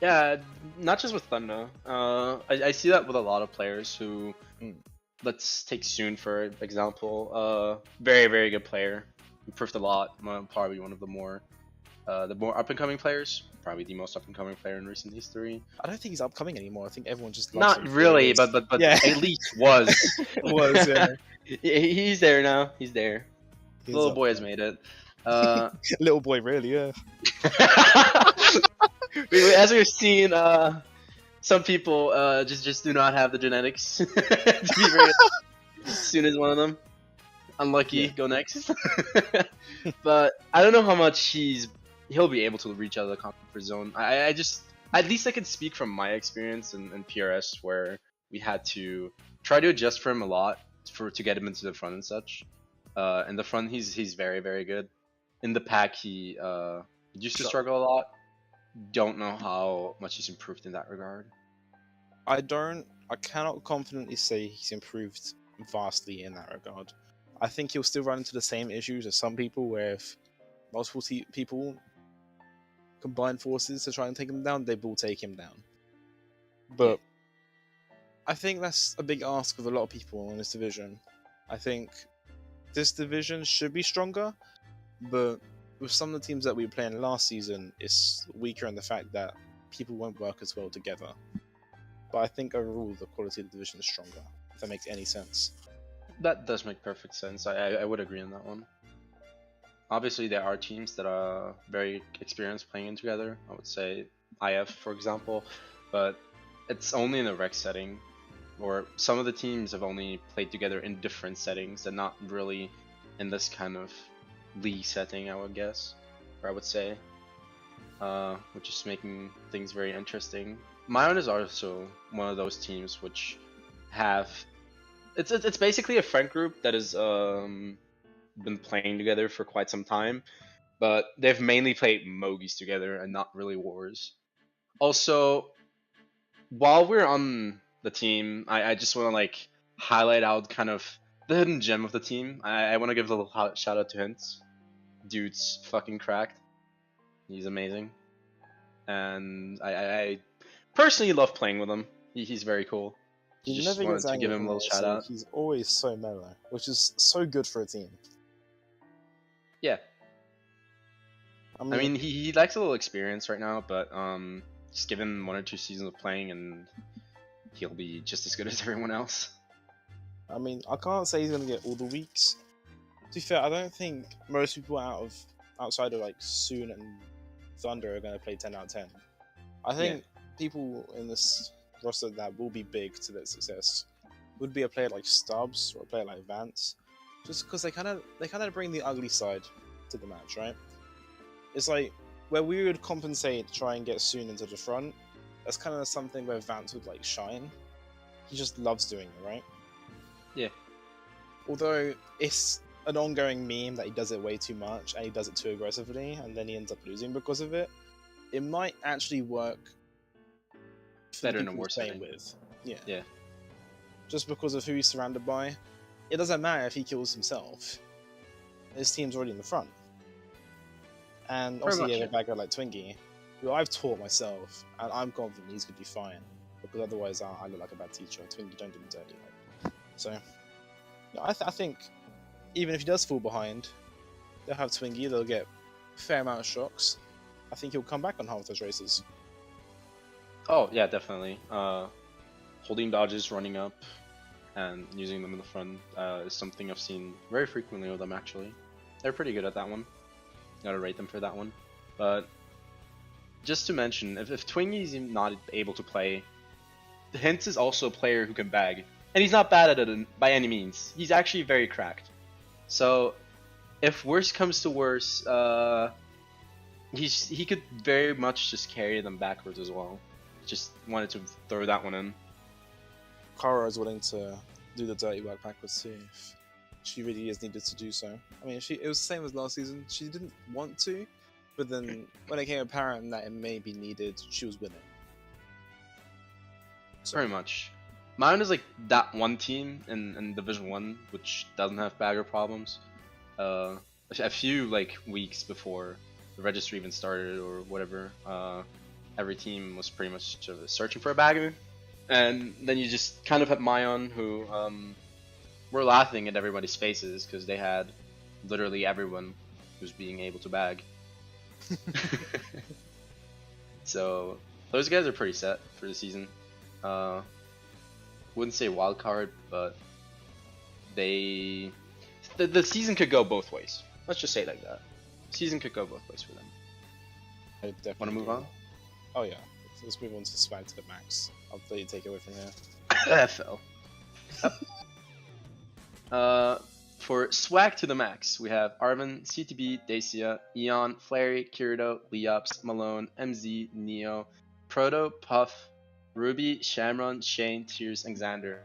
Yeah, not just with Thunder. I see that with a lot of players who, let's take Soon for example. Very, very good player. Improved a lot. Probably one of the more up and coming players. Probably the most up and coming player in recent history. I don't think he's upcoming anymore. I think everyone just loves not really, but yeah. At least was. Yeah. He's there now. He's there. Little boy has made it. Little boy, really, yeah. As we've seen, some people just do not have the genetics to be very. Soon is one of them. Unlucky. Yeah. Go next. But I don't know how much he'll be able to reach out of the comfort zone. I just, at least I can speak from my experience in PRS, where we had to try to adjust for him a lot to get him into the front and such. In the front, he's very, very good. In the pack, he used to struggle a lot. Don't know how much he's improved in that regard. I cannot confidently say he's improved vastly in that regard. I think he'll still run into the same issues as some people, where if multiple people combine forces to try and take him down, they will take him down. But I think that's a big ask of a lot of people in this division. I think this division should be stronger, but with some of the teams that we were playing last season, it's weaker in the fact that people won't work as well together. But I think overall the quality of the division is stronger, if that makes any sense. That does make perfect sense. I would agree on that one. Obviously, there are teams that are very experienced playing together. I would say IF, for example, but it's only in a rec setting, or some of the teams have only played together in different settings and not really in this kind of league setting, I would guess, or I would say, which is making things very interesting. Mayon is also one of those teams which have it's basically a friend group that has been playing together for quite some time, but they've mainly played Mogies together and not really Wars. Also, while we're on the team, I just want to like highlight out kind of the hidden gem of the team. I want to give a little shout out to Hints. Dude's fucking cracked. He's amazing, and I personally love playing with him. He's very cool. He Just never wanted gets to angry give him a from little it, shout so out. he's always so mellow, which is so good for a team. Yeah, I I mean, mean he lacks a little experience right now, but just give him 1 or 2 seasons of playing and he'll be just as good as everyone else. I can't say he's gonna get all the weeks. To be fair, I don't think most people outside of like Soon and Thunder are gonna play 10 out of 10. I think people in this roster that will be big to their success would be a player like Stubbs or a player like Vance, just because they kind of bring the ugly side to the match, right? It's like where we would compensate to try and get Soon into the front. That's kind of something where Vance would like shine. He just loves doing it, right? Yeah. Although it's an ongoing meme that he does it way too much and he does it too aggressively and then he ends up losing because of it. It might actually work for Better the in a people war he's playing setting. with. Yeah. Yeah. Just because of who he's surrounded by. It doesn't matter if he kills himself. His team's already in the front. And Pretty obviously much, you have yeah. a bad guy like Twinkie, who I've taught myself, and I'm confident he's going to be fine. Because otherwise I look like a bad teacher. Twinkie, don't do me dirty. Like. So, no, I think even if he does fall behind, they'll have Twinkie, they'll get a fair amount of shocks. I think he'll come back on half those races. Oh yeah, definitely. Holding dodges, running up, and using them in the front is something I've seen very frequently with them. Actually, they're pretty good at that one. Gotta rate them for that one. But just to mention, if Twingie's not able to play, Hints is also a player who can bag, and he's not bad at it by any means. He's actually very cracked. So if worse comes to worse, he could very much just carry them backwards as well. Just wanted to throw that one in. Kara is willing to do the dirty work backwards too, if she really is needed to do so. I mean, it was the same as last season. She didn't want to, but then when it became apparent that it may be needed, she was willing. So, Very much. Mine is like that one team in Division 1 which doesn't have bagger problems. A few like weeks before the registry even started or whatever, every team was pretty much searching for a bagger. And then you just kind of had Mayon, who were laughing at everybody's faces because they had literally everyone who's being able to bag. So those guys are pretty set for the season. Wouldn't say wild card, but the season could go both ways. Let's just say it like that. Season could go both ways for them. I definitely Want to move agree. on? Oh yeah, let's move on to Swag to the Max. I'll let you take it away from here. FL. For Swag to the Max, we have Arvin, CTB, Dacia, Eon, Flary, Kirito, Leops, Malone, MZ, Neo, Proto, Puff, Ruby, Shamron, Shane, Tears, and Xander.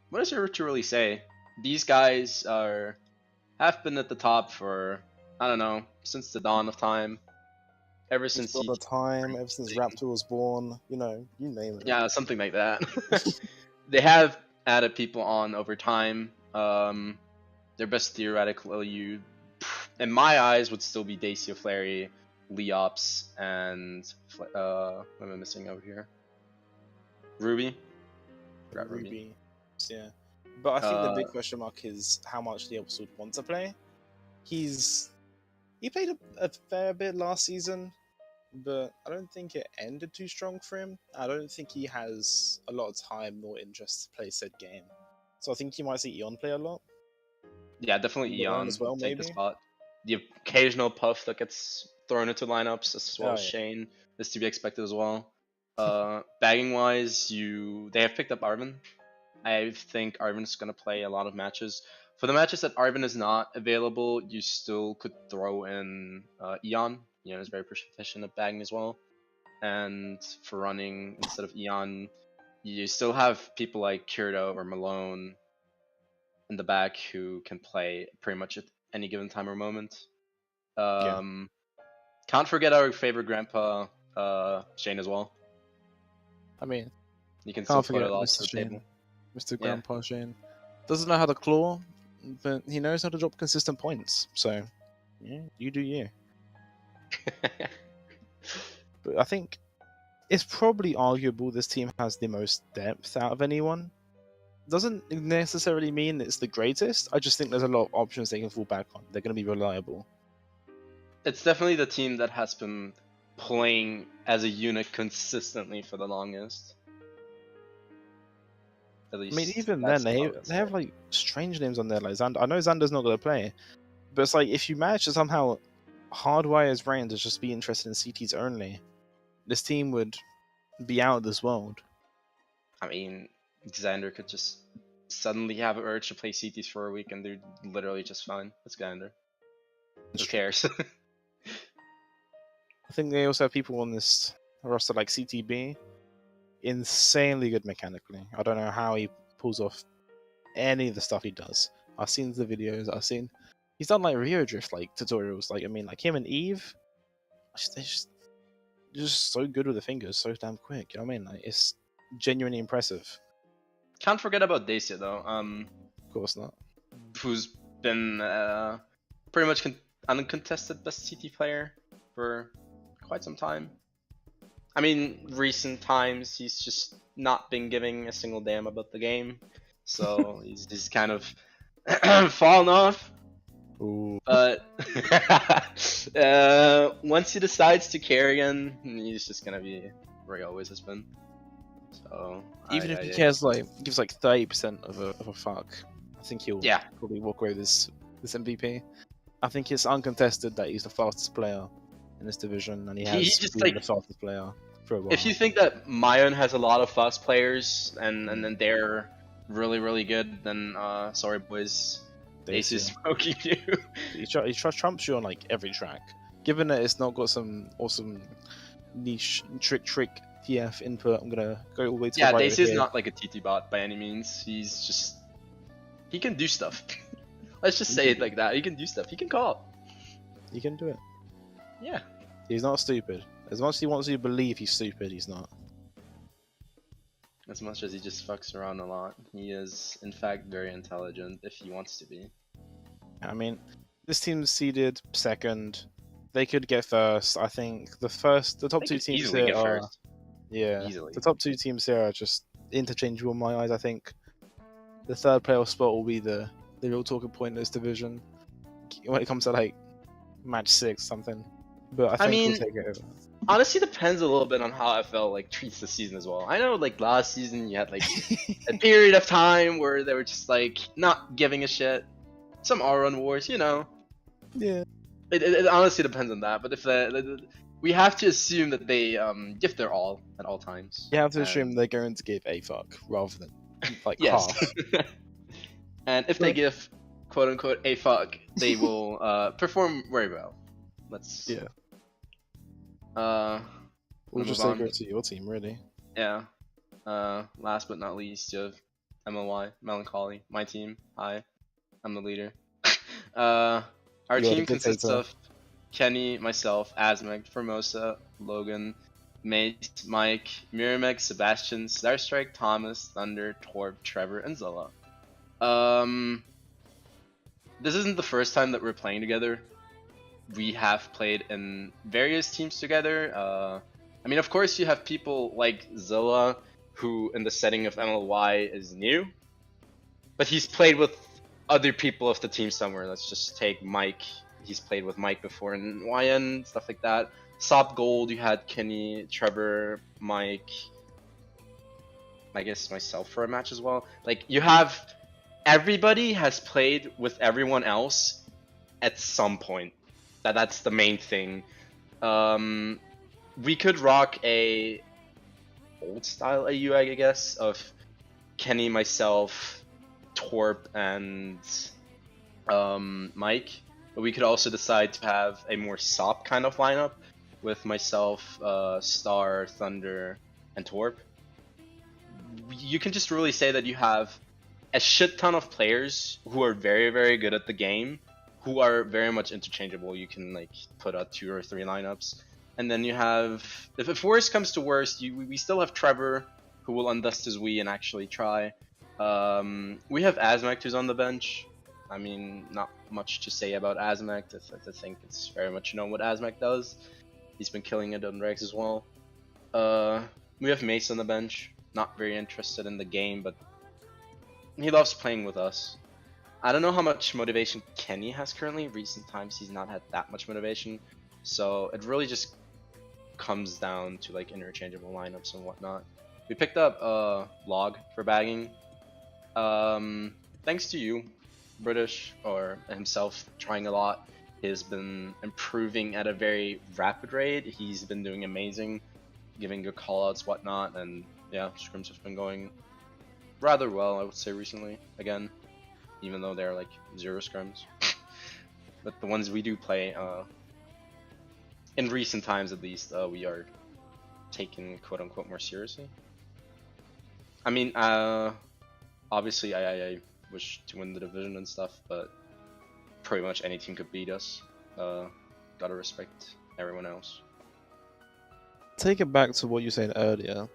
What is there to really say? These guys have been at the top for, I don't know, since the dawn of time. Ever since all the time, ever since Raptor was born, you name it. Yeah, something like that. They have added people on over time. Their best theoretical LU, in my eyes, would still be Dacia, Flary, Leops, and what am I missing over here? Ruby. Forgot Ruby. Yeah. But I think the big question mark is how much Leops would want to play. He played a fair bit last season, but I don't think it ended too strong for him. I don't think he has a lot of time nor interest to play said game. So I think you might see Eon play a lot. Yeah, definitely Malone Eon as well, will take the maybe? spot. The occasional Puff that gets thrown into lineups, as well Oh, as yeah. Shane, is to be expected as well. Bagging wise, they have picked up Arvin. I think Arvin's gonna play a lot of matches. For the matches that Arvin is not available, you still could throw in Eon. Eon is very proficient at bagging as well. And for running, instead of Eon, you still have people like Kyrdo or Malone in the back who can play pretty much at any given time or moment. Can't forget our favorite grandpa, Shane as well. I mean, You can still can't put forget a lot Mr. to the Shane, table. Mr. Yeah. Grandpa Shane. Doesn't know how to claw, but he knows how to drop consistent points. So, yeah, you do you. But I think it's probably arguable this team has the most depth out of anyone. Doesn't necessarily mean it's the greatest. I just think there's a lot of options they can fall back on. They're going to be reliable. It's definitely the team that has been playing as a unit consistently for the longest. At I least mean, even that's then, what I they would have say. like strange names on there. Like Xander. I know Xander's not going to play, but it's like if you manage to somehow hardwire his brain to just be interested in CTs only, this team would be out of this world. I mean, Xander could just suddenly have an urge to play CTs for a week and they're literally just fine. It's Xander. Who cares? I think they also have people on this roster like CTB, insanely good mechanically. I don't know how he pulls off any of the stuff he does. I've seen the videos. He's done like Rio Drift like tutorials. Like I mean, like him and Eve, they're just so good with the fingers, so damn quick. You know what I mean? Like it's genuinely impressive. Can't forget about Dacia though. Of course not. Who's been pretty much uncontested best CT player for quite some time. I mean, recent times he's just not been giving a single damn about the game, so he's kind of fallen off. Ooh. But once he decides to care again, he's just gonna be where he always has been. So Even if he cares, like gives like 30% of a fuck, I think he'll Yeah. probably walk away with this MVP. I think it's uncontested that he's the fastest player in this division, and he He has just, been like, the fastest player for a while. if you think that Mayon has a lot of fast players and then they're really good, then sorry boys, Ace is smoking you. He trumps you on like every track. Given that it's not got some awesome niche trick TF input, I'm gonna go all the way to Yeah, the right. Dace over is here. not like a TT bot by any means. He's just he can do stuff. Let's just say it like that. He can do stuff. He can call. He can do it. Yeah. He's not stupid. As much as he wants you to believe he's stupid, he's not. As much as he just fucks around a lot, he is in fact very intelligent if he wants to be. I mean, this team's seeded second. They could get first. I think the top They two could teams easily here get are first. yeah. Easily. The top two teams here are just interchangeable in my eyes. I think the third playoff spot will be the real talking point in this division when it comes to like match 6 something. But I think mean, we'll take it over. Honestly, depends a little bit on how FL like treats the season as well. I know like last season you had like a period of time where they were just like not giving a shit. Some R-run wars, you know. Yeah. It honestly depends on that. But if we have to assume that they give their all at all times. You have to And- assume they're going to give a fuck rather than like Yes. half. And if they give quote unquote a fuck, they will perform very well. Let's Yeah. we'll We'll just move say go on. to your team, really. Yeah. Last but not least, you have MLY, Melancholy, my team. Hi, I'm the leader. Our You are the team consists dictator. of Kenny, myself, Azmeg, Formosa, Logan, Mace, Mike, Miramek, Sebastian, Starstrike, Thomas, Thunder, Torb, Trevor, and Zilla. This isn't the first time that we're playing together. We have played in various teams together. I mean, of course, you have people like Zilla, who in the setting of MLY is new, but he's played with other people of the team somewhere. Let's just take Mike. He's played with Mike before in YN, stuff like that. Sop Gold, you had Kenny, Trevor, Mike, I guess myself for a match as well. Like, you have... Everybody has played with everyone else at some point. That's the main thing. We could rock a old style AU, I guess, of Kenny, myself, Torp, and Mike. But we could also decide to have a more SOP kind of lineup with myself, Star, Thunder, and Torp. you can just really say that you have a shit ton of players who are very, very good at the game, who are very much interchangeable. You can like put out 2 or 3 lineups, and then you have, if worst comes to worst, we still have Trevor, who will undust his Wii and actually try. We have Azmect who's on the bench. I mean, not much to say about Azmect. I think it's very much known what Azmect does. He's been killing it on Regs as well. We have Mace on the bench. Not very interested in the game, but he loves playing with us. I don't know how much motivation Kenny has currently. Recent times he's not had that much motivation, so it really just comes down to like interchangeable lineups and whatnot. We picked up Log for bagging. Thanks to you, British, or himself trying a lot. He's been improving at a very rapid rate. He's been doing amazing, giving good callouts, whatnot, and yeah, scrims have been going rather well, I would say, recently. Again, even though they're like 0 scrims. But the ones we do play, in recent times at least, we are taken quote-unquote more seriously. I mean, obviously I wish to win the division and stuff, but pretty much any team could beat us. Gotta respect everyone else. Take it back to what you said earlier.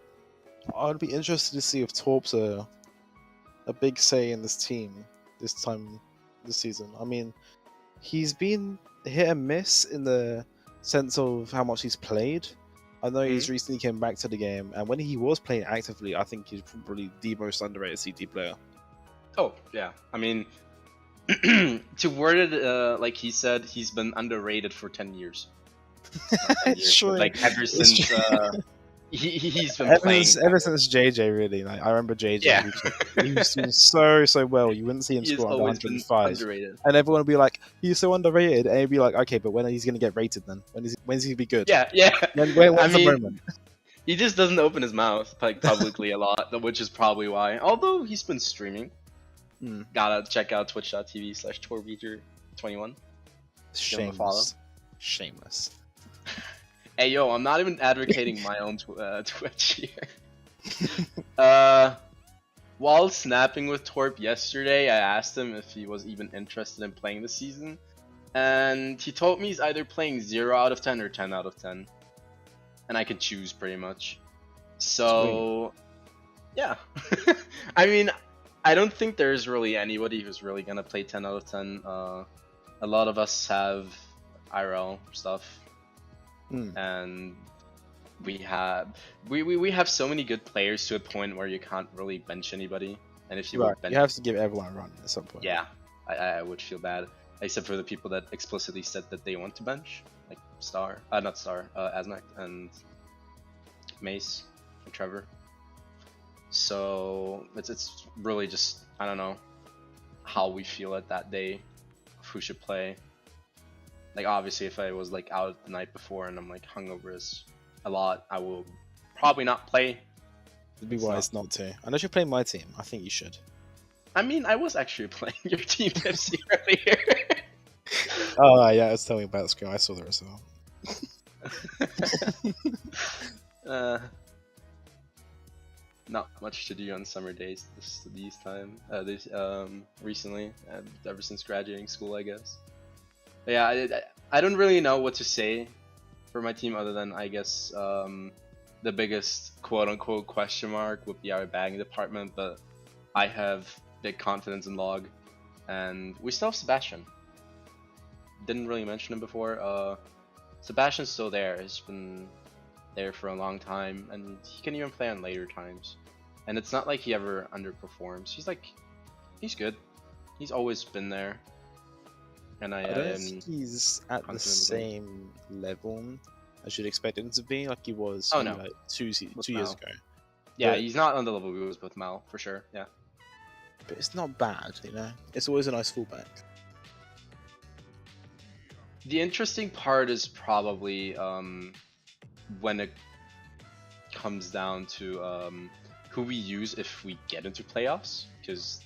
I'd be interested to see if Torp's a big say in this team this season. I mean, he's been hit and miss in the sense of how much he's played. I know he's recently came back to the game, and when he was playing actively, I think he's probably the most underrated CT player. Oh, yeah. I mean, to word it like he said, he's been underrated for 10 years. Not 10 years, Sure. but, like ever since he's been ever playing. since JJ, really. Like, I remember JJ. Yeah. He was doing so well. You wouldn't see him He's score under always been 105. underrated. And everyone would be like, he's so underrated. And he'd be like, okay, but when is he going to get rated then? When's he going to be good? Yeah. When's I the mean, moment? he just doesn't open his mouth like publicly a lot, which is probably why. Although he's been streaming. Gotta check out twitch.tv/torbeater21. Shameless. Hey yo, I'm not even advocating my own Twitch here. While snapping with Torp yesterday, I asked him if he was even interested in playing this season, and he told me he's either playing 0 out of 10 or 10 out of 10, and I could choose pretty much. So, yeah. I mean, I don't think there's really anybody who's really gonna play 10 out of 10. A lot of us have IRL stuff, and we have so many good players to a point where you can't really bench anybody. And if you would bench, you have to give everyone a run at some point. yeah, I would feel bad, except for the people that explicitly said that they want to bench, like Azmect and Mace and Trevor. So it's really just, I don't know how we feel at that day of who should play. Like, obviously if I was like out the night before and I'm like hungover as a lot, I will probably not play. It'd be wise not to. Unless you're playing my team, I think you should. I mean, I was actually playing your team FC earlier. Oh yeah, I was telling you about the screen. I saw the result. Not much to do on summer days recently, ever since graduating school, I guess. But yeah, I don't really know what to say for my team other than, I guess, the biggest quote-unquote question mark would be our bagging department, but I have big confidence in Log, and we still have Sebastian. Didn't really mention him before. Sebastian's still there. He's been there for a long time, and he can even play on later times. And it's not like he ever underperforms. He's good. He's always been there. And I don't think he's at the same level as you'd expect him to be, like he was like two years ago. Yeah, he's not on the level we was with Mal, for sure, yeah. But it's not bad, you know? It's always a nice fallback. The interesting part is probably when it comes down to who we use if we get into playoffs, because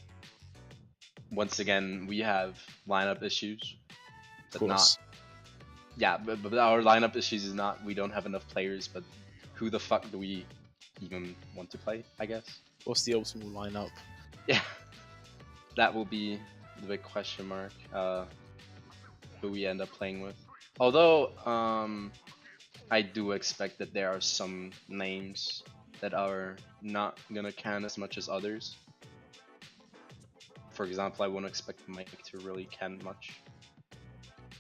once again we have lineup issues. But not, yeah, but our lineup issues is not we don't have enough players, but who the fuck do we even want to play, I guess. What's the optimal lineup? Yeah, that will be the big question mark. Who we end up playing with. Although, I do expect that there are some names that are not gonna can as much as others. For example, I wouldn't expect Mike to really can much.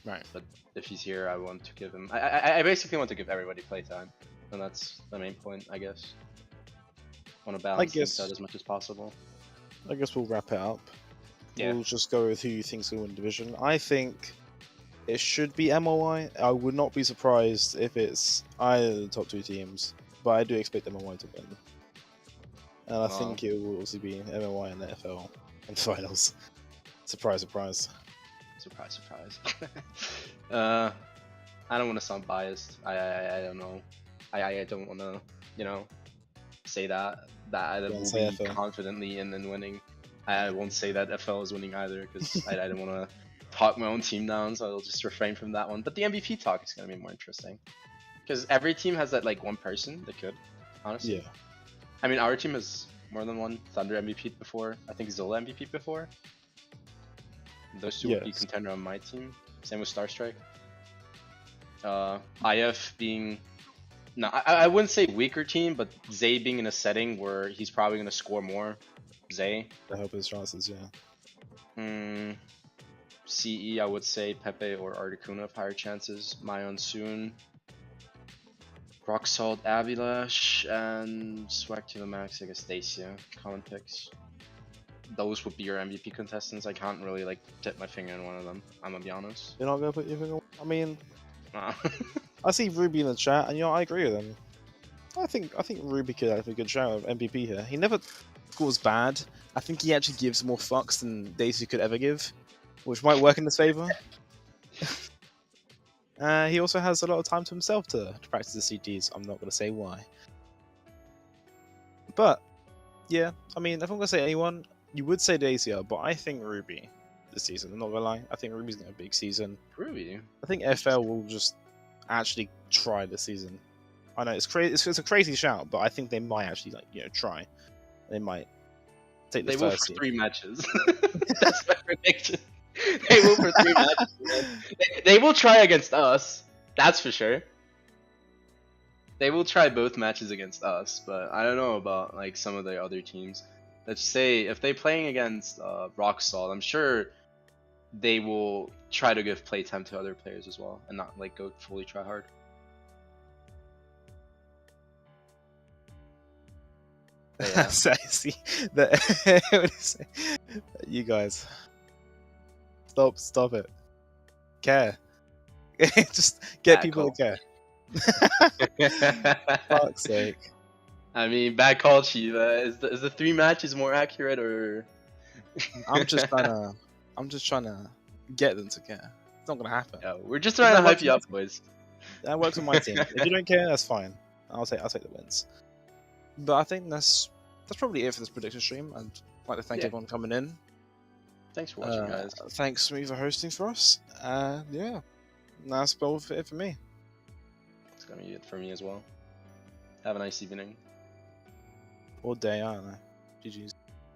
Right. But if he's here, I want to give him. I basically want to give everybody playtime, and that's the main point, I guess. Want to balance things guess- out as much as possible. I guess we'll wrap it up. Yeah. We'll just go with who you think's going to win division. I think it should be MOI. I would not be surprised if it's either of the top 2 teams, but I do expect MOI to win. And I think it will also be MOI and the FL in the finals. Surprise, surprise. Surprise, surprise. I don't want to sound biased. I don't know. I don't want to, you know, say that I Don't will say be FL. confidently in winning. I won't say that FL is winning either because I don't want to talk my own team down, so I'll just refrain from that one. But the MVP talk is going to be more interesting because every team has that like one person that could, honestly. Yeah. I mean, our team has more than one Thunder MVP before. I think Zola MVP before. Those two would be Yes. contender on my team. Same with Starstrike. IF being, no, I wouldn't say weaker team, but Zay being in a setting where he's probably gonna score more. Zay. To help his chances, yeah. CE, I would say Pepe or Articuno have higher chances. Mayon soon. Rock Salt, Avilash, and Swag to the Max, I guess Dacia. Common picks. Those would be your MVP contestants. I can't really like tip my finger in one of them. I'm gonna be honest. You're not going to put your finger on? I mean, Nah. I see Ruby in the chat, and I agree with him. I think Ruby could have a good shout of MVP here. He never scores bad. I think he actually gives more fucks than Daisy could ever give, which might work in his favor. He also has a lot of time to himself to practice the CTs. I'm not going to say why. But, yeah, I mean, if I'm going to say anyone, you would say Dacia, but I think Ruby this season. I'm not going to lie. I think Ruby's going to have a big season. Ruby. I think FL will just actually try this season. I know it's crazy. It's a crazy shout, but I think they might actually try. They might take the They will first for seed. 3 matches. That's my prediction. They will for 3 matches. Man. They will try against us. That's for sure. They will try both matches against us, but I don't know about like some of the other teams. Let's say if they're playing against Rock Salt, I'm sure they will try to give playtime to other players as well, and not like go fully try hard. Yeah. So, see that what do you say? You guys, stop it. Care. Just get Bad people call. to care. Fuck's sake. I mean, bad call, Shiva. Is the 3 matches more accurate, or? I'm just trying to get them to care. It's not gonna happen. Yeah, we're just trying to hype you up, boys. That works with my team. If you don't care, that's fine. I'll take the wins. But I think that's probably it for this prediction stream. I'd like to thank everyone coming in. Thanks for watching, guys. Thanks to me for hosting for us. Yeah, that's about it for me. It's gonna be it for me as well. Have a nice evening. Or day, I don't know. GG's.